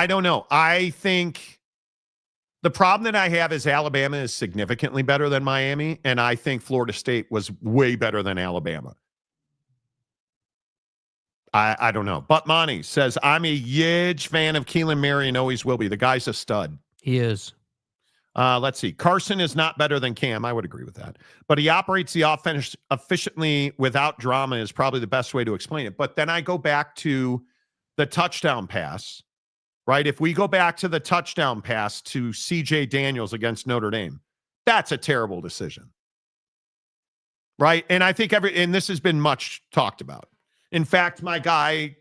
don't know. I think the problem that I have is Alabama is significantly better than Miami, and I think Florida State was way better than Alabama. I don't know. But Monty says, I'm a huge fan of Keelan Marion, always will be. The guy's a stud. He is. Let's see. Carson is not better than Cam. I would agree with that. But he operates the offense efficiently without drama is probably the best way to explain it. But then I go back to the touchdown pass, right? If we go back to the touchdown pass to C.J. Daniels against Notre Dame, that's a terrible decision, right? And I think and this has been much talked about. In fact, my guy,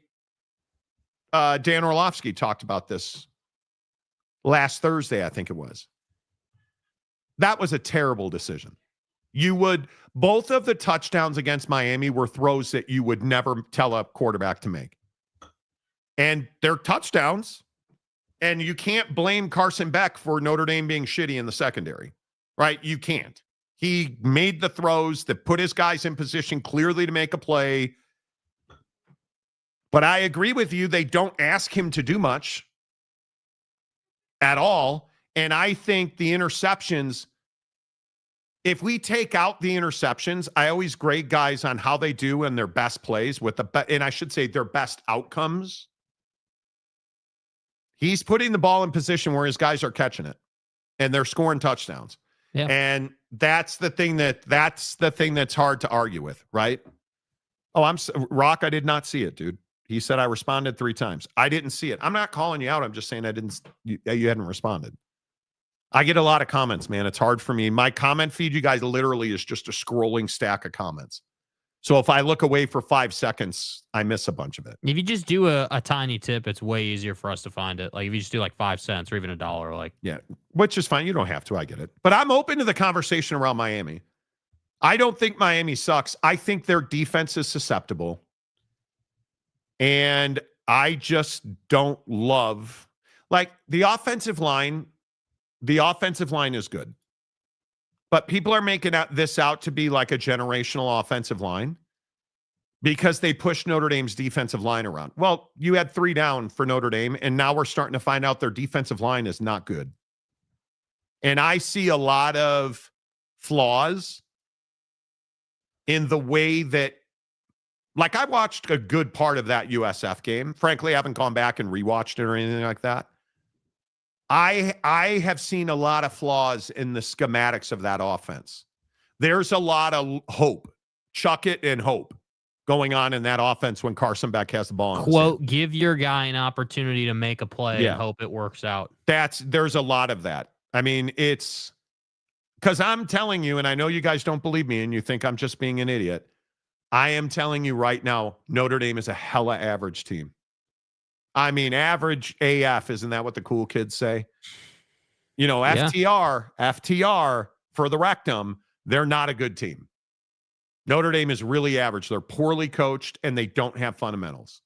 Dan Orlovsky, talked about this last Thursday, I think it was. That was a terrible decision. Both of the touchdowns against Miami were throws that you would never tell a quarterback to make. And they're touchdowns. And you can't blame Carson Beck for Notre Dame being shitty in the secondary, right? You can't. He made the throws that put his guys in position clearly to make a play. But I agree with you. They don't ask him to do much at all. And I think the interceptions, if we take out the interceptions, I always grade guys on how they do and their best plays and I should say their best outcomes. He's putting the ball in position where his guys are catching it and they're scoring touchdowns. Yeah. And that's the thing that's hard to argue with, right? Oh, Rock, I did not see it, dude. He said I responded 3 times. I didn't see it. I'm not calling you out. I'm just saying you hadn't responded. I get a lot of comments, man. It's hard for me. My comment feed, you guys, literally is just a scrolling stack of comments. So if I look away for 5 seconds, I miss a bunch of it. If you just do a tiny tip, it's way easier for us to find it. Like if you just do like 5 cents or even $1, like yeah, which is fine. You don't have to. I get it. But I'm open to the conversation around Miami. I don't think Miami sucks. I think their defense is susceptible. And I just don't love like the offensive line. The offensive line is good. But people are making this out to be like a generational offensive line because they pushed Notre Dame's defensive line around. Well, you had 3 down for Notre Dame, and now we're starting to find out their defensive line is not good. And I see a lot of flaws in the way that, like I watched a good part of that USF game. Frankly, I haven't gone back and rewatched it or anything like that. I have seen a lot of flaws in the schematics of that offense. There's a lot of hope, chuck it and hope going on in that offense when Carson Beck has the ball. Quote, give your guy an opportunity to make a play and hope it works out. There's a lot of that. I mean, it's because I'm telling you, and I know you guys don't believe me and you think I'm just being an idiot. I am telling you right now, Notre Dame is a hella average team. I mean, average AF, isn't that what the cool kids say? You know, FTR for the rectum, they're not a good team. Notre Dame is really average. They're poorly coached and they don't have fundamentals.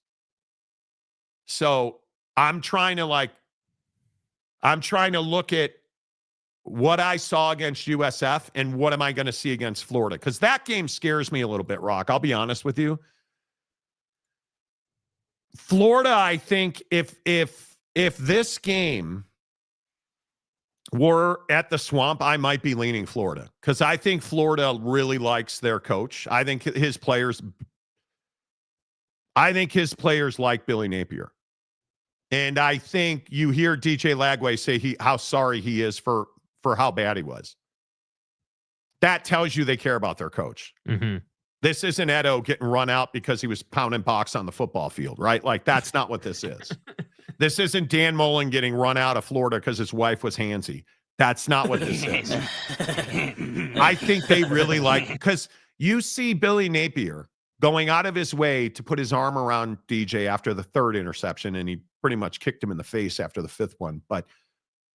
So I'm trying to look at what I saw against USF and what am I going to see against Florida? Because that game scares me a little bit, Rock. I'll be honest with you. Florida, I think if this game were at the Swamp, I might be leaning Florida because I think Florida really likes their coach. I think his players like Billy Napier. And I think you hear DJ Lagway say how sorry he is for how bad he was. That tells you they care about their coach. Mm-hmm. This isn't Edo getting run out because he was pounding box on the football field, right? Like, that's not what this is. This isn't Dan Mullen getting run out of Florida because his wife was handsy. That's not what this is. I think they really like, because you see Billy Napier going out of his way to put his arm around DJ after the 3rd interception, and he pretty much kicked him in the face after the 5th one.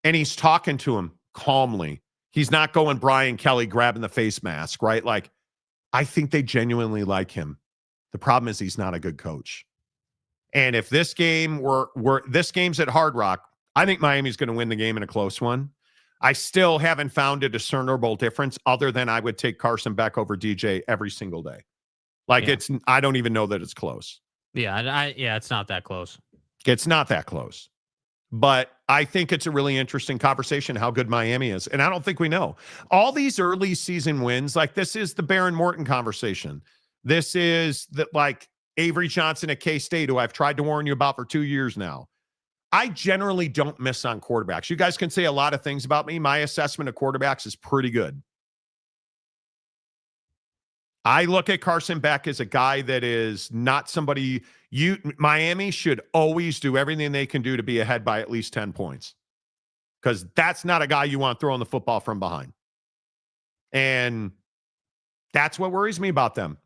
And he's talking to him calmly. He's not going Brian Kelly grabbing the face mask, right? Like, I think they genuinely like him. The problem is he's not a good coach. And if this game this game's at Hard Rock, I think Miami's going to win the game in a close one. I still haven't found a discernible difference other than I would take Carson Beck over DJ every single day. I don't even know that it's close. Yeah, it's not that close. It's not that close. But I think it's a really interesting conversation how good Miami is. And I don't think we know. All these early season wins, like this is the Baron Morton conversation. This is Avery Johnson at K-State, who I've tried to warn you about for 2 years now. I generally don't miss on quarterbacks. You guys can say a lot of things about me. My assessment of quarterbacks is pretty good. I look at Carson Beck as a guy that is not somebody Miami should always do everything they can do to be ahead by at least 10 points. Because that's not a guy you want throwing the football from behind. And that's what worries me about them.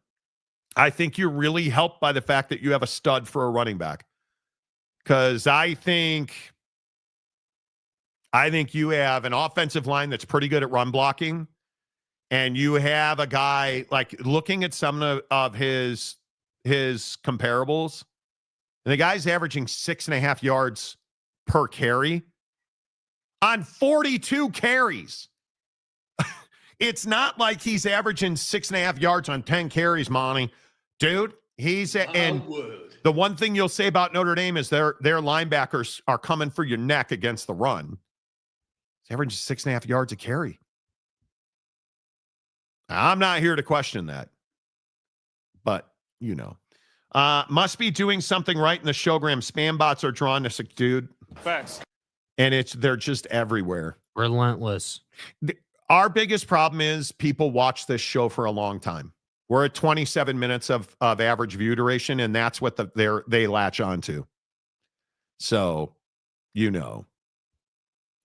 I think you're really helped by the fact that you have a stud for a running back. Because I think you have an offensive line that's pretty good at run blocking. and you have a guy like looking at some of his comparables, and the guy's averaging 6.5 yards per carry on 42 carries. It's not like he's averaging 6.5 yards on 10 carries, Monty. Dude, and the one thing you'll say about Notre Dame is their linebackers are coming for your neck against the run. He's averaging 6.5 yards a carry. I'm not here to question that. But, must be doing something right in the showgram. Spam bots are drawn to dude. Facts. And they're just everywhere. Relentless. Our biggest problem is people watch this show for a long time. We're at 27 minutes of average view duration, and that's what they latch onto. So,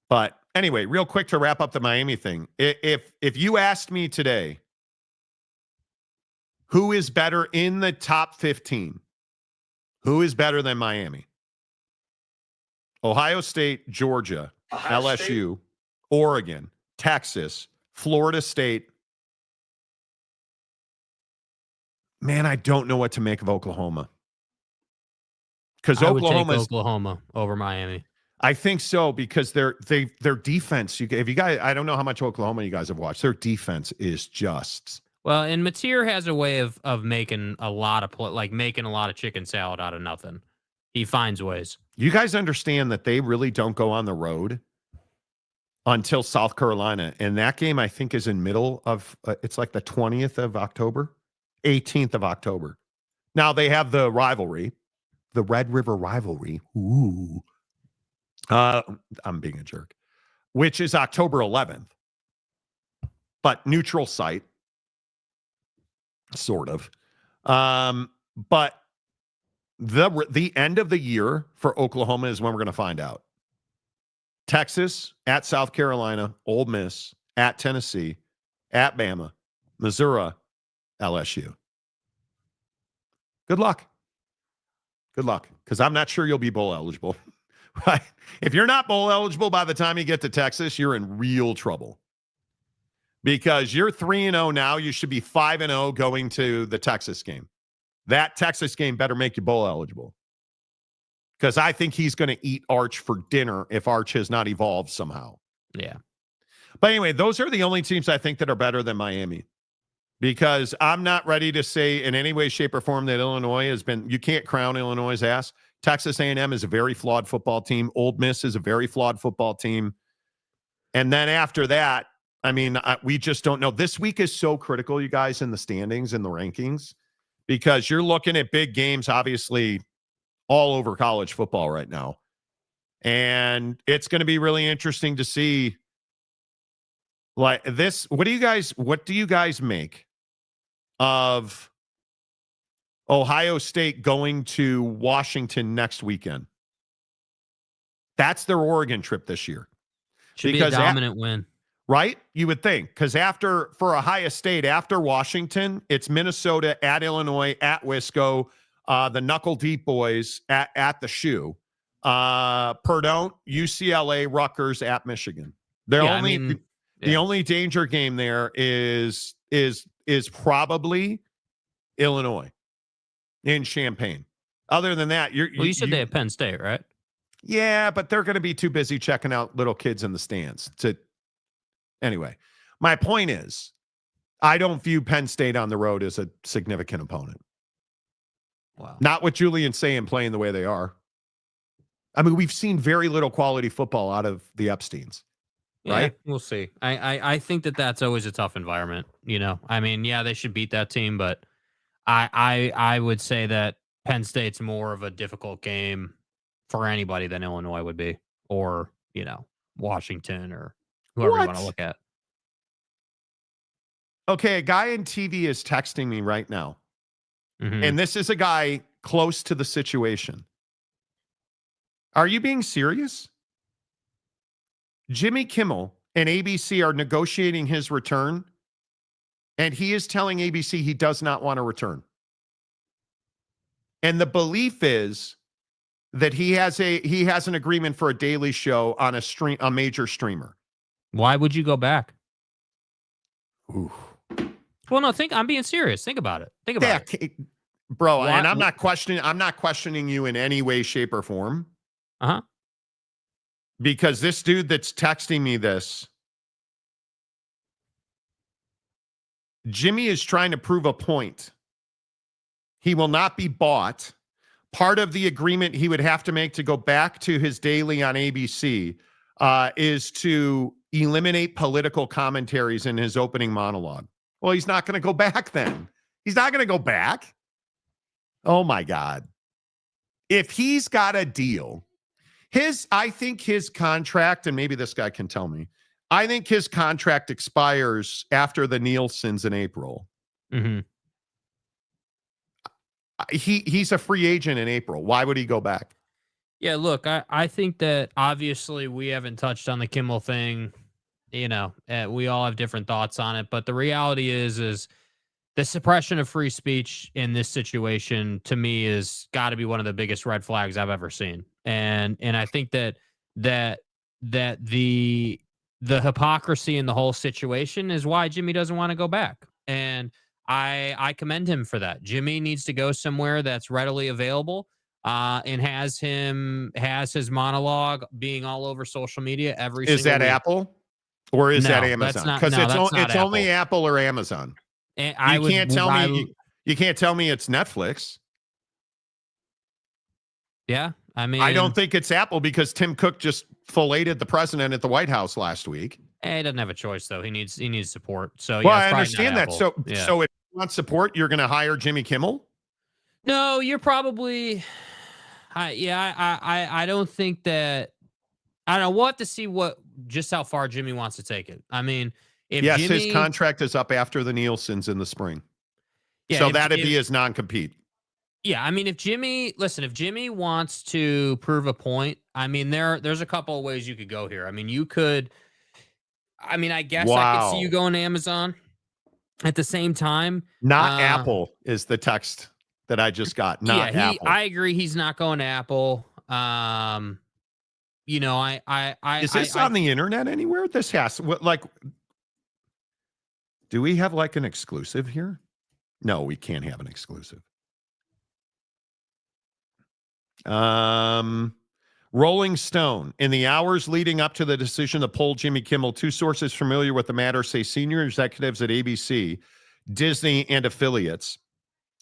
But anyway, real quick to wrap up the Miami thing. If you asked me today, who is better in the top 15? Who is better than Miami? Ohio State, Georgia, LSU, Oregon, Texas, Florida State. Man, I don't know what to make of Oklahoma. Because I would take Oklahoma over Miami. I think so, because their defense. If you guys, I don't know how much Oklahoma you guys have watched. Their defense is just. Well, and Mateer has a way of making a lot of making a lot of chicken salad out of nothing. He finds ways. You guys understand that they really don't go on the road until South Carolina, and that game I think is in middle of. It's like the 20th of October, 18th of October. Now they have the rivalry, the Red River rivalry. Ooh. I'm being a jerk, which is October 11th, but neutral site, sort of. But the end of the year for Oklahoma is when we're going to find out. Texas at South Carolina, Ole Miss at Tennessee, at Bama, Missouri, LSU. Good luck. Good luck, because I'm not sure you'll be bowl eligible. Right? If you're not bowl eligible by the time you get to Texas, you're in real trouble. Because you're 3-0 now, you should be 5-0 going to the Texas game. That Texas game better make you bowl eligible. Because I think he's going to eat Arch for dinner if Arch has not evolved somehow. Yeah. But anyway, those are the only teams I think that are better than Miami. Because I'm not ready to say in any way, shape, or form that Illinois has been, you can't crown Illinois' ass. Texas A&M is a very flawed football team. Ole Miss is a very flawed football team. And then after that, I mean, we just don't know. This week is so critical, you guys, in the standings and the rankings, because you're looking at big games, obviously, all over college football right now. And it's going to be really interesting to see like this. What do you guys make of Ohio State going to Washington next weekend? That's their Oregon trip this year. Should be a dominant win. Right? You would think. Because for Ohio State, after Washington, it's Minnesota, at Illinois, at Wisco, the Knuckle Deep Boys at the Shoe, Purdue, UCLA, Rutgers, at Michigan. The only danger game there is probably Illinois in Champaign. Other than that, you said they have Penn State, right? Yeah, but they're going to be too busy checking out little kids in the stands. Anyway, my point is, I don't view Penn State on the road as a significant opponent. Wow. Not with Julian saying playing the way they are. I mean, we've seen very little quality football out of the Epsteins. Right? Yeah, we'll see. I think that's always a tough environment. I mean, yeah, they should beat that team, but I would say that Penn State's more of a difficult game for anybody than Illinois would be, or Washington, or whoever you want to look at. Okay, a guy in TV is texting me right now, and this is a guy close to the situation. Are you being serious? Jimmy Kimmel and ABC are negotiating his return, and he is telling ABC he does not want to return. And the belief is that he has an agreement for a daily show on a major streamer. Why would you go back? Ooh. Well, no, I'm being serious. Think about it. Think about it. Bro, what? And I'm not questioning you in any way, shape, or form. Uh-huh. Because this dude that's texting me this, Jimmy is trying to prove a point. He will not be bought. Part of the agreement he would have to make to go back to his daily on ABC is to eliminate political commentaries in his opening monologue. Well, he's not going to go back then. He's not going to go back. Oh, my God. If he's got a deal, I think his contract, and maybe this guy can tell me, I think his contract expires after the Nielsen's in April. Mm-hmm. He's a free agent in April. Why would he go back? Yeah, look, I think that obviously we haven't touched on the Kimmel thing. We all have different thoughts on it, but the reality is the suppression of free speech in this situation to me is got to be one of the biggest red flags I've ever seen. And I think that the hypocrisy in the whole situation is why Jimmy doesn't want to go back. And I commend him for that. Jimmy needs to go somewhere that's readily available and has his monologue being all over social media every single week. Is that Apple or is that Amazon? Because it's only Apple or Amazon. And you can't tell me it's Netflix. Yeah, I mean, I don't think it's Apple because Tim Cook just filleted the president at the White House last week. He doesn't have a choice though. He needs support. So well, I understand that. So if you want support, you're going to hire Jimmy Kimmel? No, you're probably. I don't think that. I don't know. We'll have to see just how far Jimmy wants to take it. I mean. His contract is up after the Nielsen's in the spring. Yeah, so that'd be his non-compete. Yeah, I mean, if Jimmy wants to prove a point, I mean, there's a couple of ways you could go here. I mean, I guess I could see you going to Amazon at the same time. Not Apple is the text that I just got. Not Apple. I agree. He's not going to Apple. Is this on the internet anywhere? This has do we have like an exclusive here? No, we can't have an exclusive. Rolling Stone. In the hours leading up to the decision to pull Jimmy Kimmel, two sources familiar with the matter say senior executives at ABC, Disney, and affiliates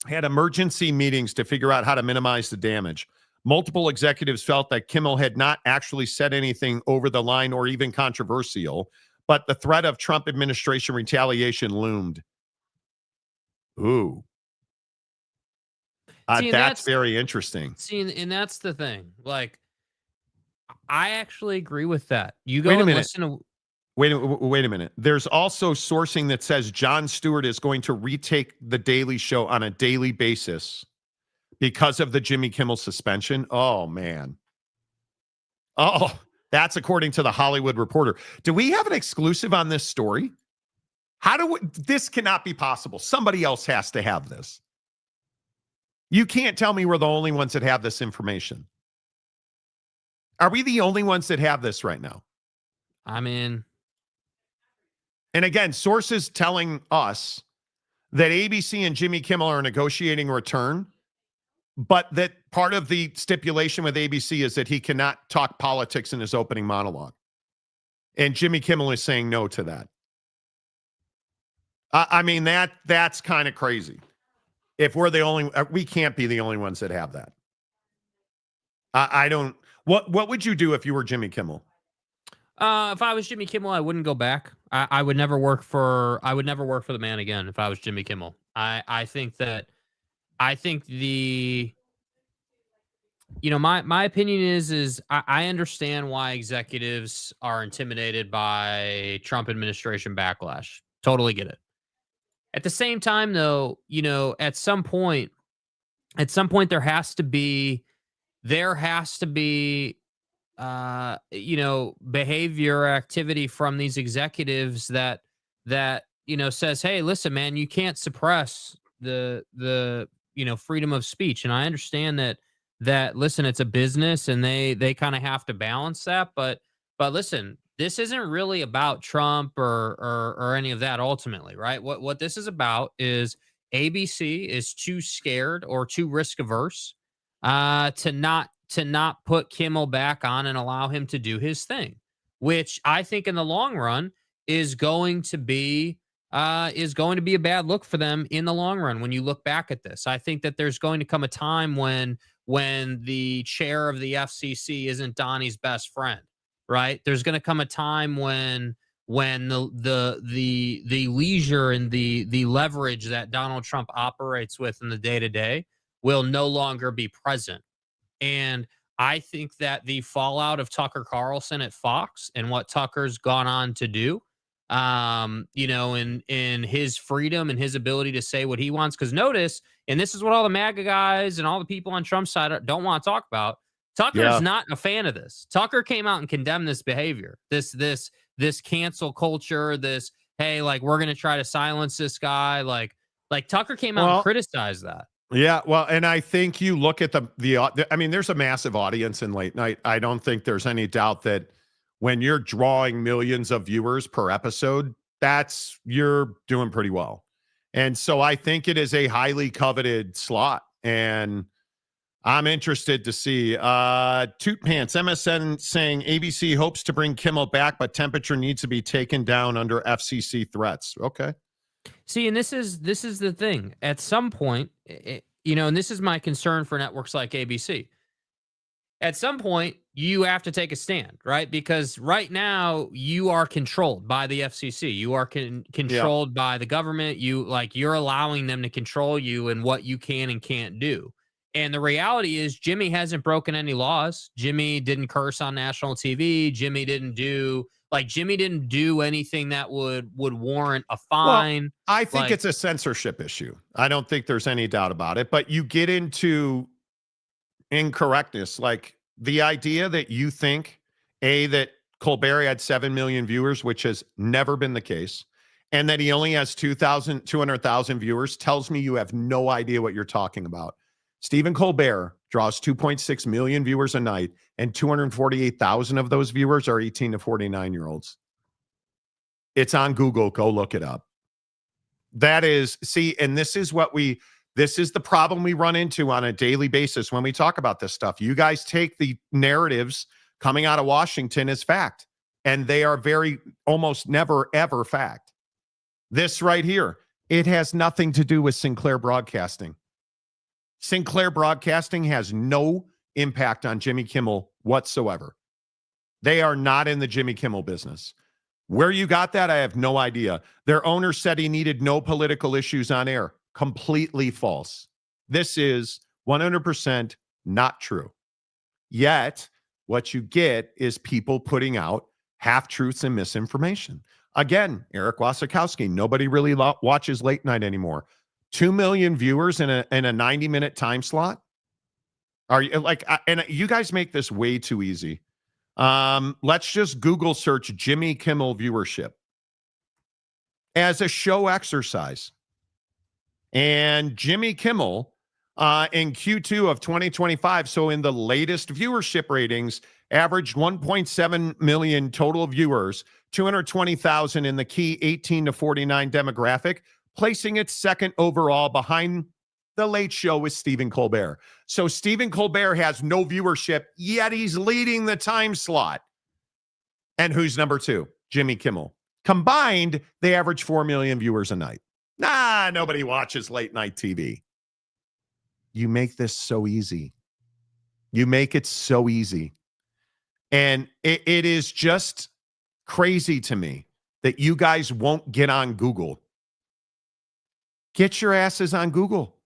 had emergency meetings to figure out how to minimize the damage. Multiple executives felt that Kimmel had not actually said anything over the line or even controversial, but the threat of Trump administration retaliation loomed. Ooh. That's very interesting. See, and that's the thing. Like, I actually agree with that. You go and listen to... Wait a minute. There's also sourcing that says Jon Stewart is going to retake The Daily Show on a daily basis because of the Jimmy Kimmel suspension. Oh, man. Oh, that's according to the Hollywood Reporter. Do we have an exclusive on this story? This cannot be possible. Somebody else has to have this. You can't tell me we're the only ones that have this information. Are we the only ones that have this right now? I mean... And again, sources telling us that ABC and Jimmy Kimmel are negotiating a return, but that part of the stipulation with ABC is that he cannot talk politics in his opening monologue. And Jimmy Kimmel is saying no to that. I mean, that's kind of crazy. If we're the only, we can't be the only ones that have that. I don't, what would you do if you were Jimmy Kimmel? If I was Jimmy Kimmel, I wouldn't go back. I would never work for the man again if I was Jimmy Kimmel. I think my opinion is I understand why executives are intimidated by Trump administration backlash. Totally get it. At the same time, though, at some point there has to be behavior activity from these executives that says, hey, listen, man, you can't suppress the freedom of speech. And I understand that listen, it's a business and they kind of have to balance that. But listen, this isn't really about Trump or any of that ultimately, right? What this is about is ABC is too scared or too risk averse to not put Kimmel back on and allow him to do his thing, which I think in the long run is going to be a bad look for them in the long run. When you look back at this, I think that there's going to come a time when the chair of the FCC isn't Donnie's best friend, right? There's going to come a time when the leisure and the leverage that Donald Trump operates with in the day-to-day will no longer be present. And I think that the fallout of Tucker Carlson at Fox and what Tucker's gone on to do, in his freedom and his ability to say what he wants. Because notice, and this is what all the MAGA guys and all the people on Trump's side don't want to talk about. Tucker's not a fan of this. Tucker came out and condemned this behavior, this cancel culture, this, hey, like, we're going to try to silence this guy. Like Tucker came out and criticized that. Yeah, well, and I think you look at I mean, there's a massive audience in late night. I don't think there's any doubt that when you're drawing millions of viewers per episode, you're doing pretty well. And so I think it is a highly coveted slot. And I'm interested to see. Toot Pants, MSN saying ABC hopes to bring Kimmel back, but temperature needs to be taken down under FCC threats. Okay. See, and this is the thing. At some point, and this is my concern for networks like ABC. At some point, you have to take a stand, right? Because right now you are controlled by the FCC. You are controlled by the government. You're allowing them to control you and what you can and can't do. And the reality is Jimmy hasn't broken any laws. Jimmy didn't curse on national TV. Jimmy didn't do anything that would warrant a fine. Well, I think it's a censorship issue. I don't think there's any doubt about it. But you get into incorrectness, like the idea that you think that Colbert had 7 million viewers, which has never been the case, and that he only has 200,000 viewers tells me you have no idea what you're talking about. Stephen Colbert draws 2.6 million viewers a night, and 248,000 of those viewers are 18 to 49-year-olds. It's on Google. Go look it up. That is, and this is the problem we run into on a daily basis when we talk about this stuff. You guys take the narratives coming out of Washington as fact, and they are almost never, ever fact. This right here, it has nothing to do with Sinclair Broadcasting. Sinclair Broadcasting has no impact on Jimmy Kimmel whatsoever. They are not in the Jimmy Kimmel business. Where you got that, I have no idea. Their owner said he needed no political issues on air. Completely false. This is 100% not true. Yet, what you get is people putting out half-truths and misinformation. Again, Eric Wasikowski, nobody really watches late night anymore. 2 million viewers in a 90-minute time slot? Are you and you guys make this way too easy. Let's just Google search Jimmy Kimmel viewership as a show exercise. And Jimmy Kimmel in Q2 of 2025, so in the latest viewership ratings, averaged 1.7 million total viewers, 220,000 in the key 18 to 49 demographic, placing it second overall behind The Late Show with Stephen Colbert. So Stephen Colbert has no viewership, yet he's leading the time slot. And who's number 2? Jimmy Kimmel. Combined, they average 4 million viewers a night. Nobody watches late night TV. You make this so easy. You make it so easy. And it is just crazy to me that you guys won't get on Google. Get your asses on Google.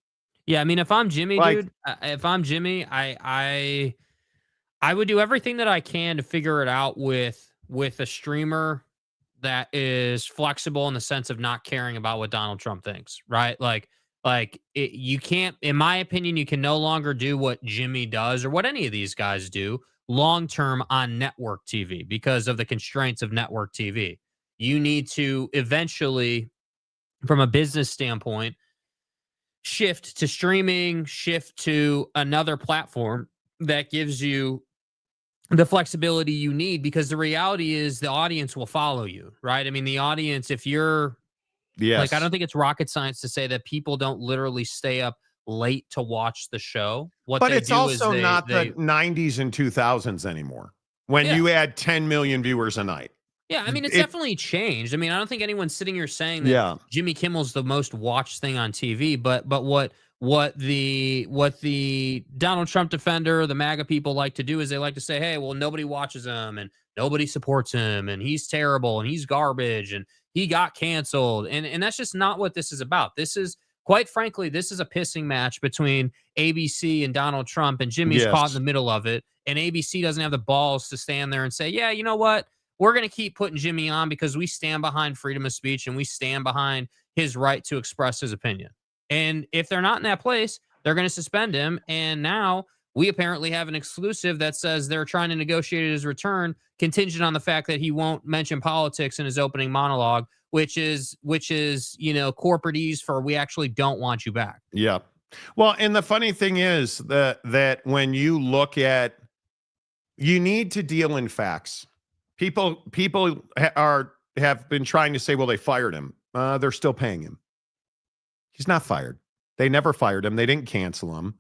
Yeah, I mean, if I'm Jimmy, dude, if I'm Jimmy, I would do everything that I can to figure it out with a streamer that is flexible in the sense of not caring about what Donald Trump thinks, right? You can't, in my opinion, you can no longer do what Jimmy does or what any of these guys do long-term on network TV because of the constraints of network TV. You need to eventually, from a business standpoint, shift to streaming, shift to another platform that gives you the flexibility you need, because the reality is the audience will follow you, right? I mean, the audience, if you're like, I don't think it's rocket science to say that people don't literally stay up late to watch the show. But it's also not the 90s and 2000s anymore when you had 10 million viewers a night. Yeah, I mean, it's definitely changed. I mean, I don't think anyone's sitting here saying that Jimmy Kimmel's the most watched thing on TV, but what the Donald Trump defender, the MAGA people like to do is they like to say, hey, well, nobody watches him and nobody supports him and he's terrible and he's garbage and he got canceled. And that's just not what this is about. This is, quite frankly, this is a pissing match between ABC and Donald Trump, and Jimmy's caught in the middle of it. And ABC doesn't have the balls to stand there and say, yeah, you know what? We're going to keep putting Jimmy on because we stand behind freedom of speech and we stand behind his right to express his opinion. And if they're not in that place, they're going to suspend him. And now we apparently have an exclusive that says they're trying to negotiate his return contingent on the fact that he won't mention politics in his opening monologue, which is, corporatese for we actually don't want you back. Yeah. Well, and the funny thing is that when you look at, you need to deal in facts. People have been trying to say, well, they fired him. They're still paying him. He's not fired. They never fired him. They didn't cancel him.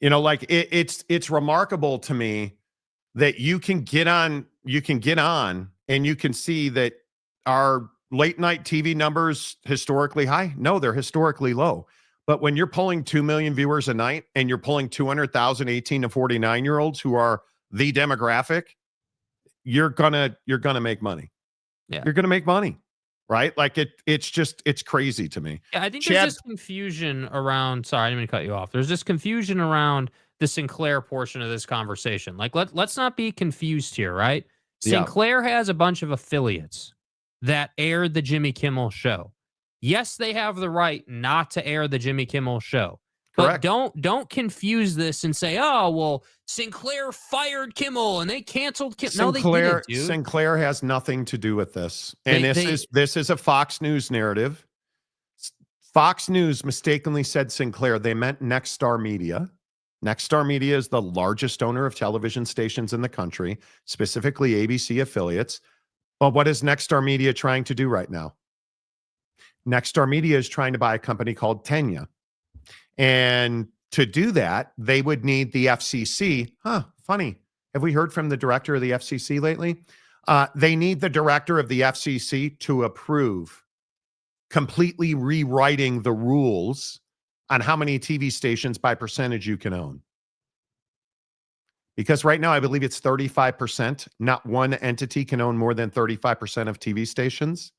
It's remarkable to me that you can get on and you can see that our late night TV numbers historically high. No, they're historically low. But when you're pulling 2 million viewers a night and you're pulling 200,000 18 to 49-year-olds who are the demographic, you're gonna make money. Yeah. You're gonna make money, right? Like it's crazy to me. Yeah, I think there's this confusion around. Sorry, I didn't mean to cut you off. There's this confusion around the Sinclair portion of this conversation. Like, let's not be confused here, right? Sinclair has a bunch of affiliates that aired the Jimmy Kimmel show. Yes, they have the right not to air the Jimmy Kimmel show. But don't confuse this and say, oh, well, Sinclair fired Kimmel and they canceled Kimmel. No, they didn't, dude. Sinclair has nothing to do with this. And this is a Fox News narrative. Fox News mistakenly said Sinclair. They meant Nexstar Media. Nexstar Media is the largest owner of television stations in the country, specifically ABC affiliates. But what is Nexstar Media trying to do right now? Nexstar Media is trying to buy a company called Tenya. And to do that, they would need the FCC. Funny. Have we heard from the director of the FCC lately? They need the director of the FCC to approve completely rewriting the rules on how many TV stations by percentage you can own. Because right now, I believe it's 35%. Not one entity can own more than 35% of TV stations.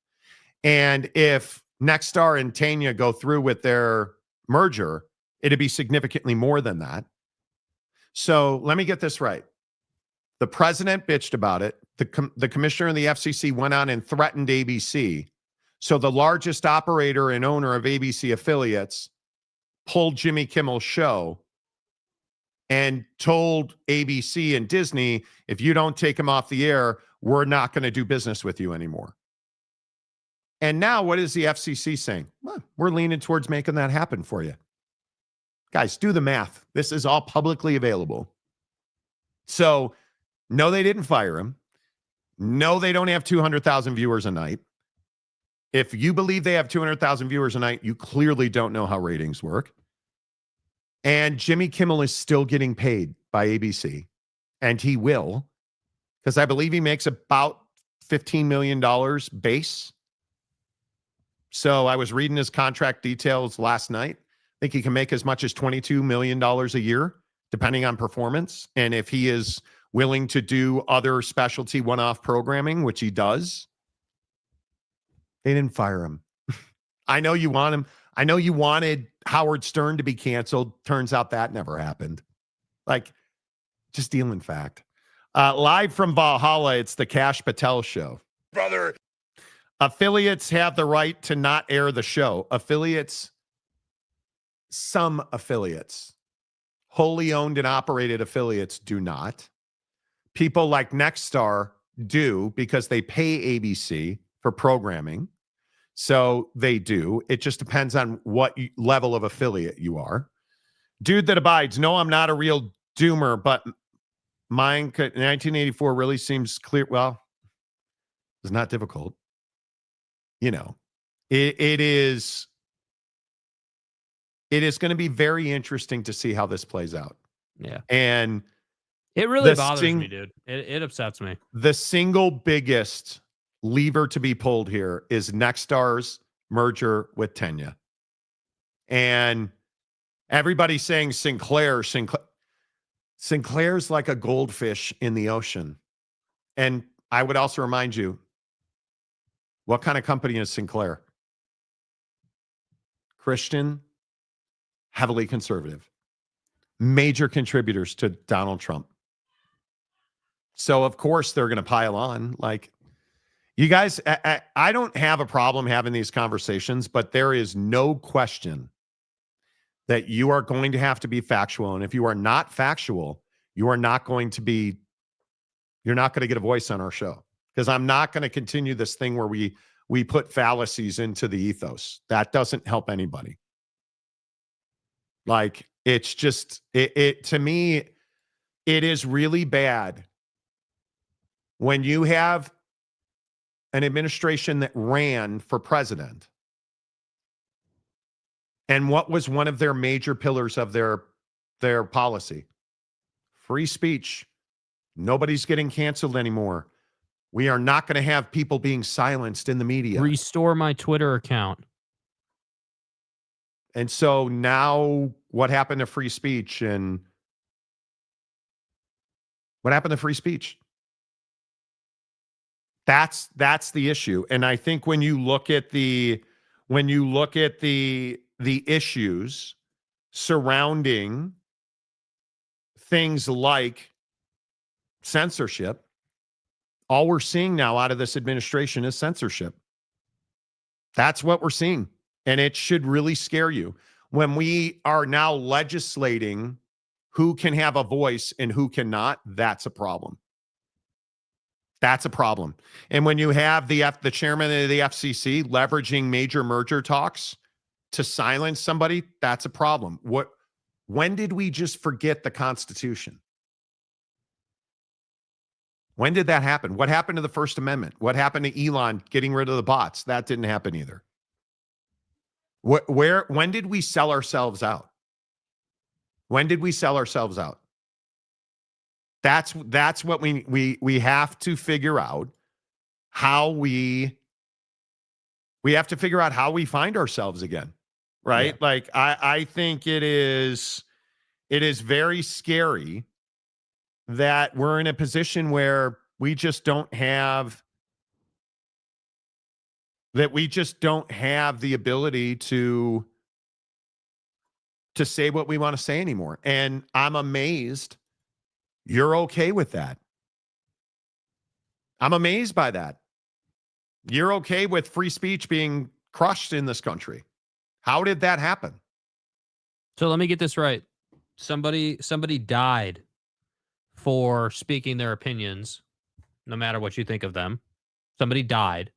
And if Nexstar and Tenya go through with their merger, it'd be significantly more than that. So let me get this right. The president bitched about it. The commissioner of the FCC went on and threatened ABC. So the largest operator and owner of ABC affiliates pulled Jimmy Kimmel's show and told ABC and Disney, if you don't take him off the air, we're not going to do business with you anymore. And now what is the FCC saying? Well, we're leaning towards making that happen for you. Guys, do the math. This is all publicly available. So, no, they didn't fire him. No, they don't have 200,000 viewers a night. If you believe they have 200,000 viewers a night, you clearly don't know how ratings work. And Jimmy Kimmel is still getting paid by ABC. And he will, because I believe he makes about $15 million base. So I was reading his contract details last night. I think he can make as much as $22 million a year, depending on performance. And if he is willing to do other specialty one-off programming, which he does, they didn't fire him. I know you want him. I know you wanted Howard Stern to be canceled. Turns out that never happened. Like, just deal in fact. Live from Valhalla, it's the Kash Patel Show. Brother. Affiliates have the right to not air the show. Some affiliates, wholly owned and operated affiliates, do not. People like Nexstar do because they pay ABC for programming. So they do. It just depends on what level of affiliate you are. Dude that abides. No, I'm not a real doomer, but Mine, 1984 really seems clear. Well, it's not difficult. You know, it is going to be very interesting to see how this plays out. Yeah. And it really bothers me, dude. It upsets me. The single biggest lever to be pulled here is Nextstar's merger with Tenya. And everybody's saying Sinclair's like a goldfish in the ocean. And I would also remind you, what kind of company is Sinclair? Christian, heavily conservative, major contributors to Donald Trump. So, of course, they're going to pile on. Like, you guys, I don't have a problem having these conversations, but there is no question that you are going to have to be factual. And if you are not factual, you are not going to be, you're not going to get a voice on our show. Because I'm not going to continue this thing where we put fallacies into the ethos. That doesn't help anybody. Like, it's just, it to me, it is really bad when you have an administration that ran for president. And what was one of their major pillars of their policy? Free speech. Nobody's getting canceled anymore. We are not going to have people being silenced in the media. Restore my Twitter account. And so now what happened to free speech? And what happened to free speech? That's the issue. And I think when you look at the issues surrounding things like censorship, all we're seeing now out of this administration is censorship. That's what we're seeing. And it should really scare you. When we are now legislating who can have a voice and who cannot, that's a problem. That's a problem. And when you have the chairman of the FCC leveraging major merger talks to silence somebody, that's a problem. When did we just forget the Constitution? When did that happen? What happened to the First Amendment? What happened to Elon getting rid of the bots? That didn't happen either. When did we sell ourselves out? When did we sell ourselves out? That's what we have to figure out how we have to figure out how we find ourselves again, right? Yeah. Like I think it is very scary that we're in a position where we just don't have the ability to say what we want to say anymore. And I'm amazed you're okay with that. I'm amazed by that. You're okay with free speech being crushed in this country. How did that happen? So let me get this right. Somebody died for speaking their opinions, no matter what you think of them. Somebody died.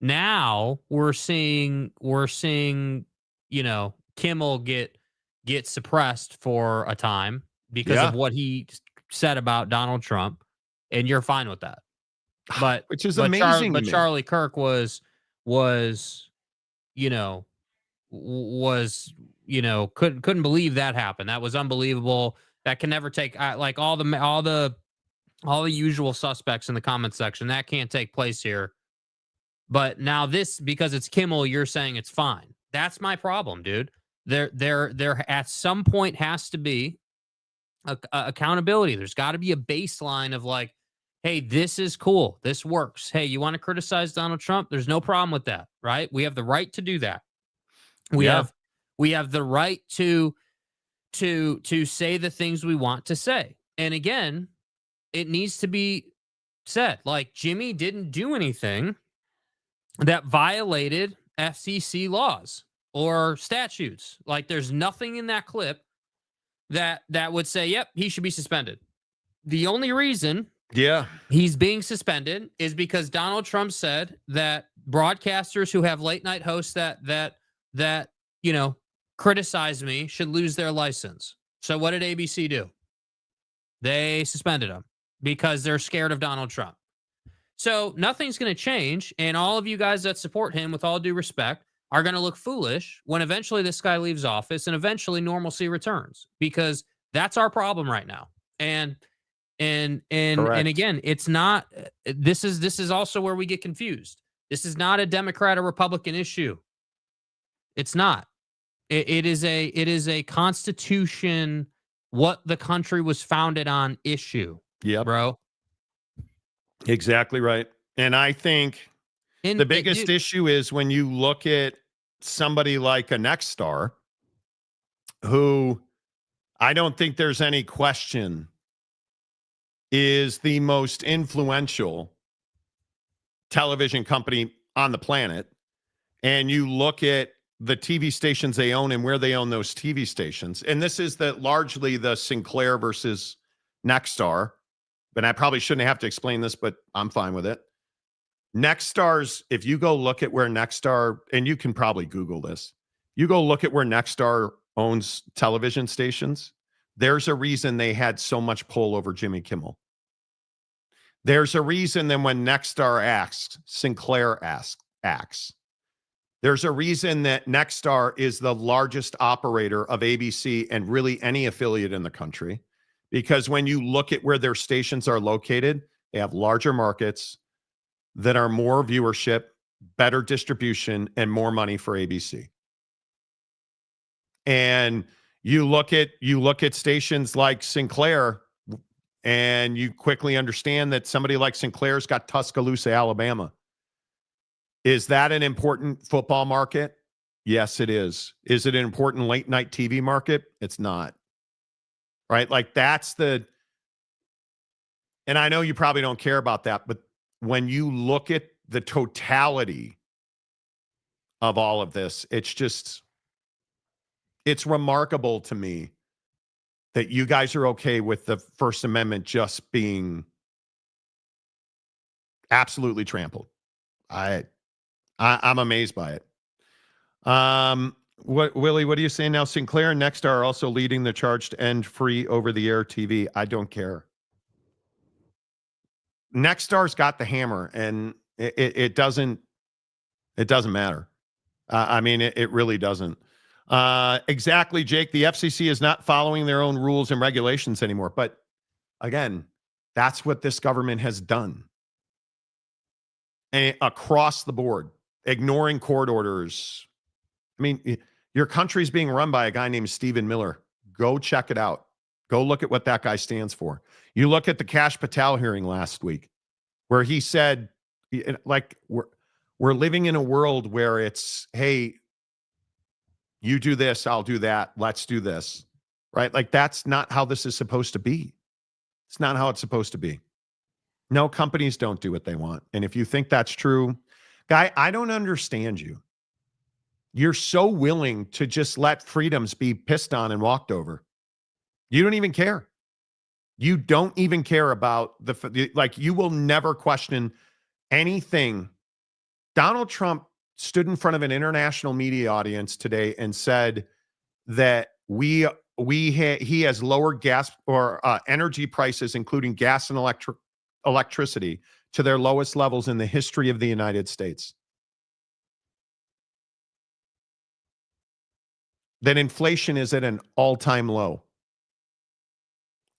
Now we're seeing, Kimmel get suppressed for a time because of what he said about Donald Trump, and you're fine with that. But which is amazing. But Charlie Kirk was couldn't believe that happened. That was unbelievable. That can never take like all the usual suspects in the comment section. That can't take place here. But now this, because it's Kimmel, you're saying it's fine. That's my problem, dude. There at some point has to be accountability. There's got to be a baseline of like, hey, this is cool. This works. Hey, you want to criticize Donald Trump? There's no problem with that, right? We have the right to do that. We have the right to say the things we want to say. And again, it needs to be said, like, Jimmy didn't do anything that violated FCC laws or statutes. Like, there's nothing in that clip that would say, yep, he should be suspended. The only reason he's being suspended is because Donald Trump said that broadcasters who have late night hosts that criticize me should lose their license. So what did ABC do? They suspended him because they're scared of Donald Trump. So nothing's going to change, and all of you guys that support him, with all due respect, are going to look foolish when eventually this guy leaves office and eventually normalcy returns, because that's our problem right now. And again, it's not. This is also where we get confused. This is not a Democrat or Republican issue. It's not. It is a Constitution, what the country was founded on issue. Yeah, bro. Exactly right. And I think the biggest issue is when you look at somebody like a Nexstar, who I don't think there's any question is the most influential television company on the planet. And you look at the TV stations they own and where they own those TV stations. And this is largely the Sinclair versus Nexstar. But I probably shouldn't have to explain this, but I'm fine with it. Nexstar's, if you go look at where Nexstar, and you can probably Google this, you go look at where Nexstar owns television stations, there's a reason they had so much pull over Jimmy Kimmel. There's a reason then when Nexstar acts, Sinclair acts. There's a reason that Nexstar is the largest operator of ABC and really any affiliate in the country. Because when you look at where their stations are located, they have larger markets that are more viewership, better distribution, and more money for ABC. And you look at stations like Sinclair, and you quickly understand that somebody like Sinclair's got Tuscaloosa, Alabama. Is that an important football market? Yes, it is. Is it an important late night TV market? It's not. Right? Like that's and I know you probably don't care about that, but when you look at the totality of all of this, it's remarkable to me that you guys are okay with the First Amendment just being absolutely trampled. I'm amazed by it. Willie, what are you saying now? Sinclair and Nexstar are also leading the charge to end free over-the-air TV. I don't care. Nexstar's got the hammer, and it doesn't matter. I mean, it really doesn't. Exactly, Jake. The FCC is not following their own rules and regulations anymore. But again, that's what this government has done. And across the board, ignoring court orders. I mean, your country's being run by a guy named Stephen Miller. Go check it out. Go look at what that guy stands for. You look at the Kash Patel hearing last week, where he said, like, we're living in a world where it's, hey, you do this, I'll do that. Let's do this. Right? Like, that's not how this is supposed to be. It's not how it's supposed to be. No, companies don't do what they want. And if you think that's true, guy, I don't understand you. You're so willing to just let freedoms be pissed on and walked over. You don't even care. You don't even care about like, you will never question anything. Donald Trump stood in front of an international media audience today and said that he has lowered gas or energy prices, including gas and electricity, to their lowest levels in the history of the United States. That inflation is at an all-time low.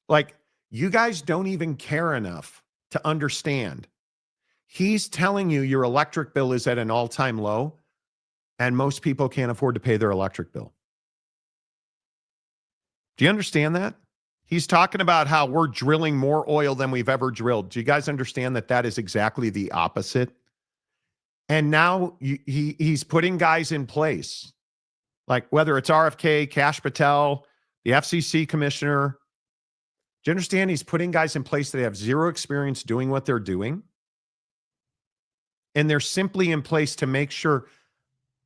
Like, you guys don't even care enough to understand. He's telling you your electric bill is at an all-time low, and most people can't afford to pay their electric bill. Do you understand that? He's talking about how we're drilling more oil than we've ever drilled. Do you guys understand that that is exactly the opposite? And now he's putting guys in place, like whether it's RFK, Kash Patel, the FCC commissioner. Do you understand he's putting guys in place that have zero experience doing what they're doing? And they're simply in place to make sure.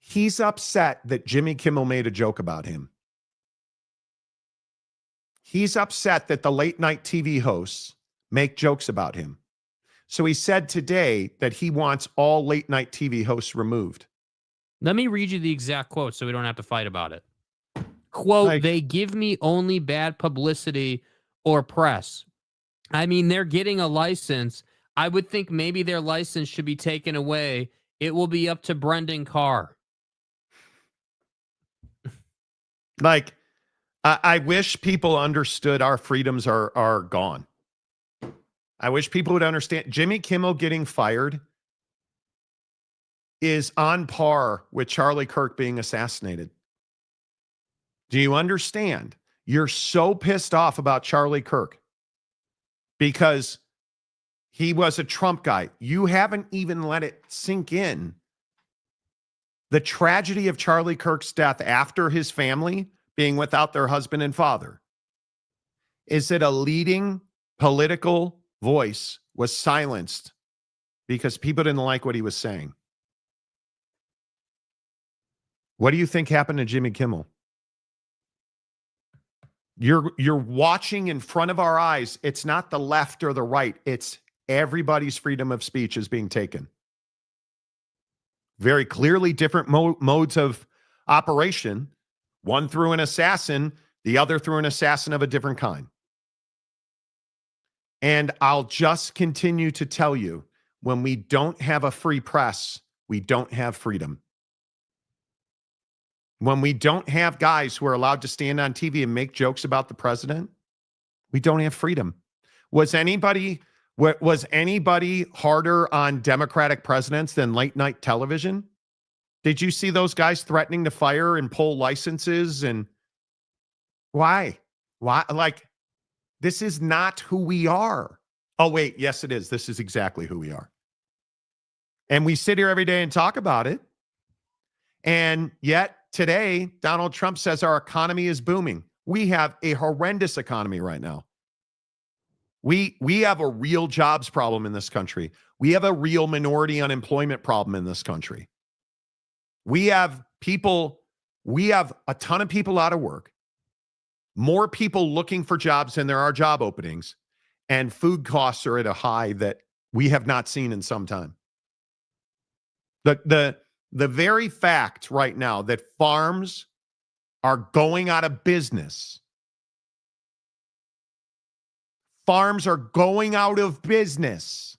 He's upset that Jimmy Kimmel made a joke about him. He's upset that the late night TV hosts make jokes about him. So he said today that he wants all late night TV hosts removed. Let me read you the exact quote so we don't have to fight about it. Quote, they give me only bad publicity or press. I mean, they're getting a license. I would think maybe their license should be taken away. It will be up to Brendan Carr. Like, I wish people understood our freedoms are gone. I wish people would understand Jimmy Kimmel getting fired is on par with Charlie Kirk being assassinated. Do you understand? You're so pissed off about Charlie Kirk because he was a Trump guy. You haven't even let it sink in. The tragedy of Charlie Kirk's death after his family being without their husband and father is that a leading political voice was silenced because people didn't like what he was saying. What do you think happened to Jimmy Kimmel? You're watching in front of our eyes. It's not the left or the right. It's everybody's freedom of speech is being taken. Very clearly different modes of operation. One through an assassin, the other through an assassin of a different kind. And I'll just continue to tell you, when we don't have a free press, we don't have freedom. When we don't have guys who are allowed to stand on TV and make jokes about the president, we don't have freedom. Was anybody harder on Democratic presidents than late night television? Did you see those guys threatening to fire and pull licenses? And why? Like, this is not who we are. Oh, wait. Yes, it is. This is exactly who we are. And we sit here every day and talk about it. And yet today, Donald Trump says our economy is booming. We have a horrendous economy right now. We have a real jobs problem in this country. We have a real minority unemployment problem in this country. We have a ton of people out of work, more people looking for jobs than there are job openings, and food costs are at a high that we have not seen in some time. The very fact right now that farms are going out of business. Farms are going out of business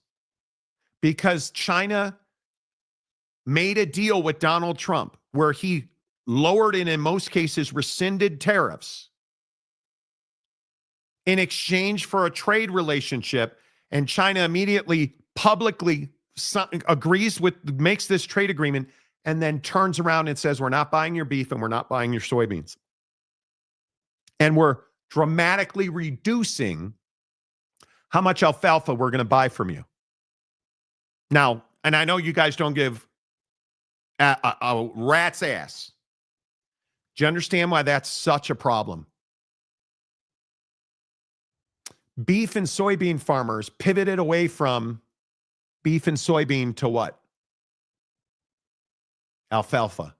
because China made a deal with Donald Trump where he lowered and in most cases rescinded tariffs in exchange for a trade relationship. And China immediately publicly makes this trade agreement and then turns around and says, we're not buying your beef and we're not buying your soybeans. And we're dramatically reducing how much alfalfa we're going to buy from you. Now, and I know you guys don't give a rat's ass. Do you understand why that's such a problem? Beef and soybean farmers pivoted away from beef and soybean to what? Alfalfa.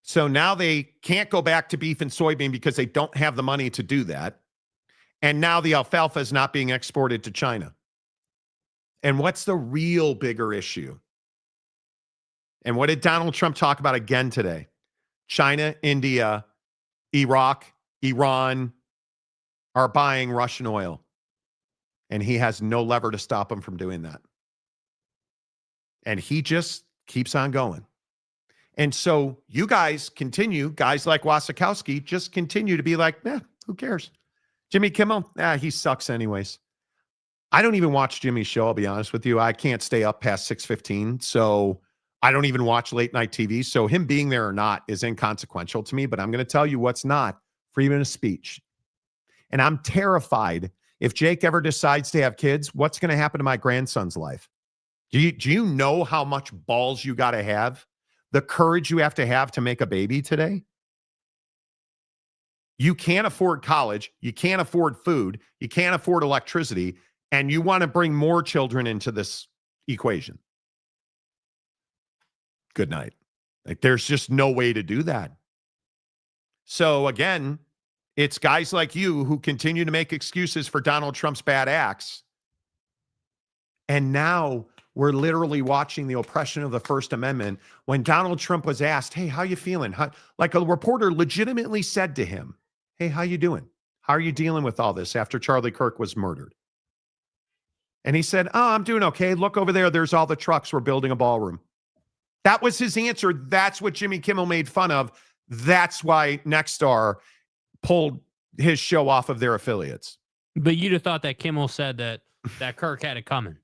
So now they can't go back to beef and soybean because they don't have the money to do that. And now the alfalfa is not being exported to China. And what's the real bigger issue? And what did Donald Trump talk about again today? China, India, Iraq, Iran are buying Russian oil. And he has no lever to stop them from doing that. And he just keeps on going. And so you guys continue, guys like Wasikowski, just continue to be like, who cares? Jimmy Kimmel, he sucks anyways. I don't even watch Jimmy's show, I'll be honest with you. I can't stay up past 6:15, so I don't even watch late night TV. So him being there or not is inconsequential to me, but I'm going to tell you what's not: freedom of speech. And I'm terrified if Jake ever decides to have kids, what's going to happen to my grandson's life? Do you know how much balls you got to have? The courage you have to make a baby today? You can't afford college. You can't afford food. You can't afford electricity. And you want to bring more children into this equation. Good night. Like, there's just no way to do that. So again, it's guys like you who continue to make excuses for Donald Trump's bad acts. And now we're literally watching the oppression of the First Amendment. When Donald Trump was asked, hey, how you feeling? Like a reporter legitimately said to him, hey, how you doing? How are you dealing with all this after Charlie Kirk was murdered? And he said, oh, I'm doing okay. Look over there. There's all the trucks. We're building a ballroom. That was his answer. That's what Jimmy Kimmel made fun of. That's why Nexstar pulled his show off of their affiliates. But you'd have thought that Kimmel said that Kirk had it coming.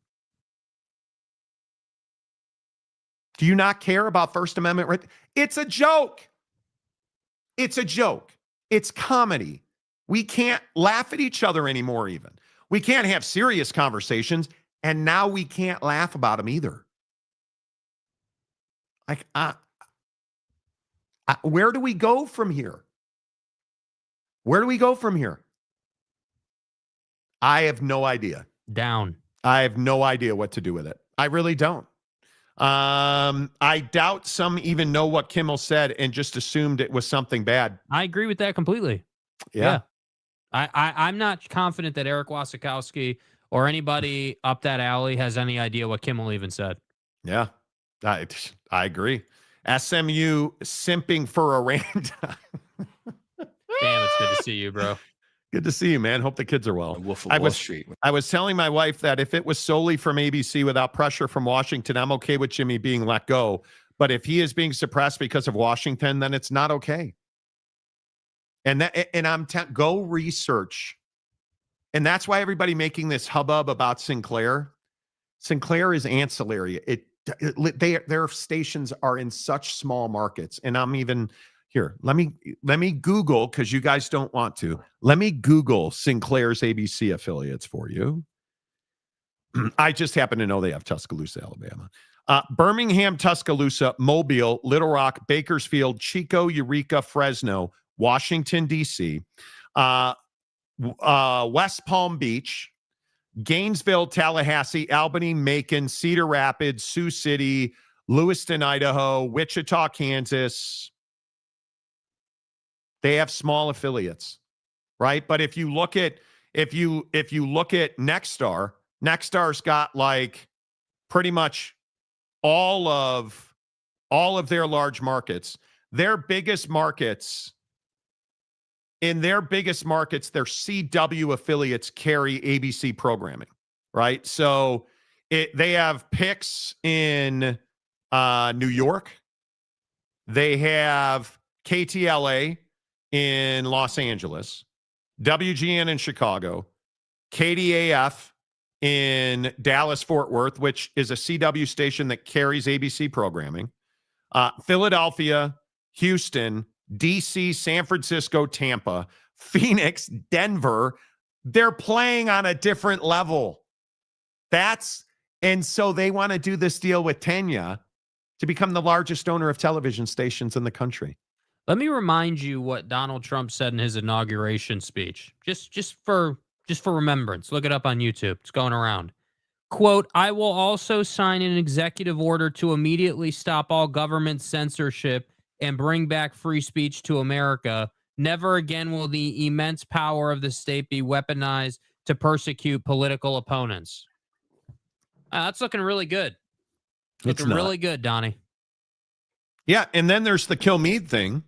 Do you not care about First Amendment right? It's a joke. It's a joke. It's comedy. We can't laugh at each other anymore even. We can't have serious conversations, and now we can't laugh about them either. Like, where do we go from here? Where do we go from here? I have no idea. Down. I have no idea what to do with it. I really don't. I doubt some even know what Kimmel said and just assumed it was something bad. I agree with that completely. Yeah. I'm not confident that Eric Wasikowski or anybody up that alley has any idea what Kimmel even said. Yeah, I agree. SMU simping for Aranda. Damn, it's good to see you, bro. Good to see you, man. Hope the kids are well. Wolf of Wall Street. I was telling my wife that if it was solely from ABC without pressure from Washington, I'm okay with Jimmy being let go. But if he is being suppressed because of Washington, then it's not okay. And go research. And that's why everybody making this hubbub about Sinclair. Sinclair is ancillary. Their stations are in such small markets. And I'm even here. Let me Google, because you guys don't want to. Let me Google Sinclair's ABC affiliates for you. I just happen to know they have Tuscaloosa, Alabama. Birmingham, Tuscaloosa, Mobile, Little Rock, Bakersfield, Chico, Eureka, Fresno, Washington, D.C., West Palm Beach, Gainesville, Tallahassee, Albany, Macon, Cedar Rapids, Sioux City, Lewiston, Idaho, Wichita, Kansas. They have small affiliates, right? But if you look at Nexstar, Nexstar's got like pretty much all of their large markets. Their biggest markets. In their biggest markets, their CW affiliates carry ABC programming, right? So they have picks in New York. They have KTLA in Los Angeles, WGN in Chicago, KDAF in Dallas-Fort Worth, which is a CW station that carries ABC programming, Philadelphia, Houston, DC, San Francisco, Tampa, Phoenix, Denver. They're playing on a different level. And so they want to do this deal with Tanya to become the largest owner of television stations in the country. Let me remind you what Donald Trump said in his inauguration speech, just for remembrance. Look it up on YouTube. It's going around. Quote, I will also sign an executive order to immediately stop all government censorship and bring back free speech to America. Never again will the immense power of the state be weaponized to persecute political opponents. That's looking really good. Looking really good, Donnie. Yeah, and then there's the Kilmeade thing,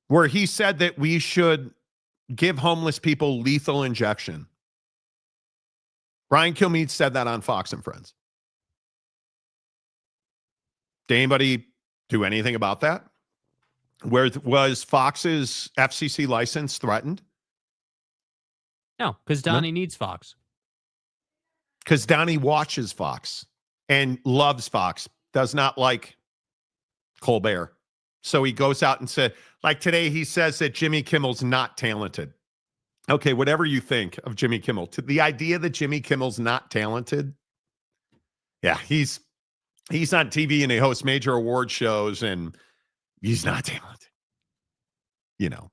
where he said that we should give homeless people lethal injection. Brian Kilmeade said that on Fox and Friends. Did anybody do anything about that? Where was Fox's FCC license threatened? No, because Donnie needs Fox. Because Donnie watches Fox and loves Fox, does not like Colbert. So he goes out and said, like today, he says that Jimmy Kimmel's not talented. Okay, whatever you think of Jimmy Kimmel, the idea that Jimmy Kimmel's not talented, yeah, he's on TV and he hosts major award shows and he's not talented. You know,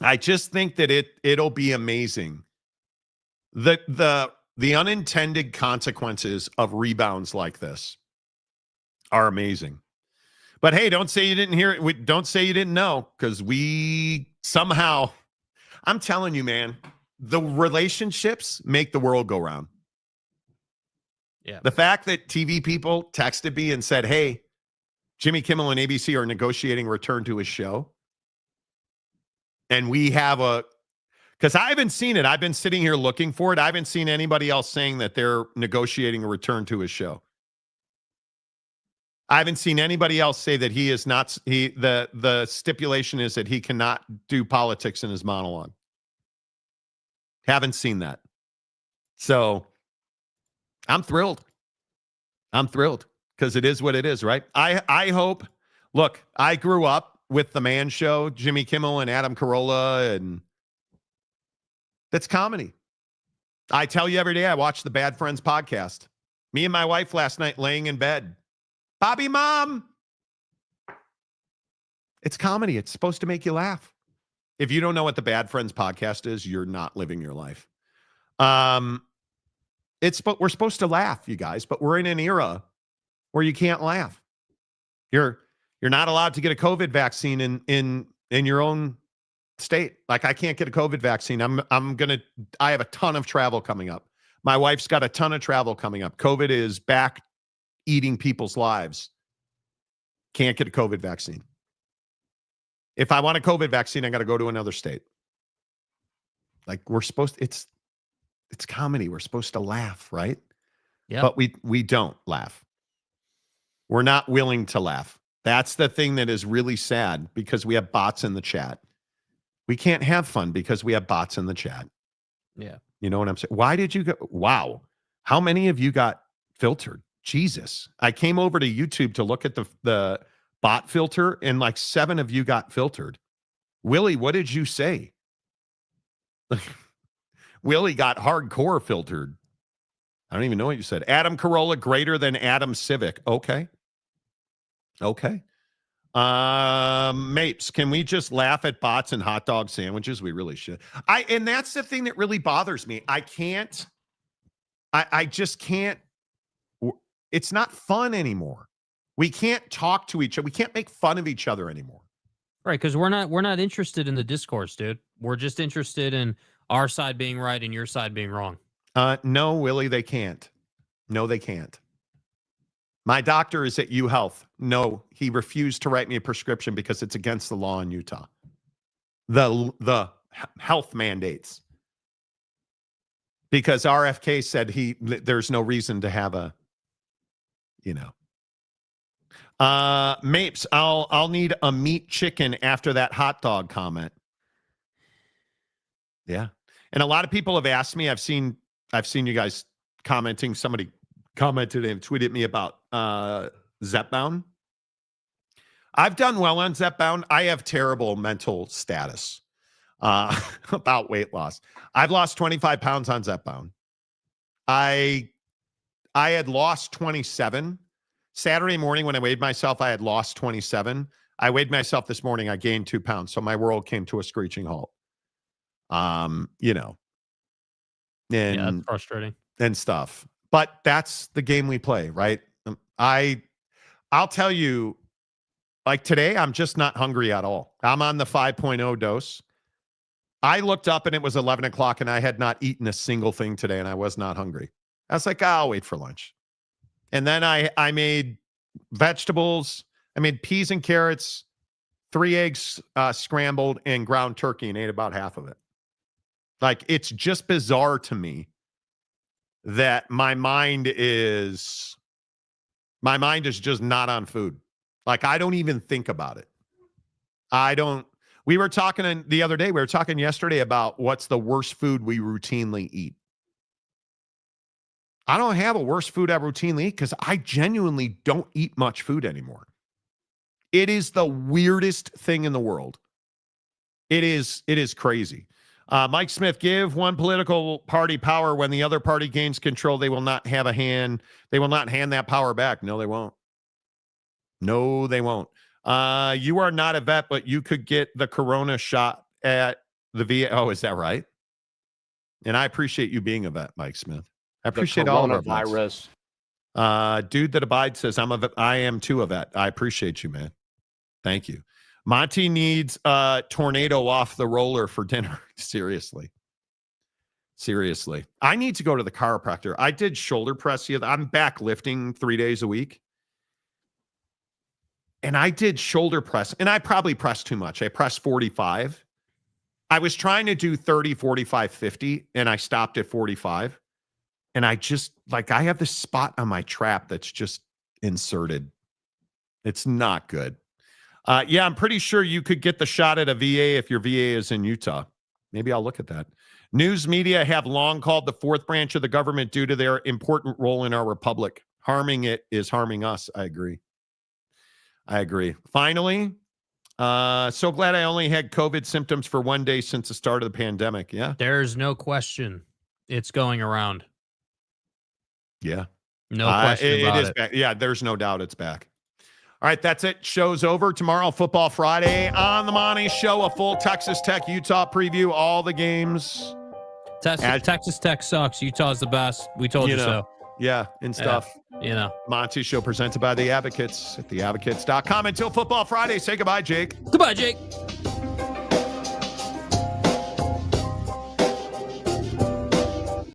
I just think that it'll be amazing. The unintended consequences of rebounds like this are amazing. But hey, don't say you didn't hear it. Don't say you didn't know, because we somehow, I'm telling you, man, the relationships make the world go round. Yeah. The fact that TV people texted me and said, hey, Jimmy Kimmel and ABC are negotiating return to his show. And we have because I haven't seen it. I've been sitting here looking for it. I haven't seen anybody else saying that they're negotiating a return to his show. I haven't seen anybody else say that he is not, the stipulation is that he cannot do politics in his monologue. Haven't seen that. So I'm thrilled. I'm thrilled because it is what it is, right? I hope, look, I grew up with the Man Show, Jimmy Kimmel and Adam Carolla, and that's comedy. I tell you every day I watch the Bad Friends podcast. Me and my wife last night laying in bed. Bobby, Mom. It's comedy. It's supposed to make you laugh. If you don't know what the Bad Friends podcast is, you're not living your life. We're supposed to laugh, you guys, but we're in an era where you can't laugh. You're not allowed to get a COVID vaccine in your own state. Like, I can't get a COVID vaccine. I have a ton of travel coming up. My wife's got a ton of travel coming up. COVID is back eating people's lives. Can't get a COVID vaccine. If I want a COVID vaccine, I got to go to another state. Like, it's comedy. We're supposed to laugh, right? Yeah. But we don't laugh. We're not willing to laugh. That's the thing that is really sad, because we have bots in the chat. We can't have fun because we have bots in the chat. Yeah. You know what I'm saying? Why did you go? Wow. How many of you got filtered? Jesus. I came over to YouTube to look at the bot filter, and like 7 of you got filtered. Willie, what did you say? Willie got hardcore filtered. I don't even know what you said. Adam Carolla greater than Adam Civic. Okay. Mapes, can we just laugh at bots and hot dog sandwiches? We really should. And that's the thing that really bothers me. I just can't. It's not fun anymore. We can't talk to each other. We can't make fun of each other anymore. Right, because we're not interested in the discourse, dude. We're just interested in our side being right and your side being wrong. No, Willie, they can't. No, they can't. My doctor is at UHealth. No, he refused to write me a prescription because it's against the law in Utah. The health mandates. Because RFK said there's no reason to have a, Mapes, I'll need a meat chicken after that hot dog comment. Yeah. And a lot of people have asked me, I've seen you guys commenting. Somebody commented and tweeted me about Zepbound. I've done well on Zepbound. I have terrible mental status about weight loss. I've lost 25 pounds on Zepbound. I had lost 27. Saturday morning when I weighed myself, I had lost 27. I weighed myself this morning. I gained 2 pounds. So my world came to a screeching halt. And yeah, that's frustrating and stuff. But that's the game we play, right? I'll tell you, like today, I'm just not hungry at all. I'm on the 5.0 dose. I looked up and it was 11 o'clock and I had not eaten a single thing today and I was not hungry. I was like, I'll wait for lunch. And then I made vegetables. I made peas and carrots, 3 eggs scrambled, and ground turkey, and ate about half of it. Like, it's just bizarre to me that my mind is just not on food. Like, I don't even think about it. We were talking the other day, we were talking yesterday about what's the worst food we routinely eat. I don't have a worst food I routinely eat because I genuinely don't eat much food anymore. It is the weirdest thing in the world. It is crazy. Mike Smith, give one political party power when the other party gains control. They will not have a hand. They will not hand that power back. No, they won't. No, they won't. You are not a vet, but you could get the corona shot at the VA. Oh, is that right? And I appreciate you being a vet, Mike Smith. I appreciate all of our vets. Dude that abides says, I am too a vet. I appreciate you, man. Thank you. Monty needs a tornado off the roller for dinner. Seriously. I need to go to the chiropractor. I did shoulder press. I'm back lifting 3 days a week. And I did shoulder press. And I probably pressed too much. I pressed 45. I was trying to do 30, 45, 50, and I stopped at 45. And I just, like, I have this spot on my trap that's just inserted. It's not good. Yeah, I'm pretty sure you could get the shot at a VA if your VA is in Utah. Maybe I'll look at that. News media have long called the fourth branch of the government due to their important role in our republic. Harming it is harming us. I agree. Finally, so glad I only had COVID symptoms for 1 day since the start of the pandemic. Yeah. There's no question it's going around. Yeah. No question about it is back. Yeah, there's no doubt it's back. All right, that's it. Show's over. Tomorrow, Football Friday on the Monty Show, a full Texas Tech Utah preview, all the games. Texas Tech sucks. Utah's the best. We told you so. Yeah, and stuff. Monty Show presented by The Advocates at theadvocates.com. Until Football Friday, say goodbye, Jake. Goodbye, Jake.